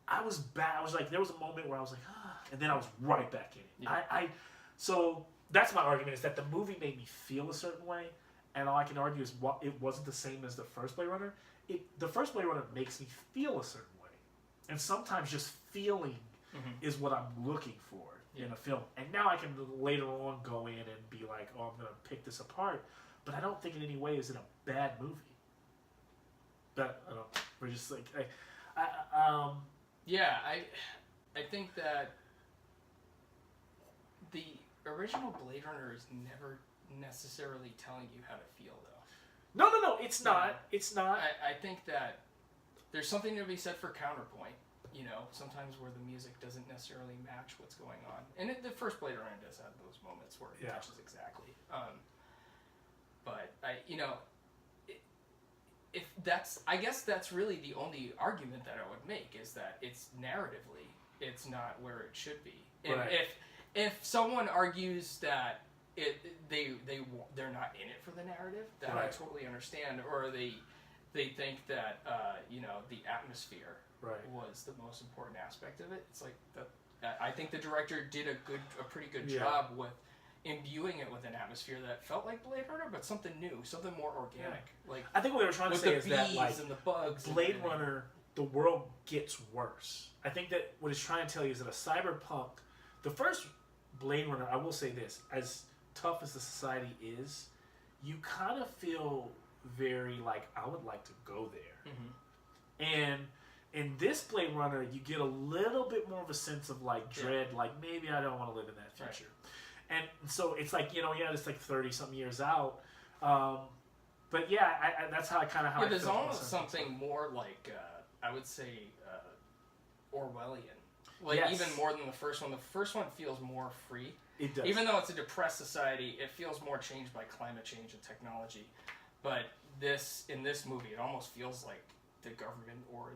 I was back. I was like, there was a moment where I was like, and then I was right back in it. Yeah. So that's my argument, is that the movie made me feel a certain way, and all I can argue is it wasn't the same as the first Blade Runner. The first Blade Runner makes me feel a certain way, and sometimes just feeling is what I'm looking for in a film. And now I can later on go in and be like, oh, I'm going to pick this apart, but I don't think in any way is it a bad movie. But I don't. We're just like, yeah, I think that the original Blade Runner is never necessarily telling you how to feel, though. No, it's not. It's not. I think that there's something to be said for counterpoint. You know, sometimes where the music doesn't necessarily match what's going on. And the first Blade Runner does have those moments where it matches exactly. But I guess that's really the only argument that I would make, is that it's narratively, it's not where it should be. And if someone argues that they're not in it for the narrative, that I totally understand, or they think that the atmosphere was the most important aspect of it. It's like I think the director did a pretty good job with imbuing it with an atmosphere that felt like Blade Runner, but something new, something more organic. Like I think what they were trying to say is that like and the bugs, Blade Runner, the world gets worse. I think that what it's trying to tell you is that a cyberpunk, the first Blade Runner, I will say this, as tough as the society is, you kind of feel very like, I would like to go there. And in this Blade Runner, you get a little bit more of a sense of like dread, like maybe I don't want to live in that future. And so it's like, it's like 30-something years out. But yeah, that's how I kind of how I feel. There's almost something more like, I would say, Orwellian. Like, Yes. even more than the first one. The first one feels more free. It does. Even though it's a depressed society, it feels more changed by climate change and technology. But in this movie, it almost feels like the government or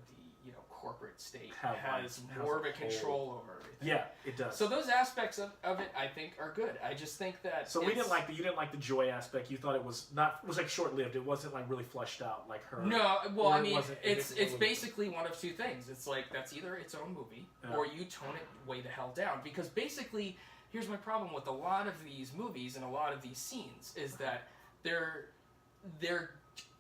the corporate state has more of a control over everything. Yeah, it does. So those aspects of it, I think, are good. I just think that. So you didn't like the joy aspect. You thought it was like short lived. It wasn't like really fleshed out like her. No, well, I mean, it's it's basically one of two things. It's like that's either its own movie or you tone it way the hell down. Because basically, here's my problem with a lot of these movies and a lot of these scenes is that they're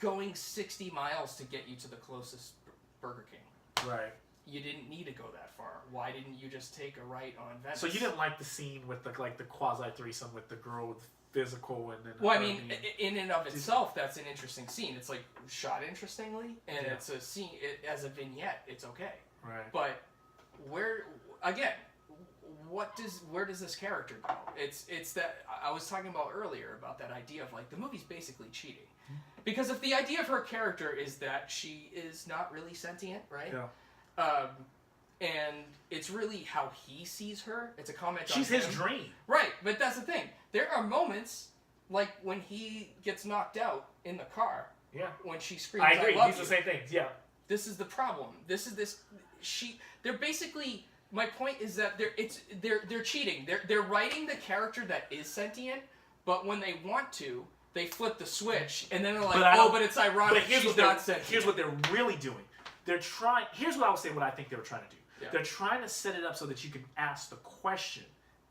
going 60 miles to get you to the closest Burger King. Right. You didn't need to go that far. Why didn't you just take a right on Venice? So you didn't like the scene with the quasi threesome with the girl with physical and then. Well, I mean, in and of itself, that's an interesting scene. It's like shot interestingly, and it's a scene as a vignette. It's okay. Right. But where does this character go? It's that I was talking about earlier about that idea of like the movie's basically cheating. Because if the idea of her character is that she is not really sentient, right? Yeah. And it's really how he sees her. It's a comment on She's him. his dream. Right, but that's the thing. There are moments, like when he gets knocked out in the car. Yeah. When she screams, I agree. I love These you. are the same things. Yeah. This is the problem. They're basically, my point is that they're cheating. They're writing the character that is sentient, but when they want to, they flip the switch, and then they're like, but it's ironic she's not sentient. Here's what they're really doing. Here's what I would say what I think they were trying to do. Yeah. They're trying to set it up so that you can ask the question,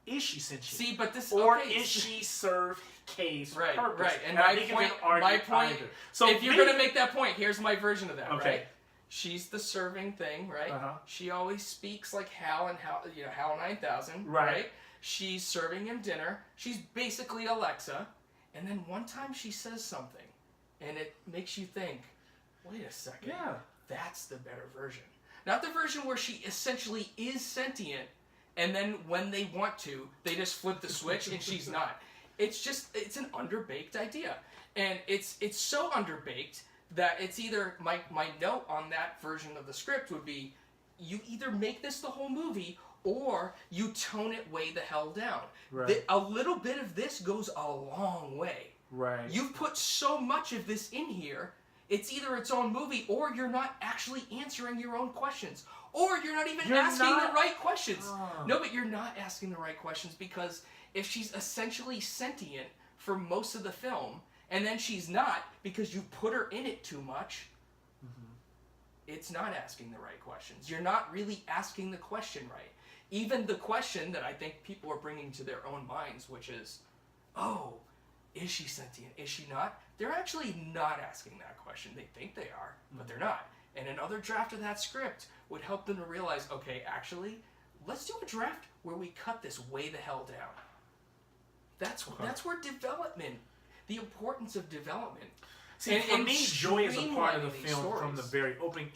is she sentient? See, but this... Or is she serve case right, purpose? Right, and I my think point, either. So if you're going to make that point, here's my version of that, okay. right? She's the serving thing, right? Uh-huh. She always speaks like Hal 9000, right? She's serving him dinner. She's basically Alexa. And then one time she says something, and it makes you think, wait a second. Yeah. That's the better version. Not the version where she essentially is sentient, and then when they want to, they just flip the switch and she's not. It's an underbaked idea. And it's so underbaked that it's either, my note on that version of the script would be, you either make this the whole movie, or you tone it way the hell down. Right. A little bit of this goes a long way. Right. You've put so much of this in here, it's either its own movie, or you're not actually answering your own questions. Or you're not even asking the right questions. No, but you're not asking the right questions, because if she's essentially sentient for most of the film, and then she's not because you put her in it too much, it's not asking the right questions. You're not really asking the question right. Even the question that I think people are bringing to their own minds, which is, is she sentient? Is she not? They're actually not asking that question. They think they are, but they're not. And another draft of that script would help them to realize, okay, actually, let's do a draft where we cut this way the hell down. That's where development, the importance of development. See, for me, Joy is a part of the film from the very opening.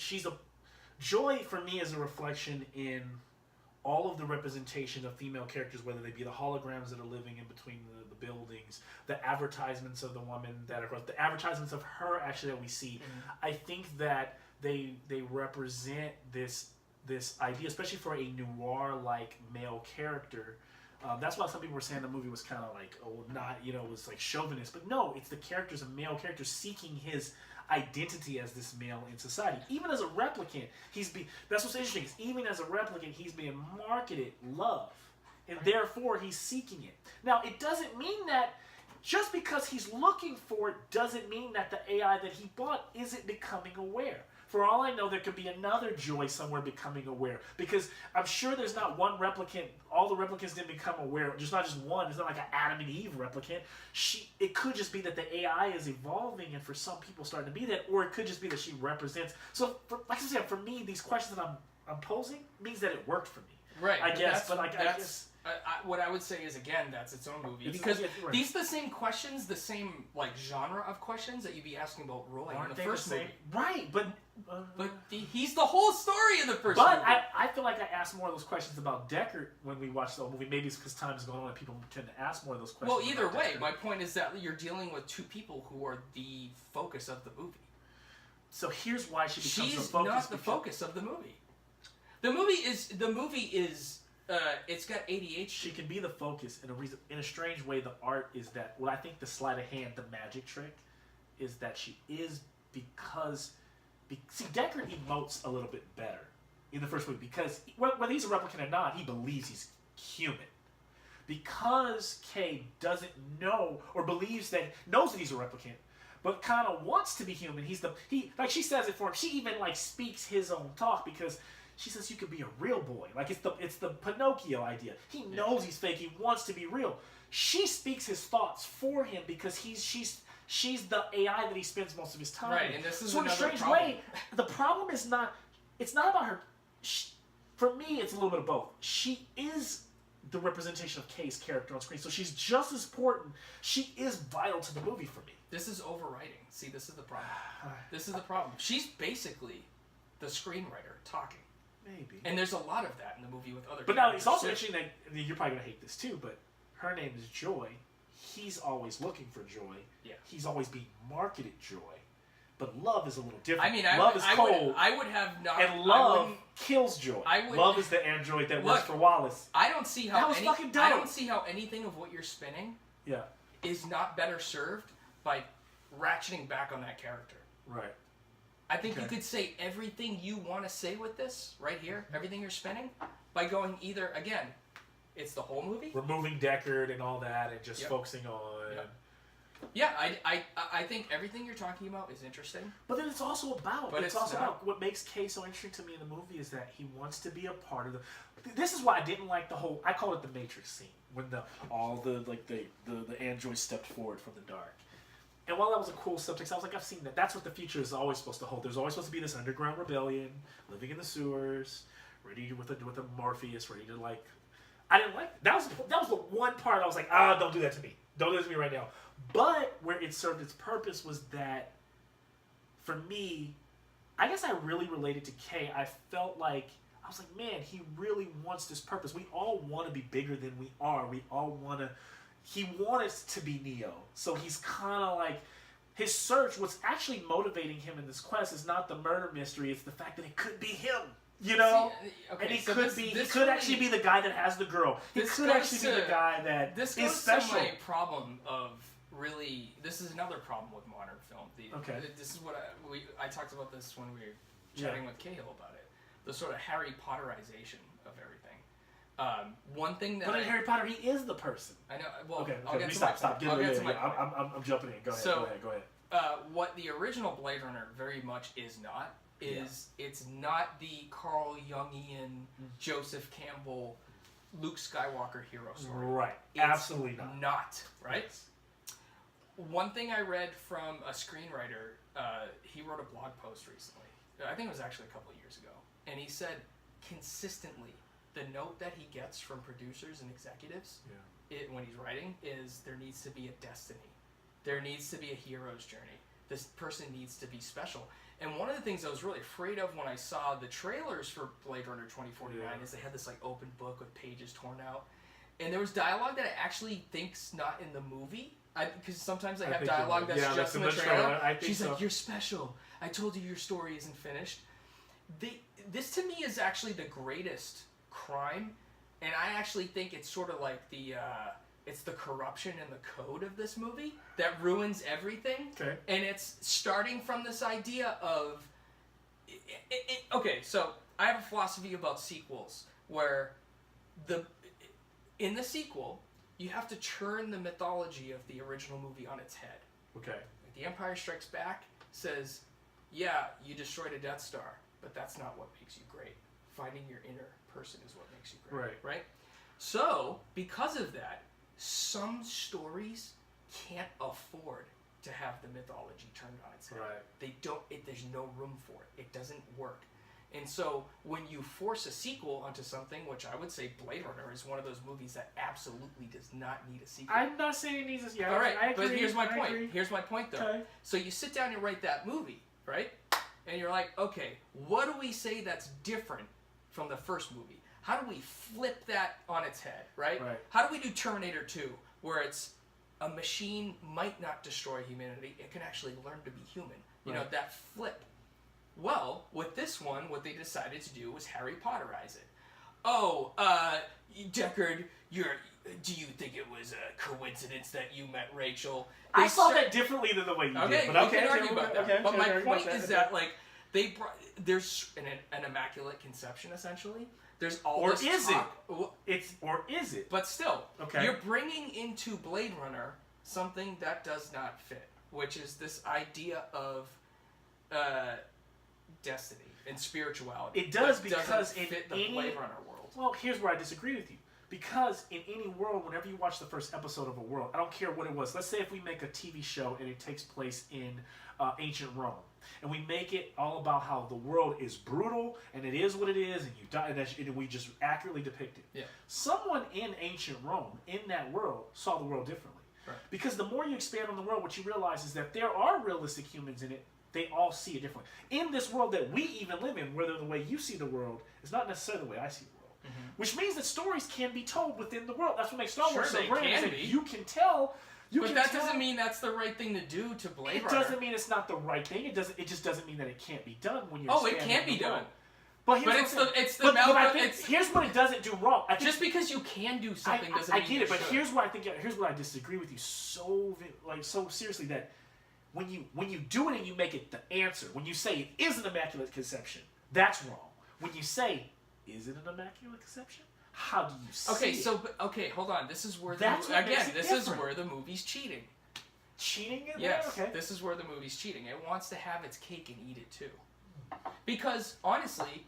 Joy, for me, is a reflection in all of the representation of female characters, whether they be the holograms that are living in between the buildings, the advertisements of the woman that are, the advertisements of her actually that we see. I think that they represent this idea, especially for a noir-like male character. That's why some people were saying the movie was kind of like, was like chauvinist. But no, it's the character's a male character seeking his identity as this male in society. Even as a replicant, that's what's interesting, is even as a replicant, he's being marketed love. And therefore, he's seeking it. Now, it doesn't mean that just because he's looking for it doesn't mean that the AI that he bought isn't becoming aware. For all I know, there could be another Joy somewhere becoming aware. Because I'm sure there's not one replicant. All the replicants didn't become aware. There's not just one. It's not like an Adam and Eve replicant. It could just be that the AI is evolving, and for some people starting to be that. Or it could just be that she represents. So, like I said, for me, these questions that I'm posing means that it worked for me. Right. I guess. But I guess. What I would say is, again, that's its own movie. Because these are the same questions, the same genre of questions that you'd be asking about Roy in the first movie. Right, but he's the whole story in the first movie. But I feel like I asked more of those questions about Deckard when we watched the whole movie. Maybe it's because time is going on and people tend to ask more of those questions. Well, either way, Deckard. my point is that you're dealing with two people who are the focus of the movie. So here's why she becomes the focus. She's not the focus of the movie. The movie is it's got ADHD. She can be the focus in a strange way. The art is that what I think the sleight of hand, the magic trick, is that she is because see Deckard emotes a little bit better in the first movie because whether he's a replicant or not, he believes he's human. Because Kay doesn't know or knows that he's a replicant, but kind of wants to be human. He like she says it for him. She even like speaks his own talk because she says you could be a real boy. Like it's the Pinocchio idea. He knows he's fake. He wants to be real. She speaks his thoughts for him because she's the AI that he spends most of his time. Right, and this is so in a strange way, the problem is not. It's not about her. For me, it's a little bit of both. She is the representation of Kay's character on screen, so she's just as important. She is vital to the movie for me. This is overwriting. See, this is the problem. This is the problem. She's basically the screenwriter talking. Maybe. And there's a lot of that in the movie with other. But now it's also interesting that you're probably gonna hate this too. But her name is Joy. He's always looking for joy. Yeah. He's always being marketed joy. But love is a little different. I mean, love is cold. I would have not. And love kills joy. Love is the android that works for Wallace. I don't see how. That was fucking dumb. I don't see how anything of what you're spinning. Yeah. Is not better served by ratcheting back on that character. Right. I think you could say everything you want to say with this right here, everything you're spinning, by going either again, it's the whole movie, removing Deckard and all that, and just focusing on. Yep. Yeah, I think everything you're talking about is interesting. But then it's also about. But it's also about what makes Kay so interesting to me in the movie is that he wants to be a part of the. This is why I didn't like the whole. I call it the Matrix scene when all the androids stepped forward from the dark. And while that was a cool subtext, I was like, I've seen that. That's what the future is always supposed to hold. There's always supposed to be this underground rebellion, living in the sewers, ready with a Morpheus, ready to like. I didn't like that. That was the one part I was like, don't do that to me. Don't do that to me right now. But where it served its purpose was that, for me, I guess I really related to Kay. I felt like, I was like, man, he really wants this purpose. We all want to be bigger than we are. We all want to, he wanted to be Neo. So he's kind of like, his search, what's actually motivating him in this quest is not the murder mystery, it's the fact that it could be him. You know, okay, and he so could he could actually be the guy that has the girl. He could actually be the guy that is special. To my problem of really, this is another problem with modern film. This is what I talked about this when we were chatting with Cahill about it. The sort of Harry Potterization of everything. One thing that. But in Harry Potter, he is the person. I know. Well, okay. I'll get to stop. I'll get to my point. I'm jumping in. Go ahead. So, go ahead. What the original Blade Runner very much is not. It's not the Carl Jungian, Joseph Campbell, Luke Skywalker hero story. Right. It's absolutely not. Right? Yes. One thing I read from a screenwriter, he wrote a blog post recently. I think it was actually a couple of years ago. And he said, consistently, the note that he gets from producers and executives when he's writing is there needs to be a destiny. There needs to be a hero's journey. This person needs to be special. And one of the things I was really afraid of when I saw the trailers for Blade Runner 2049 is they had this like open book with pages torn out. And there was dialogue that I actually think's not in the movie. Because sometimes they have dialogue that's just in the trailer. She's like, you're special. I told you your story isn't finished. This to me is actually the greatest crime. And I actually think it's sort of like it's the corruption in the code of this movie that ruins everything. Okay. And it's starting from this idea of... Okay, so I have a philosophy about sequels where in the sequel, you have to turn the mythology of the original movie on its head. Okay. Like The Empire Strikes Back says, yeah, you destroyed a Death Star, but that's not what makes you great. Finding your inner person is what makes you great. Right? So, because of that, some stories can't afford to have the mythology turned on its head. Right. They don't. There's no room for it. It doesn't work. And so when you force a sequel onto something, which I would say Blade Runner is one of those movies that absolutely does not need a sequel. I'm not saying it needs a sequel. All right, I agree, but here's my point. Agree. Here's my point, though. Okay. So you sit down and write that movie, right? And you're like, okay, what do we say that's different from the first movie? How do we flip that on its head, right? How do we do Terminator 2, where it's a machine might not destroy humanity, it can actually learn to be human. You know, that flip. Well, with this one, what they decided to do was Harry Potterize it. Oh, Deckard, do you think it was a coincidence that you met Rachel? I saw that differently than the way you did. But we can argue about that. But my point is that, like, there's an immaculate conception, essentially. There's all this talk. Or is it? But still, okay. You're bringing into Blade Runner something that does not fit, which is this idea of destiny and spirituality. It does because in fit the any Blade Runner world. Well, here's where I disagree with you. Because in any world, whenever you watch the first episode of a world, I don't care what it was. Let's say if we make a TV show and it takes place in ancient Rome, and we make it all about how the world is brutal and it is what it is, and you die, and we just accurately depict it. Yeah. Someone in ancient Rome, in that world, saw the world differently. Right. Because the more you expand on the world, what you realize is that there are realistic humans in it. They all see it differently. In this world that we even live in, where the way you see the world is not necessarily the way I see the world. Mm-hmm. Which means that stories can be told within the world. That's what makes Star Wars so great. You can tell. But that doesn't mean that's the right thing to do to Blade Runner. It doesn't mean it's not the right thing. It just doesn't mean that it can't be done when you're. Oh, it can be done. But it's here's what it doesn't do wrong. Just because you can do something doesn't mean I get it, but should. here's what I disagree with you so seriously, that when you do it and you make it the answer, when you say it is an immaculate conception, that's wrong. When you say, is it an immaculate conception? How do you see it? Hold on. This is where is where the movie's cheating. Cheating in yes, there? Okay. This is where the movie's cheating. It wants to have its cake and eat it too. Because honestly,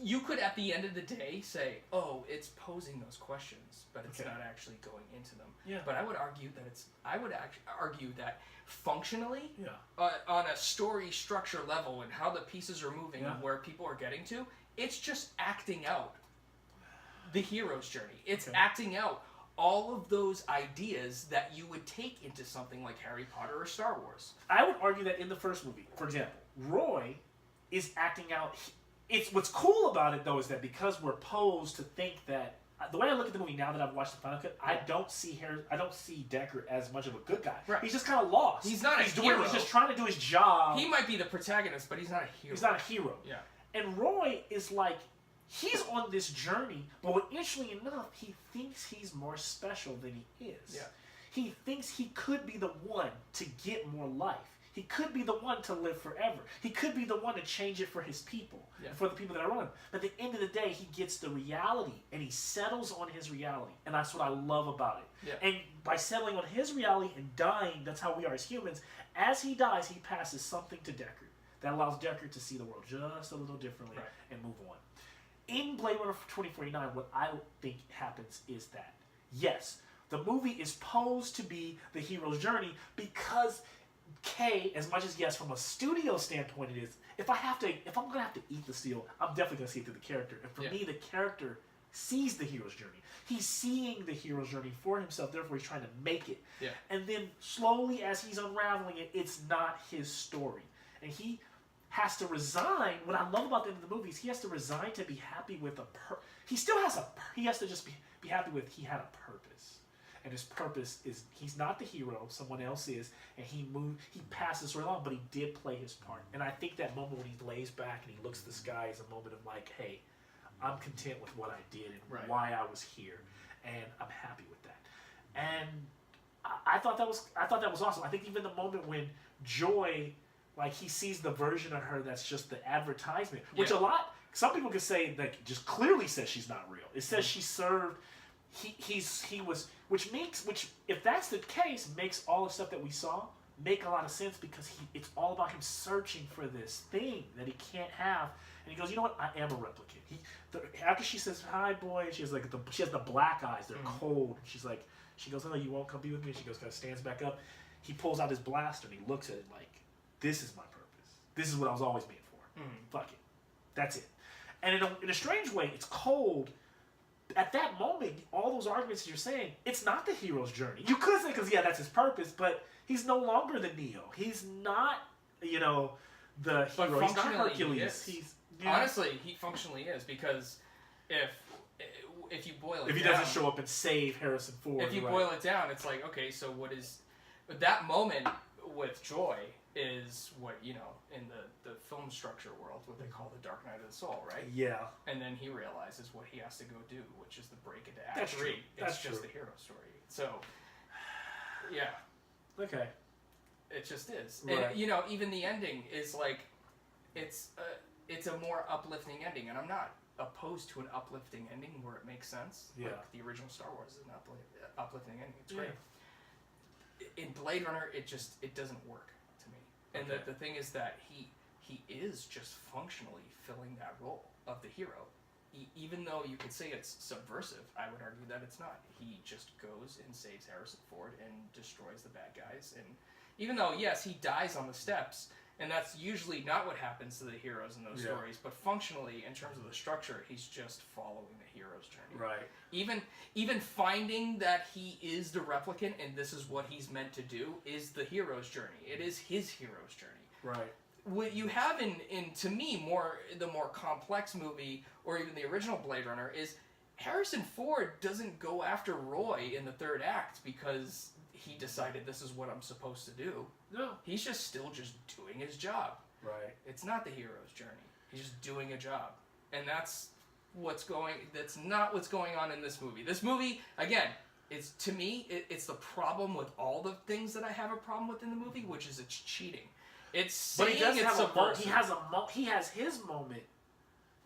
you could at the end of the day say, "Oh, it's posing those questions, but it's not actually going into them." Yeah. But I would argue that functionally, on a story structure level and how the pieces are moving and where people are getting to, it's just acting out the hero's journey. It's acting out all of those ideas that you would take into something like Harry Potter or Star Wars. I would argue that in the first movie, for example, Roy is acting out. It's what's cool about it though is that because we're posed to think that the way I look at the movie now that I've watched the final cut, I don't see Deckard as much of a good guy. Right. He's just kind of lost. He's not a hero. He's just trying to do his job. He might be the protagonist, but he's not a hero. He's not a hero. Yeah. And Roy is like, he's on this journey, but interestingly enough, he thinks he's more special than he is. Yeah. He thinks he could be the one to get more life. He could be the one to live forever. He could be the one to change it for his people, for the people that are around him. But at the end of the day, he gets the reality, and he settles on his reality. And that's what I love about it. Yeah. And by settling on his reality and dying, that's how we are as humans. As he dies, he passes something to Deckard that allows Deckard to see the world just a little differently and move on. In Blade Runner 2049, what I think happens is that, yes, the movie is posed to be the hero's journey because K, as much as yes, from a studio standpoint it is, if I'm gonna have to eat the steel, I'm definitely gonna see it through the character. And for me, the character sees the hero's journey. He's seeing the hero's journey for himself, therefore he's trying to make it. Yeah. And then slowly as he's unraveling it, it's not his story. And he has to resign. What I love about the end of the movie is he has to resign to be happy with he has to just be happy with he had a purpose. And his purpose is he's not the hero, someone else is, and he passes right along, but he did play his part. And I think that moment when he lays back and he looks at the sky is a moment of like, hey, I'm content with what I did and why I was here, and I'm happy with that. And I thought that was awesome. I think even the moment when Joy, like, he sees the version of her that's just the advertisement, which some people could say that just clearly says she's not real. It says she served. Which if that's the case, makes all the stuff that we saw make a lot of sense because it's all about him searching for this thing that he can't have, and he goes, you know what, I am a replicant. After she says hi, boy, she has the black eyes, they're cold. She goes, oh, you won't come be with me. She goes, kind of stands back up. He pulls out his blaster and he looks at it like, this is my purpose. This is what I was always made for. Fuck it, that's it. And in a strange way, it's cold. At that moment, all those arguments you're saying, it's not the hero's journey. You could say, because that's his purpose, but he's no longer the Neo. He's not, the hero. He's not Hercules. Honestly, he functionally is, because if you boil it down... If he doesn't show up and save Harrison Ford... If you boil it down, it's like, okay, so what is... that moment with Joy is what, you know, in the film structure world, what they call the Dark Night of the Soul, right? Yeah. And then he realizes what he has to go do, which is the break into Act That's 3. true. It's That's just true. the hero story. So, yeah. Okay. It just is. Right. And, you know, even the ending is like, it's a more uplifting ending, and I'm not opposed to an uplifting ending where it makes sense. Yeah. Like the original Star Wars is an uplifting ending. It's great. In Blade Runner, it doesn't work to me. And Okay. the thing is that he is just functionally filling that role of the hero. Even though you could say it's subversive, I would argue that it's not. He just goes and saves Harrison Ford and destroys the bad guys. And even though, yes, he dies on the steps, and that's usually not what happens to the heroes in those stories, but functionally, in terms of the structure, he's just following the hero's journey. Right. Even finding that he is the replicant and this is what he's meant to do is the hero's journey. It is his hero's journey. Right. What you have in to me the more complex movie, or even the original Blade Runner, is Harrison Ford doesn't go after Roy in the third act because he decided this is what I'm supposed to do. No. He's just doing his job. Right. It's not the hero's journey. He's just doing a job. And that's not what's going on in this movie. This movie, again, it's, to me, it's the problem with all the things that I have a problem with in the movie, which is it's cheating. It's saying But he does it's have subversive. he has his moment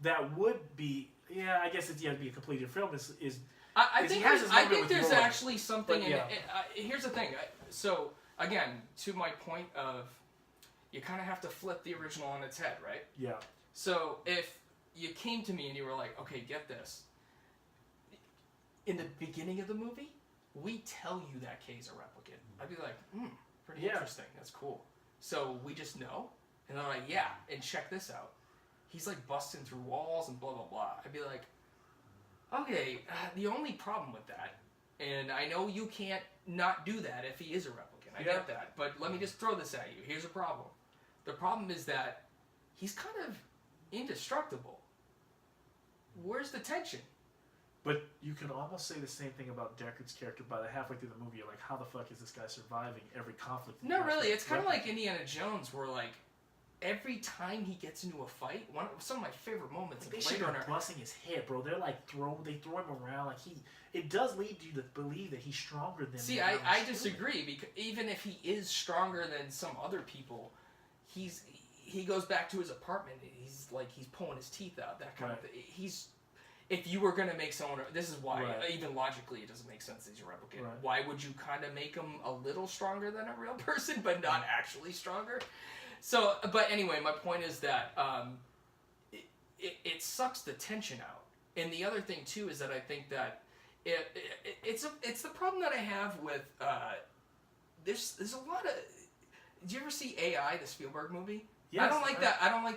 that would be, yeah, I guess it's to be a completely different film. I think there's Roy. actually something But, in yeah. it. Here's the thing. So, again, to my point of, you kind of have to flip the original on its head, right? Yeah. So, if you came to me and you were like, okay, get this. In the beginning of the movie, we tell you that Kay's a replicant. I'd be like, pretty interesting. That's cool. So we just know? And they're like, yeah, and check this out. He's like busting through walls and blah, blah, blah. I'd be like, okay, the only problem with that, and I know you can't not do that if he is a replicant. I get that. But let me just throw this at you. Here's a problem. The problem is that he's kind of indestructible. Where's the tension? But you can almost say the same thing about Deckard's character by the halfway through the movie. You're like, how the fuck is this guy surviving every conflict? No, really. It's kind of like Indiana Jones, where like every time he gets into a fight, some of my favorite moments in Blade Runner. Busting his head, bro. They're like they throw him around like It does lead you to believe that he's stronger than. See, I disagree, because even if he is stronger than some other people, he goes back to his apartment. He's pulling his teeth out. That kind of thing. If you were going to make someone, this is why, even logically, it doesn't make sense that he's a replicant. Right. Why would you kind of make him a little stronger than a real person, but not actually stronger? So, but anyway, my point is that it sucks the tension out. And the other thing, too, is that I think that it's the problem that I have with, there's a lot of, did you ever see AI, the Spielberg movie? Yes, I don't like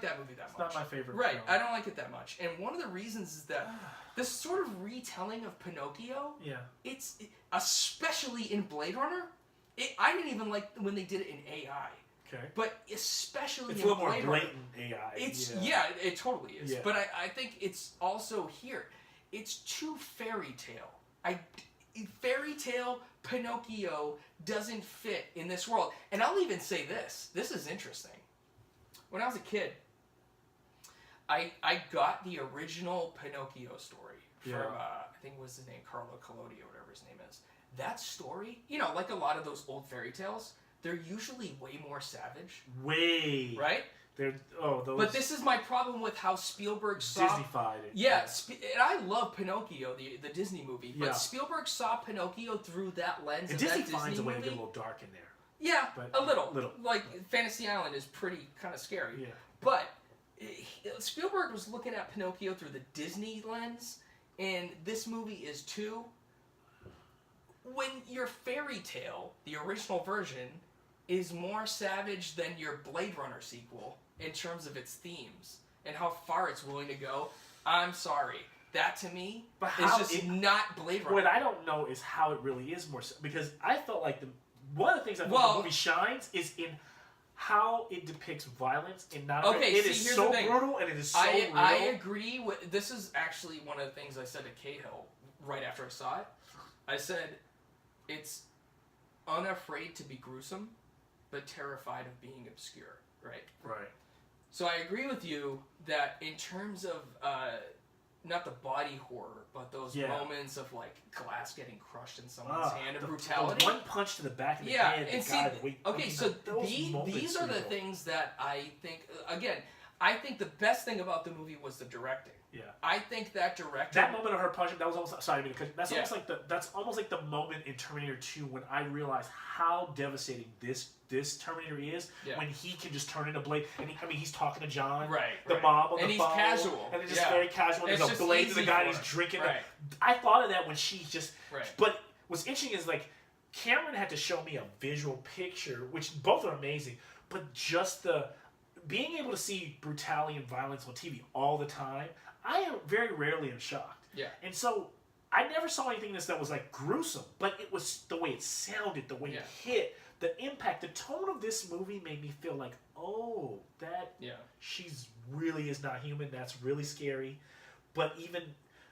that movie that much. It's not my favorite. Right, film. I don't like it that much. And one of the reasons is that this sort of retelling of Pinocchio, it's especially in Blade Runner. I didn't even like when they did it in AI. Okay. But especially it's in a little Blade more blatant Runner, AI. It totally is. Yeah. But I think it's also here. It's too fairy tale. Fairy tale Pinocchio doesn't fit in this world. And I'll even say this. This is interesting. When I was a kid, I got the original Pinocchio story from, I think it was his name, Carlo Collodi or whatever his name is. That story, like a lot of those old fairy tales, they're usually way more savage. Way. Right? Those. But this is my problem with how Spielberg saw... Disneyfied it. Yeah, and I love Pinocchio, the Disney movie, but Spielberg saw Pinocchio through that lens And of Disney that Disney finds a way to movie. get a little dark in there. Yeah, but a little. Like, Fantasy Island is pretty kind of scary. Yeah. But Spielberg was looking at Pinocchio through the Disney lens, and this movie is too. When your fairy tale, the original version, is more savage than your Blade Runner sequel in terms of its themes and how far it's willing to go, I'm sorry. That, to me, is just not Blade Runner. What I don't know is how it really is more... Because I felt like one of the things I think the movie shines is in how it depicts violence and not... It is so brutal and it is so real. I agree with... This is actually one of the things I said to Cahill right after I saw it. I said, it's unafraid to be gruesome, but terrified of being obscure, right? Right. So I agree with you that in terms of not the body horror, but those moments of like glass getting crushed in someone's hand and brutality. The one punch to the back of the head. And these are the things that I think. Again, I think the best thing about the movie was the directing. Yeah. I think that directing. That moment of her punching, that was almost that's almost like the moment in Terminator 2 when I realized how devastating this Terminator is when he can just turn into blade. And he's talking to John, the mom on the phone, and he's casual, and it's just very casual. There's a blade to the guy, and he's drinking. I thought of that when she just. But what's interesting is like Cameron had to show me a visual picture, which both are amazing, but just the being able to see brutality and violence on TV all the time. I am very rarely am shocked. Yeah. And so I never saw anything in this that was like gruesome, but it was the way it sounded, the way it hit, the impact, the tone of this movie made me feel like, oh, she's really is not human. That's really scary. But even,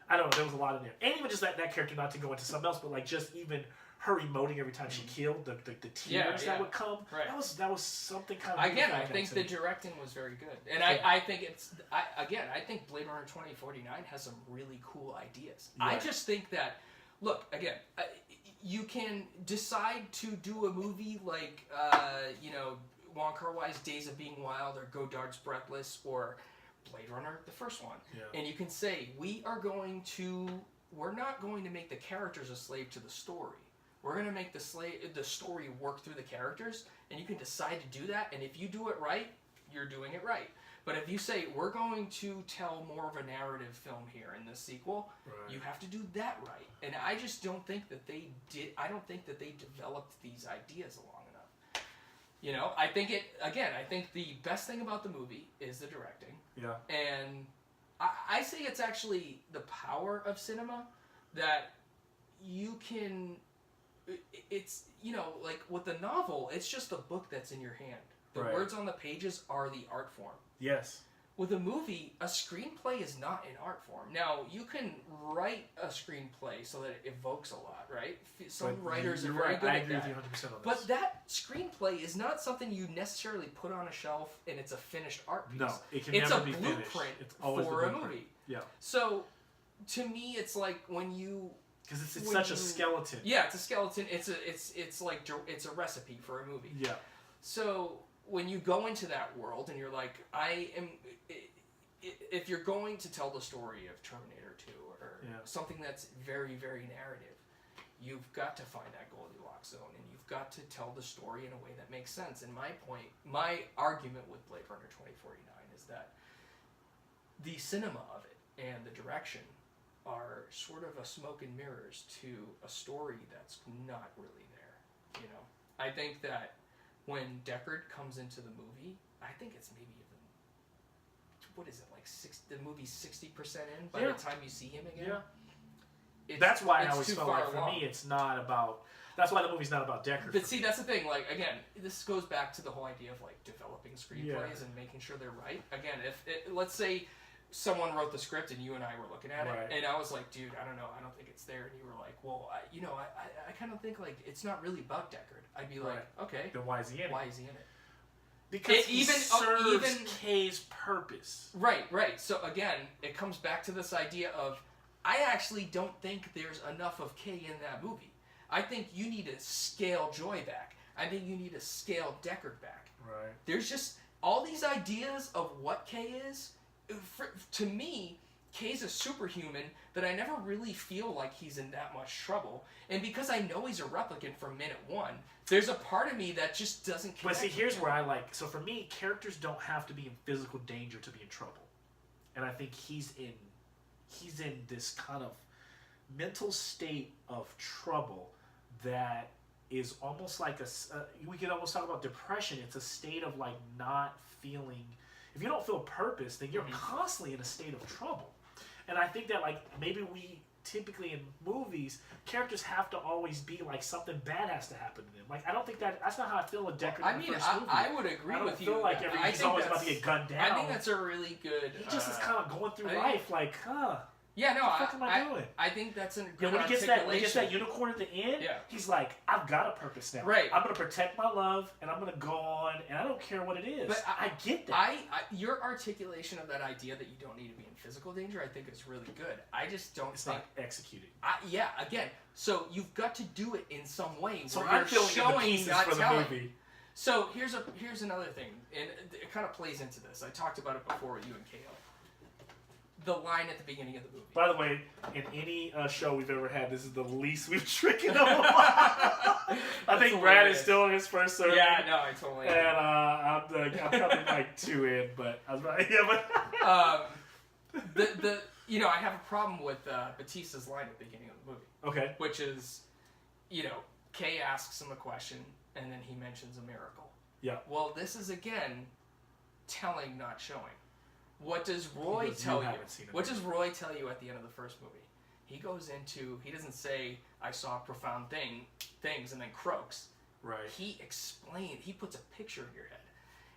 I don't know, there was a lot in there. And even just that character, not to go into something else, but like just even her emoting every time she killed, the tears that would come. Right. That was something kind of. Again, I think the directing was very good, and I think I think Blade Runner 2049 has some really cool ideas. I just think that, look, again, you can decide to do a movie like Wong Kar-wai's Days of Being Wild or Godard's Breathless or Blade Runner, the first one, and you can say we're not going to make the characters a slave to the story. We're going to make the story work through the characters, and you can decide to do that, and if you do it right, you're doing it right. But if you say, we're going to tell more of a narrative film here in this sequel, you have to do that right. And I just don't think that they did. I don't think that they developed these ideas long enough. I think the best thing about the movie is the directing. Yeah. And I say it's actually the power of cinema that you can... It's, like with the novel, it's just a book that's in your hand. The words on the pages are the art form. Yes. With a movie, a screenplay is not an art form. Now, you can write a screenplay so that it evokes a lot, right? Some writers are very good at that. I agree with you 100% on this. But that screenplay is not something you necessarily put on a shelf and it's a finished art piece. No, it can never be finished. It's a blueprint for a movie. Yeah. So, to me, it's like when you... Because it's such a skeleton. Yeah, it's a skeleton. It's a recipe for a movie. Yeah. So when you go into that world and you're like, if you're going to tell the story of Terminator 2 or something that's very, very narrative, you've got to find that Goldilocks zone and you've got to tell the story in a way that makes sense. And my argument with Blade Runner 2049 is that the cinema of it and the direction are sort of a smoke and mirrors to a story that's not really there. I think that when Deckard comes into the movie, I think it's maybe even, what is it, like the movie's 60% in by the time you see him again? Yeah. That's why I always felt like for me it's not about, that's why the movie's not about Deckard. But see, that's the thing, like, again, this goes back to the whole idea of like developing screenplays and making sure they're right. Again, let's say someone wrote the script and you and I were looking at it, and I was like, dude, I don't know, I don't think it's there. And you were like, well, I kind of think like it's not really about Deckard. I'd be like, okay. Then why is he in it? Why is he in it? Because he serves Kay's purpose. Right. So again, it comes back to this idea of, I actually don't think there's enough of Kay in that movie. I think you need to scale Joy back. I think you need to scale Deckard back. Right. There's just all these ideas of what Kay is. To me, Kay's a superhuman that I never really feel like he's in that much trouble. And because I know he's a replicant from minute one, there's a part of me that just doesn't connect. But see, here's where I like... So for me, characters don't have to be in physical danger to be in trouble. And I think he's in this kind of mental state of trouble that is almost like we could almost talk about depression. It's a state of like not feeling... If you don't feel purpose, then you're constantly in a state of trouble. And I think that like maybe we typically in movies, characters have to always be like something bad has to happen to them. Like I don't think that's not how I feel with Deckard in the first movie. I would agree with you. I don't feel like he's always about to get gunned down. I think that's a really good... He just is kind of going through life like, Yeah, no, what the fuck am I doing? I think that's a good Yeah, when he articulation. gets that unicorn at the end, he's like, I've got a purpose now. Right. I'm going to protect my love, and I'm going to go on, and I don't care what it is. But I get that. Your articulation of that idea that you don't need to be in physical danger, I think is really good. I just don't It's think... not executed. Yeah, again, so you've got to do it in some way. So where I'm you're filling in the showing, pieces not for the telling. movie. So here's another thing, and it kind of plays into this. I talked about it before with you and KO. The line at the beginning of the movie. By the way, in any show we've ever had, this is the least we've tricking them. I think Brad is still in his first serving. Yeah, no, I totally am. And I'm probably like 2 in, but I was right. Yeah, but I have a problem with Batista's line at the beginning of the movie. Okay. Which is, Kay asks him a question, and then he mentions a miracle. Yeah. Well, this is again telling, not showing. What does Roy tell you? What does Roy tell you at the end of the first movie? He goes into, he doesn't say, I saw profound things and then croaks. Right. He puts a picture in your head.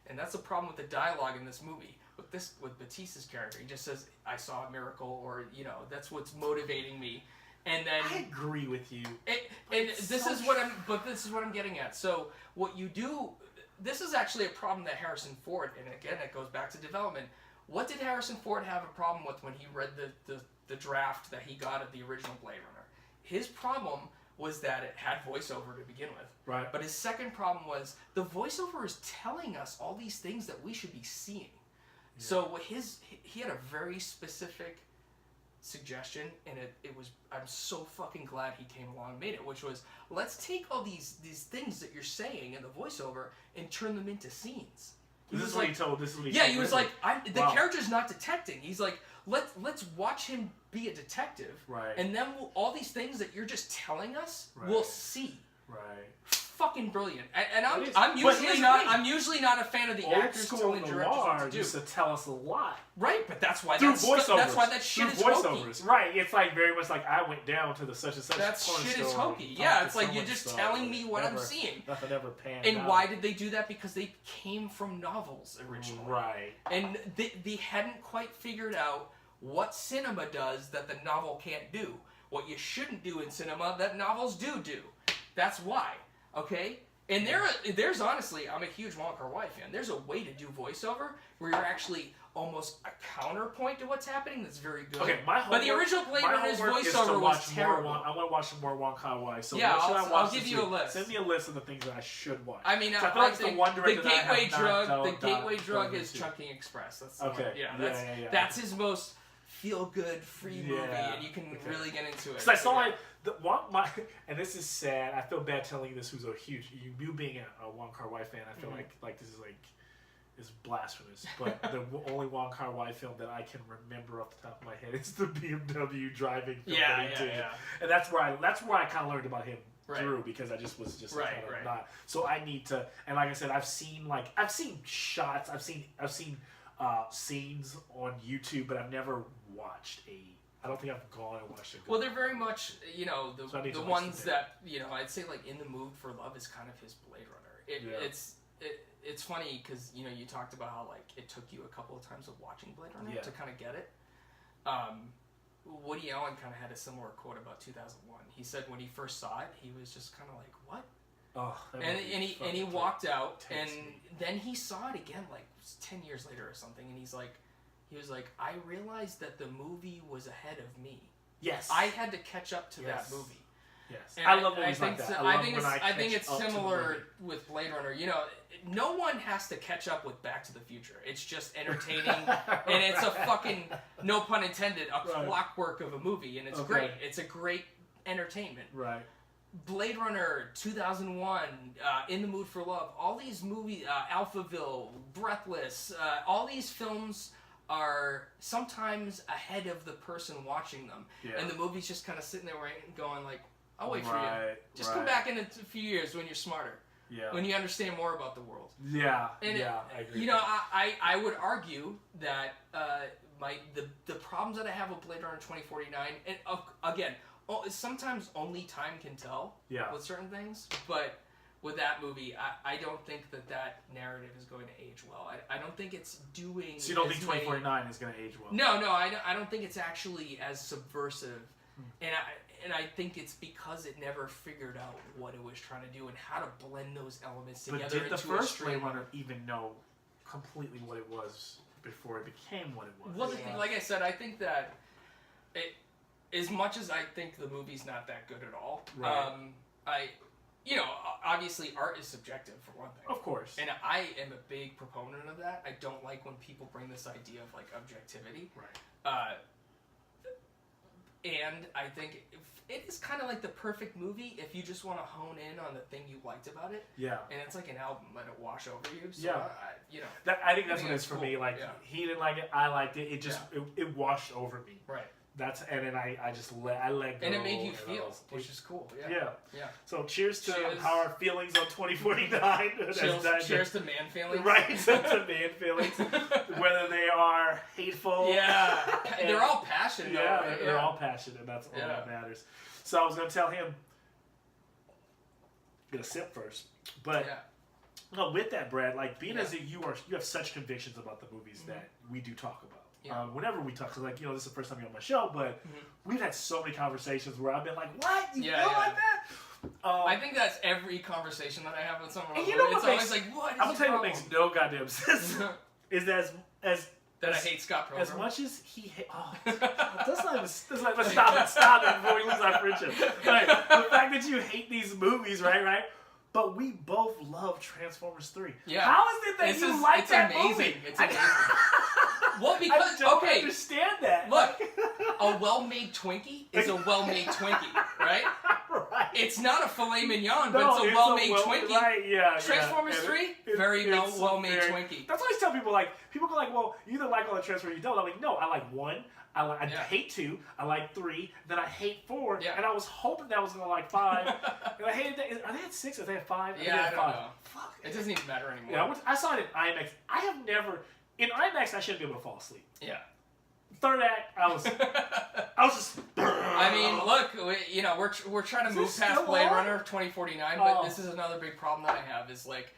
And that's the problem with the dialogue in this movie. With Batista's character, he just says, I saw a miracle, or, that's what's motivating me. And then I agree with you. This is what I'm getting at. So what you do, this is actually a problem that Harrison Ford, and again it goes back to development. What did Harrison Ford have a problem with when he read the draft that he got of the original Blade Runner? His problem was that it had voiceover to begin with. Right. But his second problem was the voiceover is telling us all these things that we should be seeing. Yeah. So he had a very specific suggestion, and it was, I'm so fucking glad he came along and made it, which was, let's take all these things that you're saying in the voiceover and turn them into scenes. This is what he told. Yeah, he was like, the character's not detecting. He's like, let's watch him be a detective, right? And then all these things that you're just telling us, we'll see. Right. Fucking brilliant. And I'm usually not a fan of the actors telling directors what to do. Used to tell us a lot. Right, but that's why that's why that shit is voiceovers. hokey. Right, it's like very much like I went down to the such and such. That shit is hokey. Yeah, it's like you're just telling me what I'm seeing. Nothing ever panned And out. why did they do that? Because they came from novels originally. Right. And they hadn't quite figured out what cinema does that the novel can't do. What you shouldn't do in cinema that novels do. That's why. Okay? And there's honestly, I'm a huge Wong Kar-wai fan. There's a way to do voiceover where you're actually almost a counterpoint to what's happening that's very good. Okay, but the original Blade Runner's voiceover was terrible. I want to watch some more Wong Kar-wai. So yeah, what should I watch I'll give you a list. Send me a list of the things that I should watch. I mean, I feel like the one director the gateway drug is Chungking Express. That's the one. Yeah, that's his most feel-good free movie, and you can really get into it. Because I saw and this is sad. I feel bad telling you this. Who's a huge you being a Wong Kar-wai fan. I feel like this is blasphemous. But the only Wong Kar-wai film that I can remember off the top of my head is the BMW driving film that he did. And that's where I kind of learned about him through, because I just was kind of not. So I need to. And like I said, I've seen shots. I've seen scenes on YouTube, but I've never watched I don't think I've gone and watched it. Well, they're very much, the ones that, I'd say like In the Mood for Love is kind of his Blade Runner. It's funny because, you talked about how like it took you a couple of times of watching Blade Runner to kind of get it. Woody Allen kind of had a similar quote about 2001. He said when he first saw it, he was just kind of like, what? Oh, and he walked out, and then he saw it again like 10 years later or something, and he was like, I realized that the movie was ahead of me. Yes. I had to catch up to that movie. Yes. And I love movies like that. I think it's similar with Blade Runner. No one has to catch up with Back to the Future. It's just entertaining, and it's a fucking, no pun intended, a clockwork of a movie, and it's great. It's a great entertainment. Right. Blade Runner, 2001, In the Mood for Love, all these movies, Alphaville, Breathless, all these films are sometimes ahead of the person watching them. Yeah. And the movie's just kind of sitting there going like, I'll wait for you. Just come back in a few years when you're smarter. Yeah. When you understand more about the world. Yeah. And I agree. I would argue that the problems that I have with Blade Runner 2049, and again, sometimes only time can tell with certain things, but with that movie, I don't think that narrative is going to age well. I don't think it's doing. So you don't think 2049 is going to age well? No, I don't think it's actually as subversive, and I think it's because it never figured out what it was trying to do and how to blend those elements together. But did the into first a Blade Runner even know completely what it was before it became what it was? Well, like I said, I think that as much as I think the movie's not that good at all, right. Obviously art is subjective for one thing. Of course. And I am a big proponent of that. I don't like when people bring this idea of like objectivity. Right. And I think it is kind of like the perfect movie if you just want to hone in on the thing you liked about it. Yeah. And it's like an album, let it wash over you. So yeah. I think that's what it is for me. Like he didn't like it, I liked it. It just it washed over me. Right. And then I just let go. And it made you feel, which is cool. Yeah. So cheers to our feelings on 2049. Cheers to man feelings. Right, to man feelings. Whether they are hateful. Yeah. They're all passionate. Yeah, they're all passionate, and that's all that matters. So I was going to tell him, get a sip first. But no, with that, Brad, like being as you have such convictions about the movies that we do talk about. Yeah. Whenever we talk, like, this is the first time you're on my show, but we've had so many conversations where I've been like, what? You feel like that? I think that's every conversation that I have with someone. And you know what it's always like, what is I'm going to tell you what problem? makes no goddamn sense. Is that as I hate Scott Pilgrim. As much as he let's stop it before we lose our friendship. Right. The fact that you hate these movies, right? But we both love Transformers 3. Yeah. How is it that you like that movie? It's amazing. Well, because I don't understand that. Look, a well-made Twinkie is a well-made Twinkie, right? Right. It's not a filet mignon, but it's a well-made Twinkie. Right, yeah. Transformers 3, very well-made Twinkie. That's what I tell people. Like, people go like, well, you either like all the Transformers or you don't. I'm like, no, I like 1. I hate 2. I like 3. Then I hate 4. Yeah. And I was hoping that I was going to like 5. And I hated that. Are they at 6 or are they at 5? Yeah, I don't 5. know. Fuck. It doesn't even matter anymore. Yeah, I saw it in IMAX. I have never... In IMAX, I shouldn't be able to fall asleep. Yeah. Third act, I was just... I mean, look, we're trying to move past Blade Runner 2049, but this is another big problem that I have is like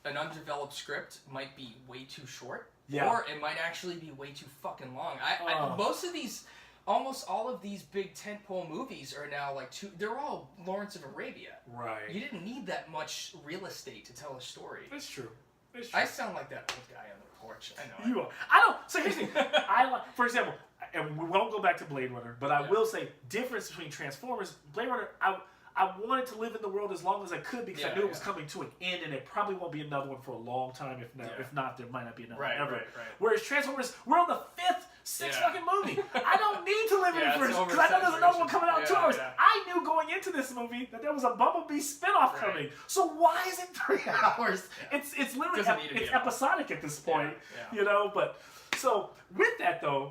an undeveloped script might be way too short, or it might actually be way too fucking long. Almost all of these big tentpole movies are now like they're all Lawrence of Arabia. Right. You didn't need that much real estate to tell a story. It's true. I sound like that old guy on the porch. I know. You are. I don't. So here's the thing. For example, and we won't go back to Blade Runner, but I will say difference between Transformers, Blade Runner. I wanted to live in the world as long as I could because I knew it was coming to an end, and it probably won't be another one for a long time. If not, there might not be another one ever. Right. Whereas Transformers, we're on the 5th, 6th fucking movie. I don't need to live in it first because I know there's another one coming out in 2 hours. I knew going into this movie that there was a Bumblebee spinoff coming. So why is it 3 hours? It's literally it's episodic at this point, But so with that though,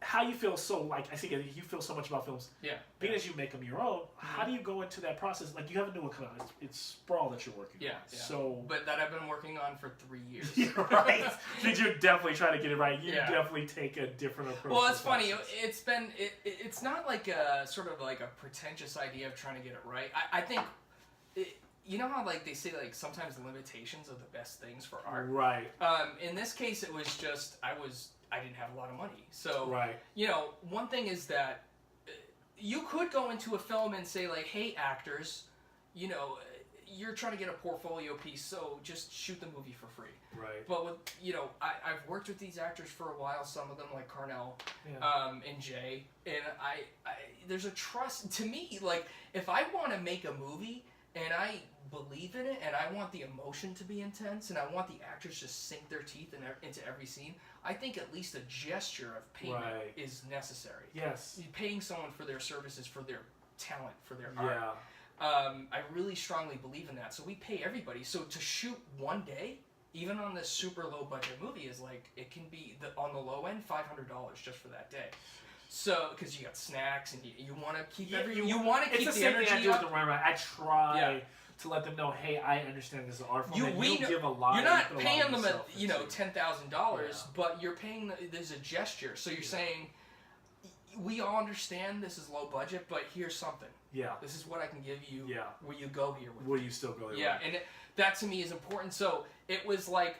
how you feel I think you feel so much about films. Yeah. Being as you make them your own, how do you go into that process? Like you have a new one coming out. It's Sprawl that you're working on. Yeah. So. But that I've been working on for 3 years. You're right. You're definitely trying to get it right. You definitely take a different approach. Well, it's funny. It's not like a sort of like a pretentious idea of trying to get it right. I think. You know how like they say like sometimes limitations are the best things for art. Right. In this case, it was just I didn't have a lot of money. So, one thing is that you could go into a film and say, like, hey, actors, you're trying to get a portfolio piece, so just shoot the movie for free. Right. But, I've worked with these actors for a while, some of them, like Carnell and Jay, and there's a trust. To me, like, if I want to make a movie and I believe in it, and I want the emotion to be intense, and I want the actors to sink their teeth into every scene, I think at least a gesture of payment is necessary. Yes. Paying someone for their services, for their talent, for their art. I really strongly believe in that. So we pay everybody. So to shoot one day, even on this super low budget movie, is like, it can be, on the low end, $500 just for that day. So, because you got snacks and you want to keep you want to keep the energy up. It's the same thing I do with the Run. I try to let them know, hey, I understand this is an art form. You give a lot. You're not paying them $10,000, but you're paying. There's a gesture. So you're saying, we all understand this is low budget, but here's something. Yeah. This is what I can give you. Yeah. Will you go here with Will me? you still go there? Yeah, and that to me is important. So it was like,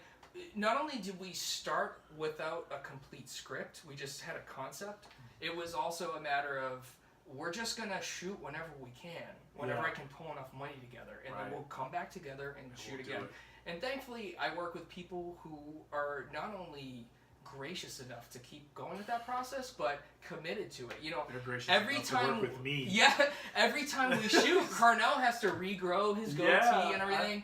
not only did we start without a complete script, we just had a concept. It was also a matter of, we're just going to shoot whenever we can, whenever I can pull enough money together, and then we'll come back together and shoot again. And thankfully, I work with people who are not only gracious enough to keep going with that process, but committed to it. You know, every time to work with me. Yeah, every time we shoot, Carnell has to regrow his goatee and everything.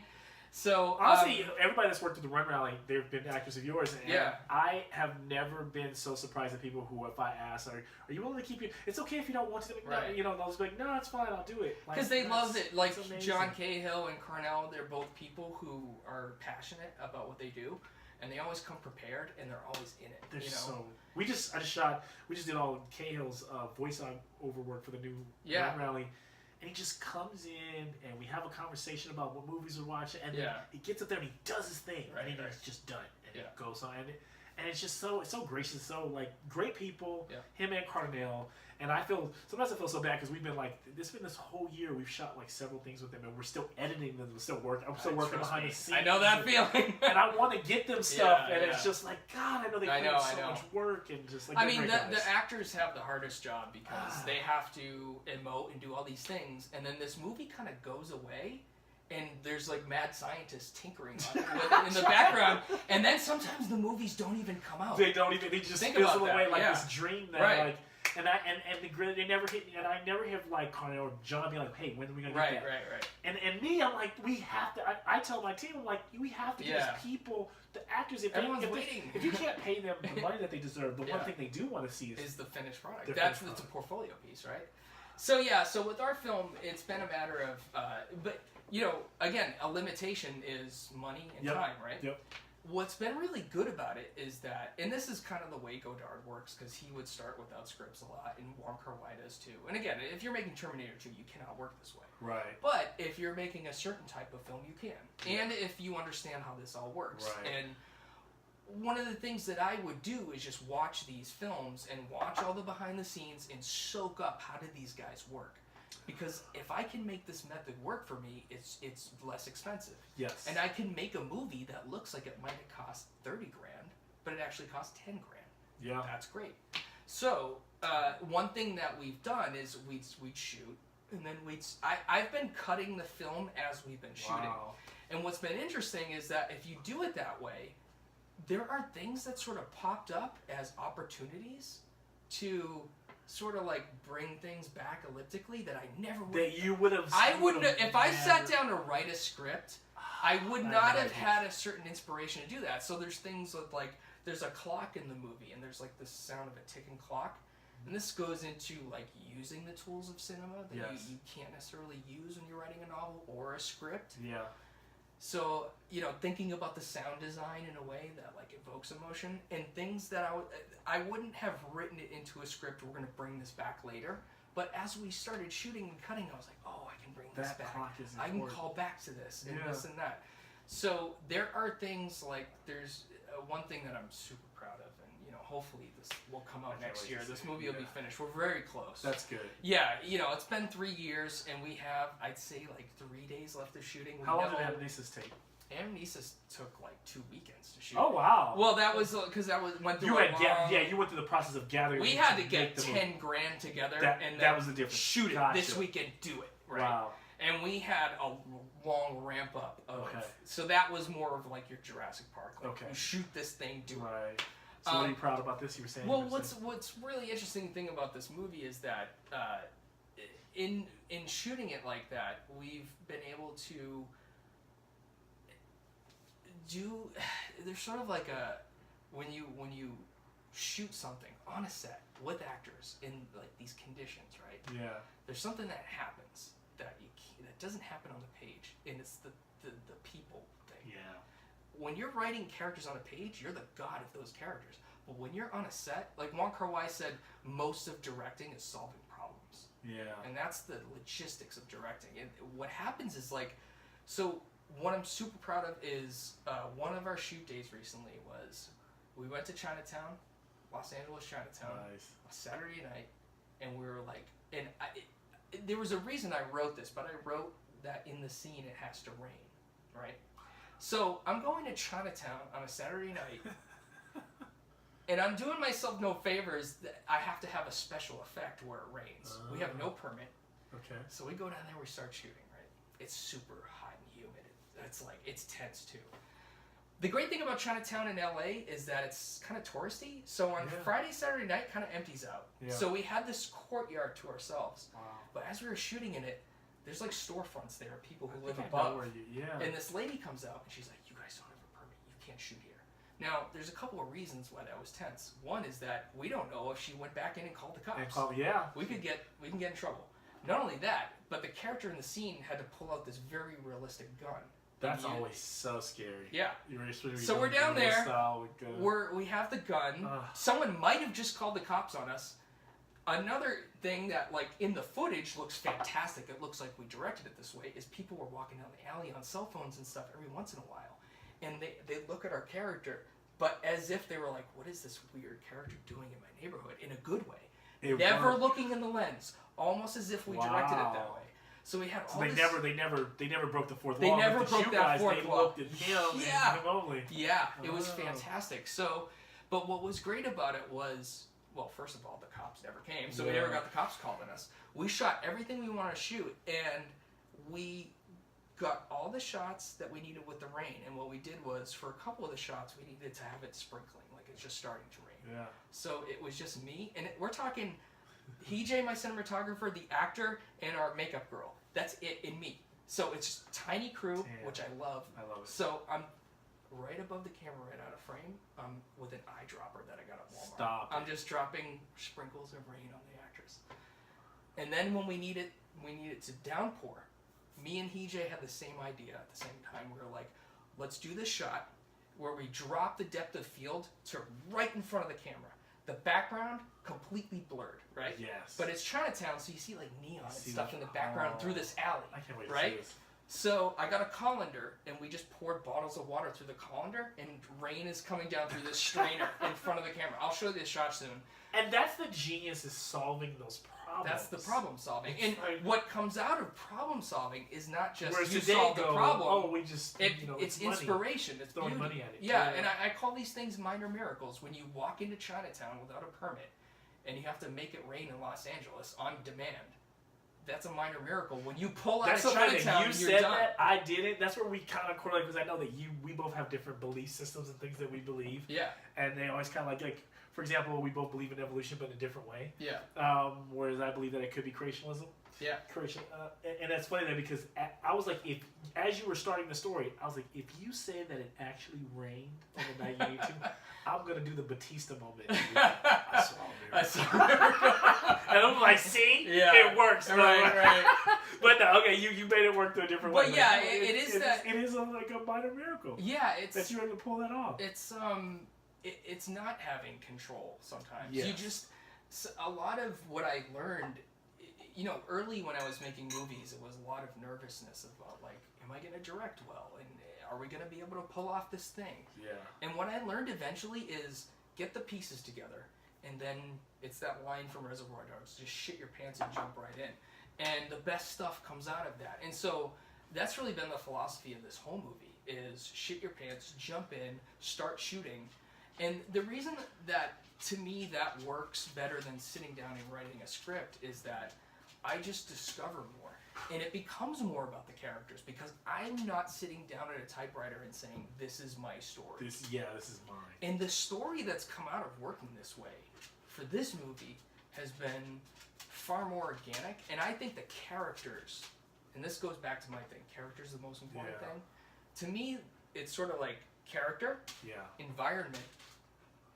So honestly, everybody that's worked at the Run Rally, they've been actors of yours, and yeah. I have never been so surprised at people who, if I ask, are you willing to keep your? It's okay if you don't want to. Right. You know, they'll just be like, no, it's fine, I'll do it. Because they love it. Like John Cahill and Carnell, they're both people who are passionate about what they do, and they always come prepared, and they're always in it. They're you know? so. We just did all Cahill's voice over work for the new Run Rally. And he just comes in, and we have a conversation about what movies we're watching, and then he gets up there and he does his thing, and he's just done, and it goes on, and it's just it's so gracious, so like great people, him and Carnell, and sometimes I feel so bad because we've been like this whole year we've shot like several things with them, and we're still editing them, we're still working, I'm still working behind the scenes. I know that feeling, and I want to get them stuff, and it's just like God, I know they put in so much work, and just like I mean the actors have the hardest job because they have to emote and do all these things, and then this movie kind of goes away. And there's like mad scientists tinkering on it in the background, and then sometimes the movies don't even come out. They don't even. They just fizzle away like this dream that like. And they never hit me, and I never have like Carnell or John be like, hey, when are we gonna get that? Right. And me, I'm like, we have to. I tell my team, I'm like, we have to give these people, the actors, if you can't pay them the money that they deserve, the one thing they do want to see is the finished product. That's it's a portfolio piece, right? So so with our film, it's been a matter of, but. You know, again, a limitation is money and time, right? Yep. What's been really good about it is that, and this is kind of the way Godard works, because he would start without scripts a lot, and Wong Kar-wai does too. And again, if you're making Terminator 2, you cannot work this way. Right. But if you're making a certain type of film, you can. And if you understand how this all works. Right. And one of the things that I would do is just watch these films and watch all the behind the scenes and soak up how did these guys work. Because if I can make this method work for me, it's less expensive. Yes. And I can make a movie that looks like it might have cost $30,000, but it actually cost $10,000. Yeah. That's great. So one thing that we've done is we'd shoot, and then I've been cutting the film as we've been shooting. Wow. And what's been interesting is that if you do it that way, there are things that sort of popped up as opportunities to sort of like bring things back elliptically that I never would. That you would have. I wouldn't. If I sat down to write a script, I would not have had a certain inspiration to do that. So there's things like there's a clock in the movie, and there's like the sound of a ticking clock, and this goes into like using the tools of cinema that you can't necessarily use when you're writing a novel or a script. Yeah. So, you know, thinking about the sound design in a way that like evokes emotion, and things that I wouldn't have written it into a script. We're going to bring this back later. But as we started shooting and cutting, I was like, oh, I can bring this back. I can call back to this and this and that. So there are things like there's one thing that I'm super proud of, and you know, hopefully this will come out next year. This movie will be finished. We're very close. That's good. Yeah, you know, it's been 3 years, and we have, I'd say, like 3 days left of shooting. How long did Anamnesis take? Anamnesis took like 2 weekends to shoot. Oh wow! Well, that was because went through. You went through the process of gathering. We had to get $10,000 together, and that was the difference. Shoot it this weekend, do it right. Wow! And we had a long ramp up of. So that was more of like your Jurassic Park. Like, you shoot this thing, do it. Right. So what are you proud about this? You were saying. Well, what's really interesting thing about this movie is that in shooting it like that, we've been able to do. There's sort of like a when you shoot something on a set with actors in like these conditions, right? Yeah. There's something that happens that doesn't happen on the page, and it's the people thing. Yeah. When you're writing characters on a page, you're the god of those characters. But when you're on a set, like Wong Kar-wai said, most of directing is solving problems. Yeah. And that's the logistics of directing. And what happens is like, so what I'm super proud of is one of our shoot days recently was we went to Chinatown, Los Angeles Chinatown, a Saturday night, and we were like, there was a reason I wrote this, but I wrote that in the scene it has to rain, right? So I'm going to Chinatown on a Saturday night, and I'm doing myself no favors. I have to have a special effect where it rains. We have no permit. Okay. So we go down there, we start shooting, right? It's super hot and humid. It's tense too. The great thing about Chinatown in LA is that it's kind of touristy. So on Friday, Saturday night, kind of empties out. Yeah. So we had this courtyard to ourselves. Wow. But as we were shooting in it, there's like storefronts there, people who live above. And this lady comes out and she's like, "You guys don't have a permit. You can't shoot here." Now, there's a couple of reasons why that was tense. One is that we don't know if she went back in and called the cops. We can get in trouble. Not only that, but the character in the scene had to pull out this very realistic gun. That's always so scary. Yeah. So we're down there. We have the gun. Someone might have just called the cops on us. Another thing that, like, in the footage looks fantastic, it looks like we directed it this way, is people were walking down the alley on cell phones and stuff every once in a while. And they look at our character, but as if they were like, what is this weird character doing in my neighborhood? In a good way. Never looking in the lens. Almost as if we directed it that way. So we had all this... They never broke the fourth wall. They never broke that fourth wall. Looked at him and him only. Yeah, it was fantastic. So, but what was great about it was, well, first of all, the cops never came, so we never got the cops called on us. We shot everything we wanted to shoot, and we got all the shots that we needed with the rain. And what we did was, for a couple of the shots, we needed to have it sprinkling, like it's just starting to rain. Yeah. So it was just me, and we're talking... EJ, my cinematographer, the actor, and our makeup girl. That's it in me. So it's tiny crew, which I love. I love it. So I'm right above the camera, right out of frame, with an eyedropper that I got at Walmart. I'm just dropping sprinkles of rain on the actress. And then when we need it to downpour. Me and EJ had the same idea at the same time. We were like, let's do this shot where we drop the depth of field to right in front of the camera. The background completely blurred, right? Yes. But it's Chinatown, so you see like neon and stuff in the background through this alley. I can't wait to see this. So I got a colander, and we just poured bottles of water through the colander, and rain is coming down through this strainer in front of the camera. I'll show you this shot soon. And that's the genius, is solving those problems. That's the problem solving. And what comes out of problem solving is not just you solve the problem. Oh, we just, it's inspiration. It's throwing beauty. money at it. Yeah, and I call these things minor miracles. When you walk into Chinatown without a permit, and you have to make it rain in Los Angeles on demand, that's a minor miracle. When you pull out of Chinatown, you said that, I didn't. That's where we kind of correlate, because I know that we both have different belief systems and things that we believe. Yeah. And they always kind of like, for example, we both believe in evolution, but in a different way. Yeah. Whereas I believe that it could be creationism. Yeah. Creation. And that's funny, that because I was like, as you were starting the story, I was like, if you say that it actually rained on the night you need to, I'm going to do the Batista moment. I saw a miracle. And I'm like, see? Yeah. It works. Right. But no, okay, you made it work to a different way. But yeah, it is that... It is like a minor miracle. Yeah, it's... That you're able to pull that off. It's not having control sometimes. Yes. You just... A lot of what I learned... early when I was making movies, it was a lot of nervousness about, like, am I going to direct well? And are we going to be able to pull off this thing? Yeah. And what I learned eventually is get the pieces together, and then it's that line from Reservoir Dogs, just shit your pants and jump right in. And the best stuff comes out of that. And so that's really been the philosophy of this whole movie, is shit your pants, jump in, start shooting. And the reason that, to me, that works better than sitting down and writing a script is that I just discover more. And it becomes more about the characters, because I'm not sitting down at a typewriter and saying, this is my story. This is mine. And the story that's come out of working this way for this movie has been far more organic. And I think the characters, and this goes back to my thing, character's the most important thing. To me, it's sort of like character, environment,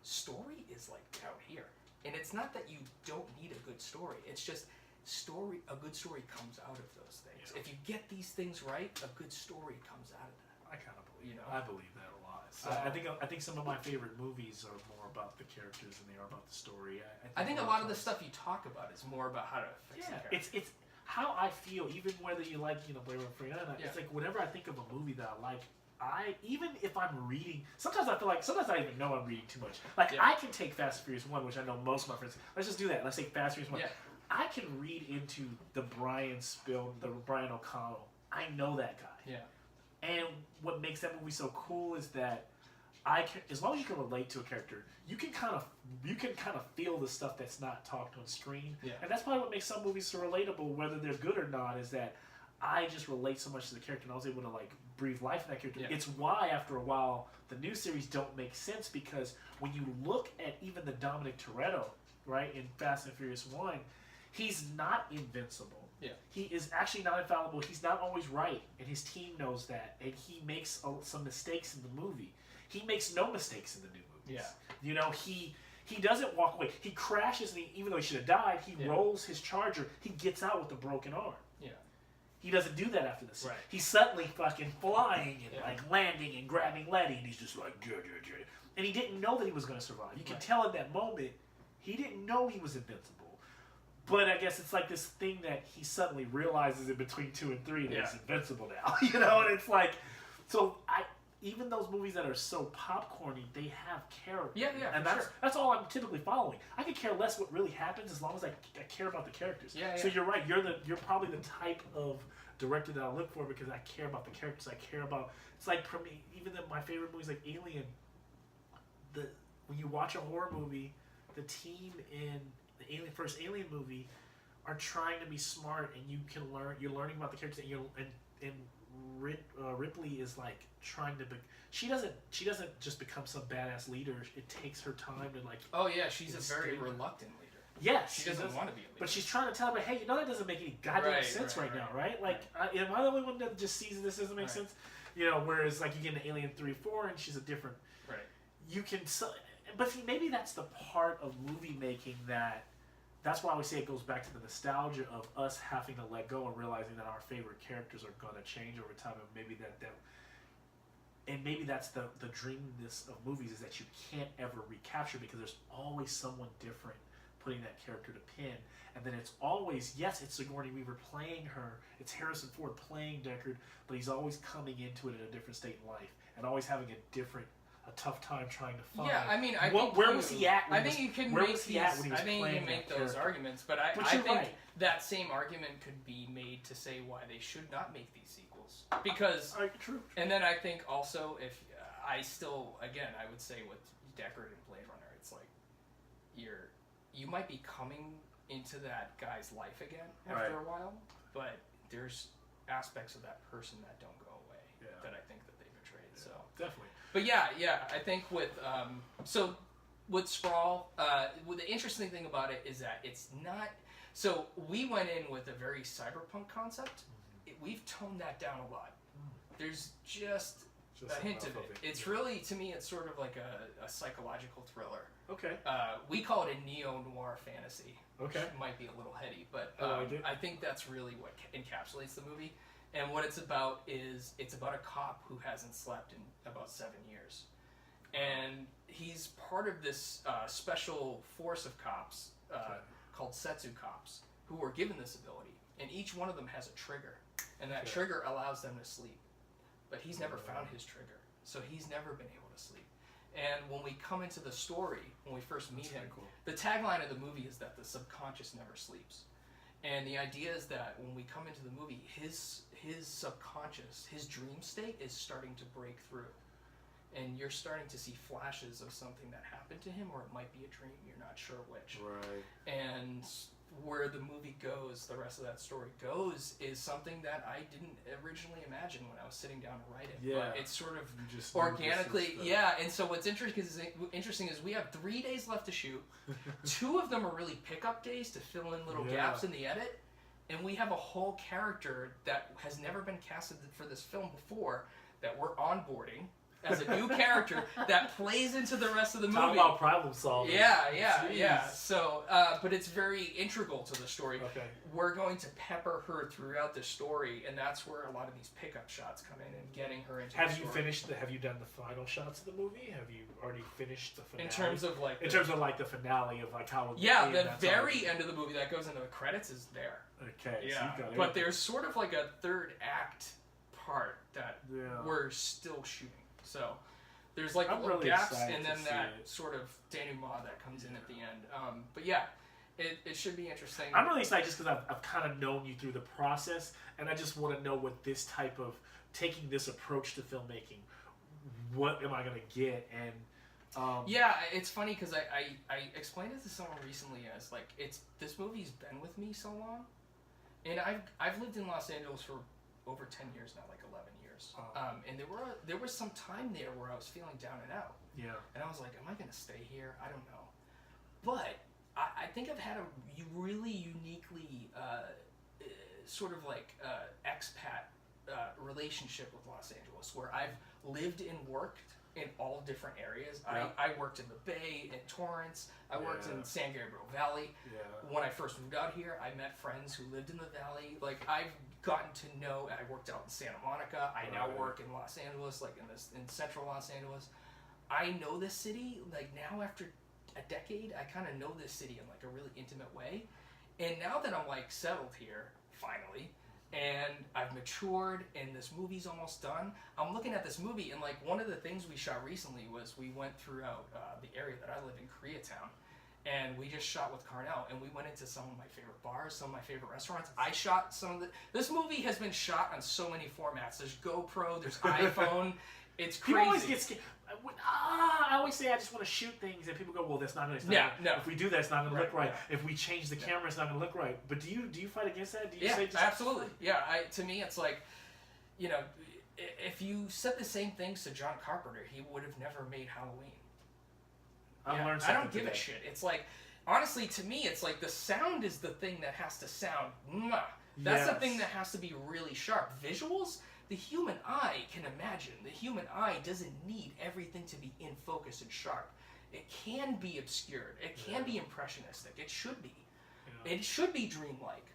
story is like down here. And it's not that you don't need a good story. It's just... a good story comes out of those things. Yeah. If you get these things right, a good story comes out of that. I kind of believe I believe that a lot. So I think some of my favorite movies are more about the characters than they are about the story. I think a lot of the stuff you talk about is more about how to fix the character. It's how I feel, even whether you like, Blair Witch Freya. It's like whenever I think of a movie that I like, even if I'm reading, sometimes I feel like, sometimes I even know I'm reading too much. Like, I can take Fast and Furious 1, which I know most of my friends, let's just do that. Let's take Fast and Furious 1. Yeah. I can read into the Brian O'Connell. I know that guy. Yeah. And what makes that movie so cool is that as long as you can relate to a character, you can kind of feel the stuff that's not talked on screen. Yeah. And that's probably what makes some movies so relatable, whether they're good or not, is that I just relate so much to the character, and I was able to like breathe life in that character. Yeah. It's why after a while the new series don't make sense, because when you look at even the Dominic Toretto, right, in Fast and Furious 1, he's not invincible. Yeah. He is actually not infallible. He's not always right, and his team knows that, and he makes some mistakes in the movie. He makes no mistakes in the new movies. Yeah. You know, he doesn't walk away. He crashes, and even though he should have died, he rolls his Charger. He gets out with a broken arm. Yeah. He doesn't do that after this. Right. He's suddenly fucking flying and like landing and grabbing Letty, and he's just like, and he didn't know that he was going to survive. You can tell in that moment he didn't know he was invincible. But I guess it's like this thing that he suddenly realizes in between 2 and 3 that he's invincible now. You know, and it's like, so even those movies that are so popcorny, they have character. Yeah, and that's all I'm typically following. I could care less what really happens as long as I care about the characters. Yeah. So you're right. You're probably the type of director that I look for, because I care about the characters. I care about. It's like for me, even my favorite movies like Alien. When you watch a horror movie, the team in the first Alien movie are trying to be smart, and you can learn. You're learning about the characters, and Ripley is like trying to. She doesn't just become some badass leader. It takes her time to like. Oh yeah, she's a very reluctant leader. Yes, she doesn't want to be a leader. But she's trying to tell her, hey, you know that doesn't make any goddamn sense right now, right? Like, am I the only one that just sees this doesn't make sense? You know, whereas like you get into Alien 3, 4, and she's a different. Right. You can, but see, maybe that's the part of movie making that's why I always say it goes back to the nostalgia of us having to let go and realizing that our favorite characters are going to change over time, and maybe that's the dreaminess of movies, is that you can't ever recapture, because there's always someone different putting that character to pin, and then it's always, yes, it's Sigourney Weaver playing her, it's Harrison Ford playing Deckard, but he's always coming into it in a different state in life, and always having a tough time trying to find. Yeah, I mean, where was he at? I think you can make those arguments, but I think that same argument could be made to say why they should not make these sequels. Because, true. And then I think also, if I would say with Deckard and Blade Runner, it's like you might be coming into that guy's life again after a while, but there's aspects of that person that don't go away that I think that they betrayed. So definitely. But I think with Sprawl, the interesting thing about it is that it's not. So we went in with a very cyberpunk concept. We've toned that down a lot. There's just a hint of it. It's really, to me, it's sort of like a psychological thriller. Okay. We call it a neo-noir fantasy. Okay. Which might be a little heady, but I think that's really what encapsulates the movie. And what it's about is it's about a cop who hasn't slept in about 7 years. And he's part of this special force of cops called Setsu cops, who were given this ability. And each one of them has a trigger. And that trigger allows them to sleep. But he's never found his trigger. So he's never been able to sleep. And when we come into the story, when we first meet him, the tagline of the movie is that the subconscious never sleeps. And the idea is that when we come into the movie, his subconscious, his dream state is starting to break through. And you're starting to see flashes of something that happened to him, or it might be a dream, you're not sure which. Right. And where the movie goes, the rest of that story goes, is something that I didn't originally imagine when I was sitting down to write it. Yeah. But it's sort of just organically, and so what's interesting is we have 3 days left to shoot. 2 of them are really pickup days to fill in little gaps in the edit. And we have a whole character that has never been casted for this film before that we're onboarding as a new character that plays into the rest of the movie. Talk about problem solving. Yeah. So, but it's very integral to the story. Okay. We're going to pepper her throughout the story, and that's where a lot of these pickup shots come in and getting her into the story. Have you done the final shots of the movie? Have you already finished the finale? In terms of the finale of like how. The very end of the movie that goes into the credits is there. Okay. Yeah. So but there's sort of like a third act part that we're still shooting. So there's like little gaps, and then that sort of denouement that comes in at the end. But It should be interesting. I'm really excited just because I've kind of known you through the process, and I just want to know what this type of taking this approach to filmmaking, what am I going to get? And yeah, it's funny because I explained it to someone recently as like this movie's been with me so long, and I've lived in Los Angeles for over 10 years now, like 11 years. And there was some time there where I was feeling down and out. Yeah. And I was like, am I going to stay here? I don't know. But I think I've had a really uniquely sort of like expat relationship with Los Angeles, where I've lived and worked in all different areas. Yeah. I worked in the Bay, in Torrance. I worked in San Gabriel Valley. Yeah. When I first moved out here, I met friends who lived in the Valley. Like, I've gotten to know, I worked out in Santa Monica. I now work in Los Angeles, like in central Los Angeles. I know this city, like now after a decade, I kind of know this city in like a really intimate way. And now that I'm like settled here, finally, and I've matured and this movie's almost done, I'm looking at this movie and like one of the things we shot recently was we went throughout the area that I live in, Koreatown, and we just shot with Carnell and we went into some of my favorite bars, some of my favorite restaurants. I shot this movie has been shot on so many formats. There's GoPro, there's iPhone. It's crazy. People always get scared. I always say I just want to shoot things, and people go, "Well, that's not going to." No. If we do that, it's not going to look right. Yeah. If we change the camera, it's not going to look right. But do you fight against that? Do you say just, absolutely. Yeah, to me, it's like, you know, if you said the same things to John Carpenter, he would have never made Halloween. I learned something I don't give a shit. It's like, honestly, to me, it's like the sound is the thing that has to sound. That's the thing that has to be really sharp. Visuals. The human eye can imagine. The human eye doesn't need everything to be in focus and sharp. It can be obscured. It can be impressionistic. It should be. Yeah. It should be dreamlike.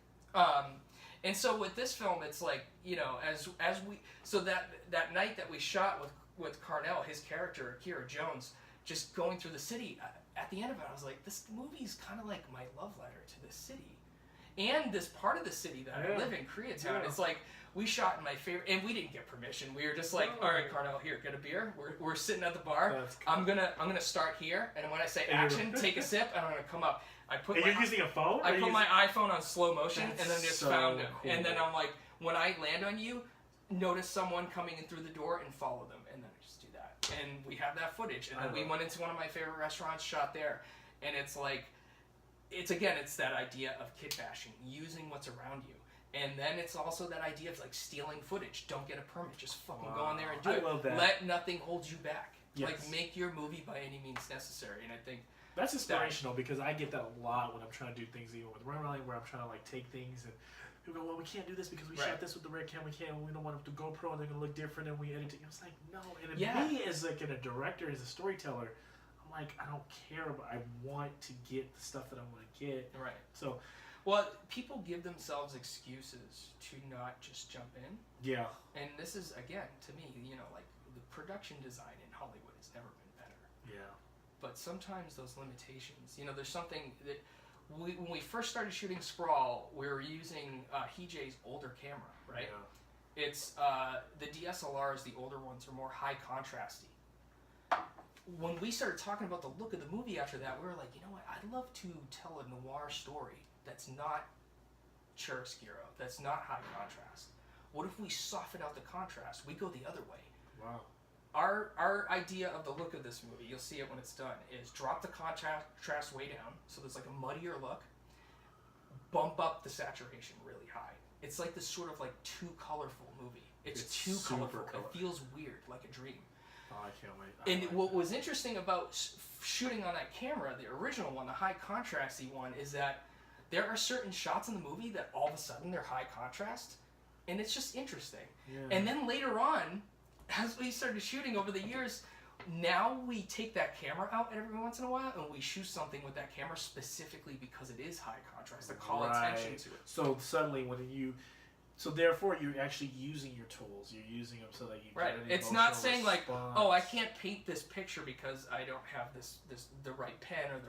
And so with this film, it's like, you know, as we that night that we shot with Carnell, his character Kira Jones, just going through the city. At the end of it, I was like, this movie's kind of like my love letter to this city. And this part of the city that I live in, Koreatown, Yeah. it's like we shot in my favorite, and we didn't get permission. We were just like, all right, Carnell, here, get a beer. We're sitting at the bar. That's cool. I'm gonna start here, and when I say action, take a sip, and I'm gonna come up. You're using a phone? I put my iPhone on slow motion, and then just so found him. cool. And then I'm like, when I land on you, notice someone coming in through the door and follow them, and then I just do that. And we have that footage, and then we went into one of my favorite restaurants, shot there, and it's like. It's that idea of kit bashing, using what's around you. And then it's also that idea of like stealing footage. Don't get a permit, just fucking go in there and do it. Love that. Let nothing hold you back. Yes. Like make your movie by any means necessary. And I think that's inspirational because I get that a lot when I'm trying to do things even with Running, where I'm trying to like take things and people go, well, we can't do this because we shot this with the red camera. We don't want to go GoPro and they're gonna look different and we edit it. I was like, no. And me as like a director, as a storyteller, I'm like, I don't care, but I want to get the stuff that I want to get. Right. So, well, people give themselves excuses to not just jump in. Yeah. And this is, again, to me, you know, like the production design in Hollywood has never been better. Yeah. But sometimes those limitations, you know, there's something that when we first started shooting Sprawl, we were using Heejay's older camera, right? Yeah. It's the DSLRs, the older ones, are more high contrasty. When we started talking about the look of the movie after that, we were like, you know what? I'd love to tell a noir story that's not chiaroscuro, that's not high contrast. What if we soften out the contrast? We go the other way. Wow. Our idea of the look of this movie, you'll see it when it's done, is drop the contrast way down, so there's like a muddier look, bump up the saturation really high. It's like this sort of like too colorful movie. It's too colorful. It feels weird, like a dream. Oh, I can't wait. And what was interesting about shooting on that camera, the original one, the high contrasty one, is that there are certain shots in the movie that all of a sudden they're high contrast, and it's just interesting. Yeah. And then later on, as we started shooting over the years, now we take that camera out every once in a while and we shoot something with that camera specifically because it is high contrast to call attention to it. So suddenly so therefore you're actually using your tools. You're using them so that you right. get an It's not saying response. like, oh, I can't paint this picture because I don't have the right pen or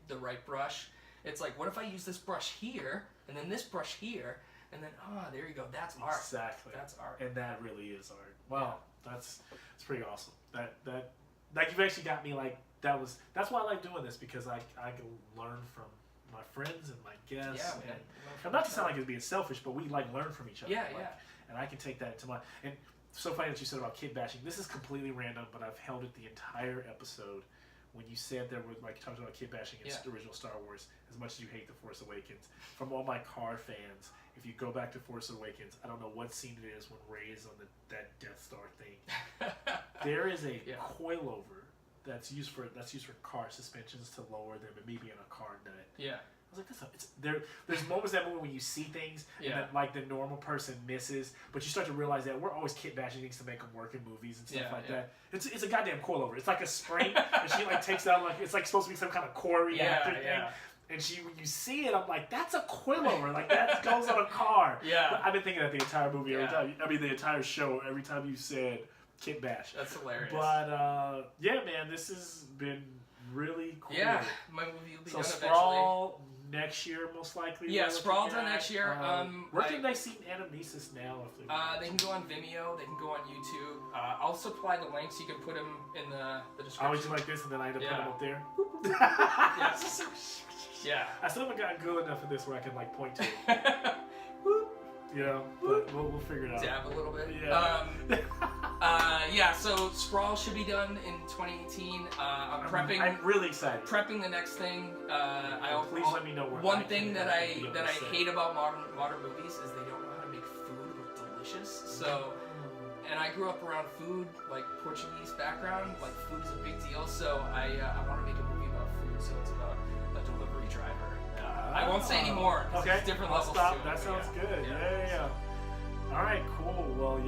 the right brush. It's like, what if I use this brush here and then this brush here and then there you go. That's art. Exactly. That's art. And that really is art. Wow, that's pretty awesome. That like you've actually got me like that's why I like doing this because I can learn from my friends and my guests. Yeah, man. And not to sound like it's being selfish, but we like learn from each other. Yeah, like, yeah. And I can take that into my and so funny that you said about kid bashing. This is completely random, but I've held it the entire episode. When you said there were like talking about kid bashing in the original Star Wars, as much as you hate The Force Awakens, from all my car fans, if you go back to Force Awakens, I don't know what scene it is when Rey is on that Death Star thing. There is a coilover that's used for car suspensions to lower them, and maybe in a car nut. Yeah. I was like, there's moments that movie when you see things that like the normal person misses, but you start to realize that we're always kid bashing things to make them work in movies and stuff like that. It's a goddamn coilover. It's like a spring, and she like takes out like it's like supposed to be some kind of core reactor thing. And when you see it, I'm like, that's a coilover. Like that goes on a car. Yeah. But I've been thinking that the entire movie every time. I mean, the entire show every time you said kid bash. That's hilarious. But yeah, man, this has been really cool. Yeah, my movie will be done Sprawl next year, most likely. Yeah, Sprawl done next year. Where can they see Anamnesis now? If they can go on Vimeo. They can go on YouTube. I'll supply the links. You can put them in the description. I always do like this, and then I end up putting them up there. Yeah. I still haven't gotten good enough at this where I can like point to it. But we'll figure it out. Dab a little bit. Yeah. So Sprawl should be done in 2018. I'm prepping. I'm really excited. Prepping the next thing. Please let me know where. One thing that I hate about modern movies is they don't know how to make food look delicious. So, and I grew up around food, like Portuguese background. Like food is a big deal. So I want to make a movie about food. So it's about a delivery driver. I won't say anymore. Okay. There's different levels to it. That sounds good. Yeah. All right, cool. Well,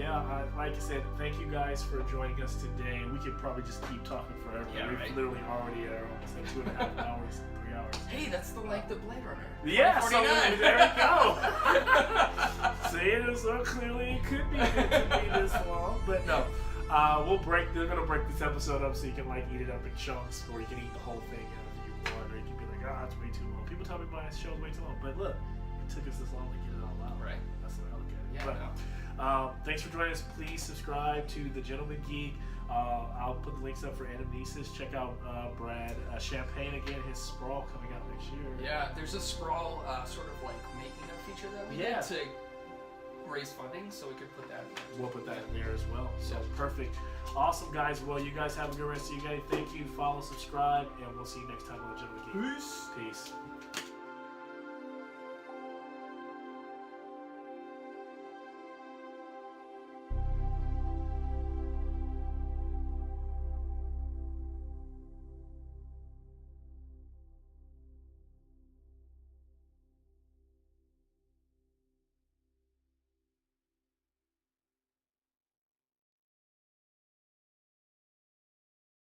like I said, thank you guys for joining us today. We could probably just keep talking forever. Yeah, We've literally already almost at 2.5 hours, 3 hours. Hey, that's the Blade Runner. Yeah, so there we go. See, it is so clearly it could be good to be this long, but no. They're gonna break this episode up so you can like eat it up in chunks, or you can eat the whole thing if you want, or you can be like, it's way too long. People tell me my show's way too long, but look, it took us this long to get it all out. Right. That's the way I look at it. Yeah. Thanks for joining us. Please subscribe to the Gentleman Geek. I'll put the links up for Anamnesis. Check out Brad Champagne again. His Sprawl coming out next year. Yeah, there's a Sprawl sort of like making a feature that we did to raise funding, so we could put that in there. We'll put that in there as well. So perfect. Awesome, guys. Well, you guys have a good rest of your day. Thank you. Follow, subscribe, and we'll see you next time on the Gentleman Geek. Peace. Peace.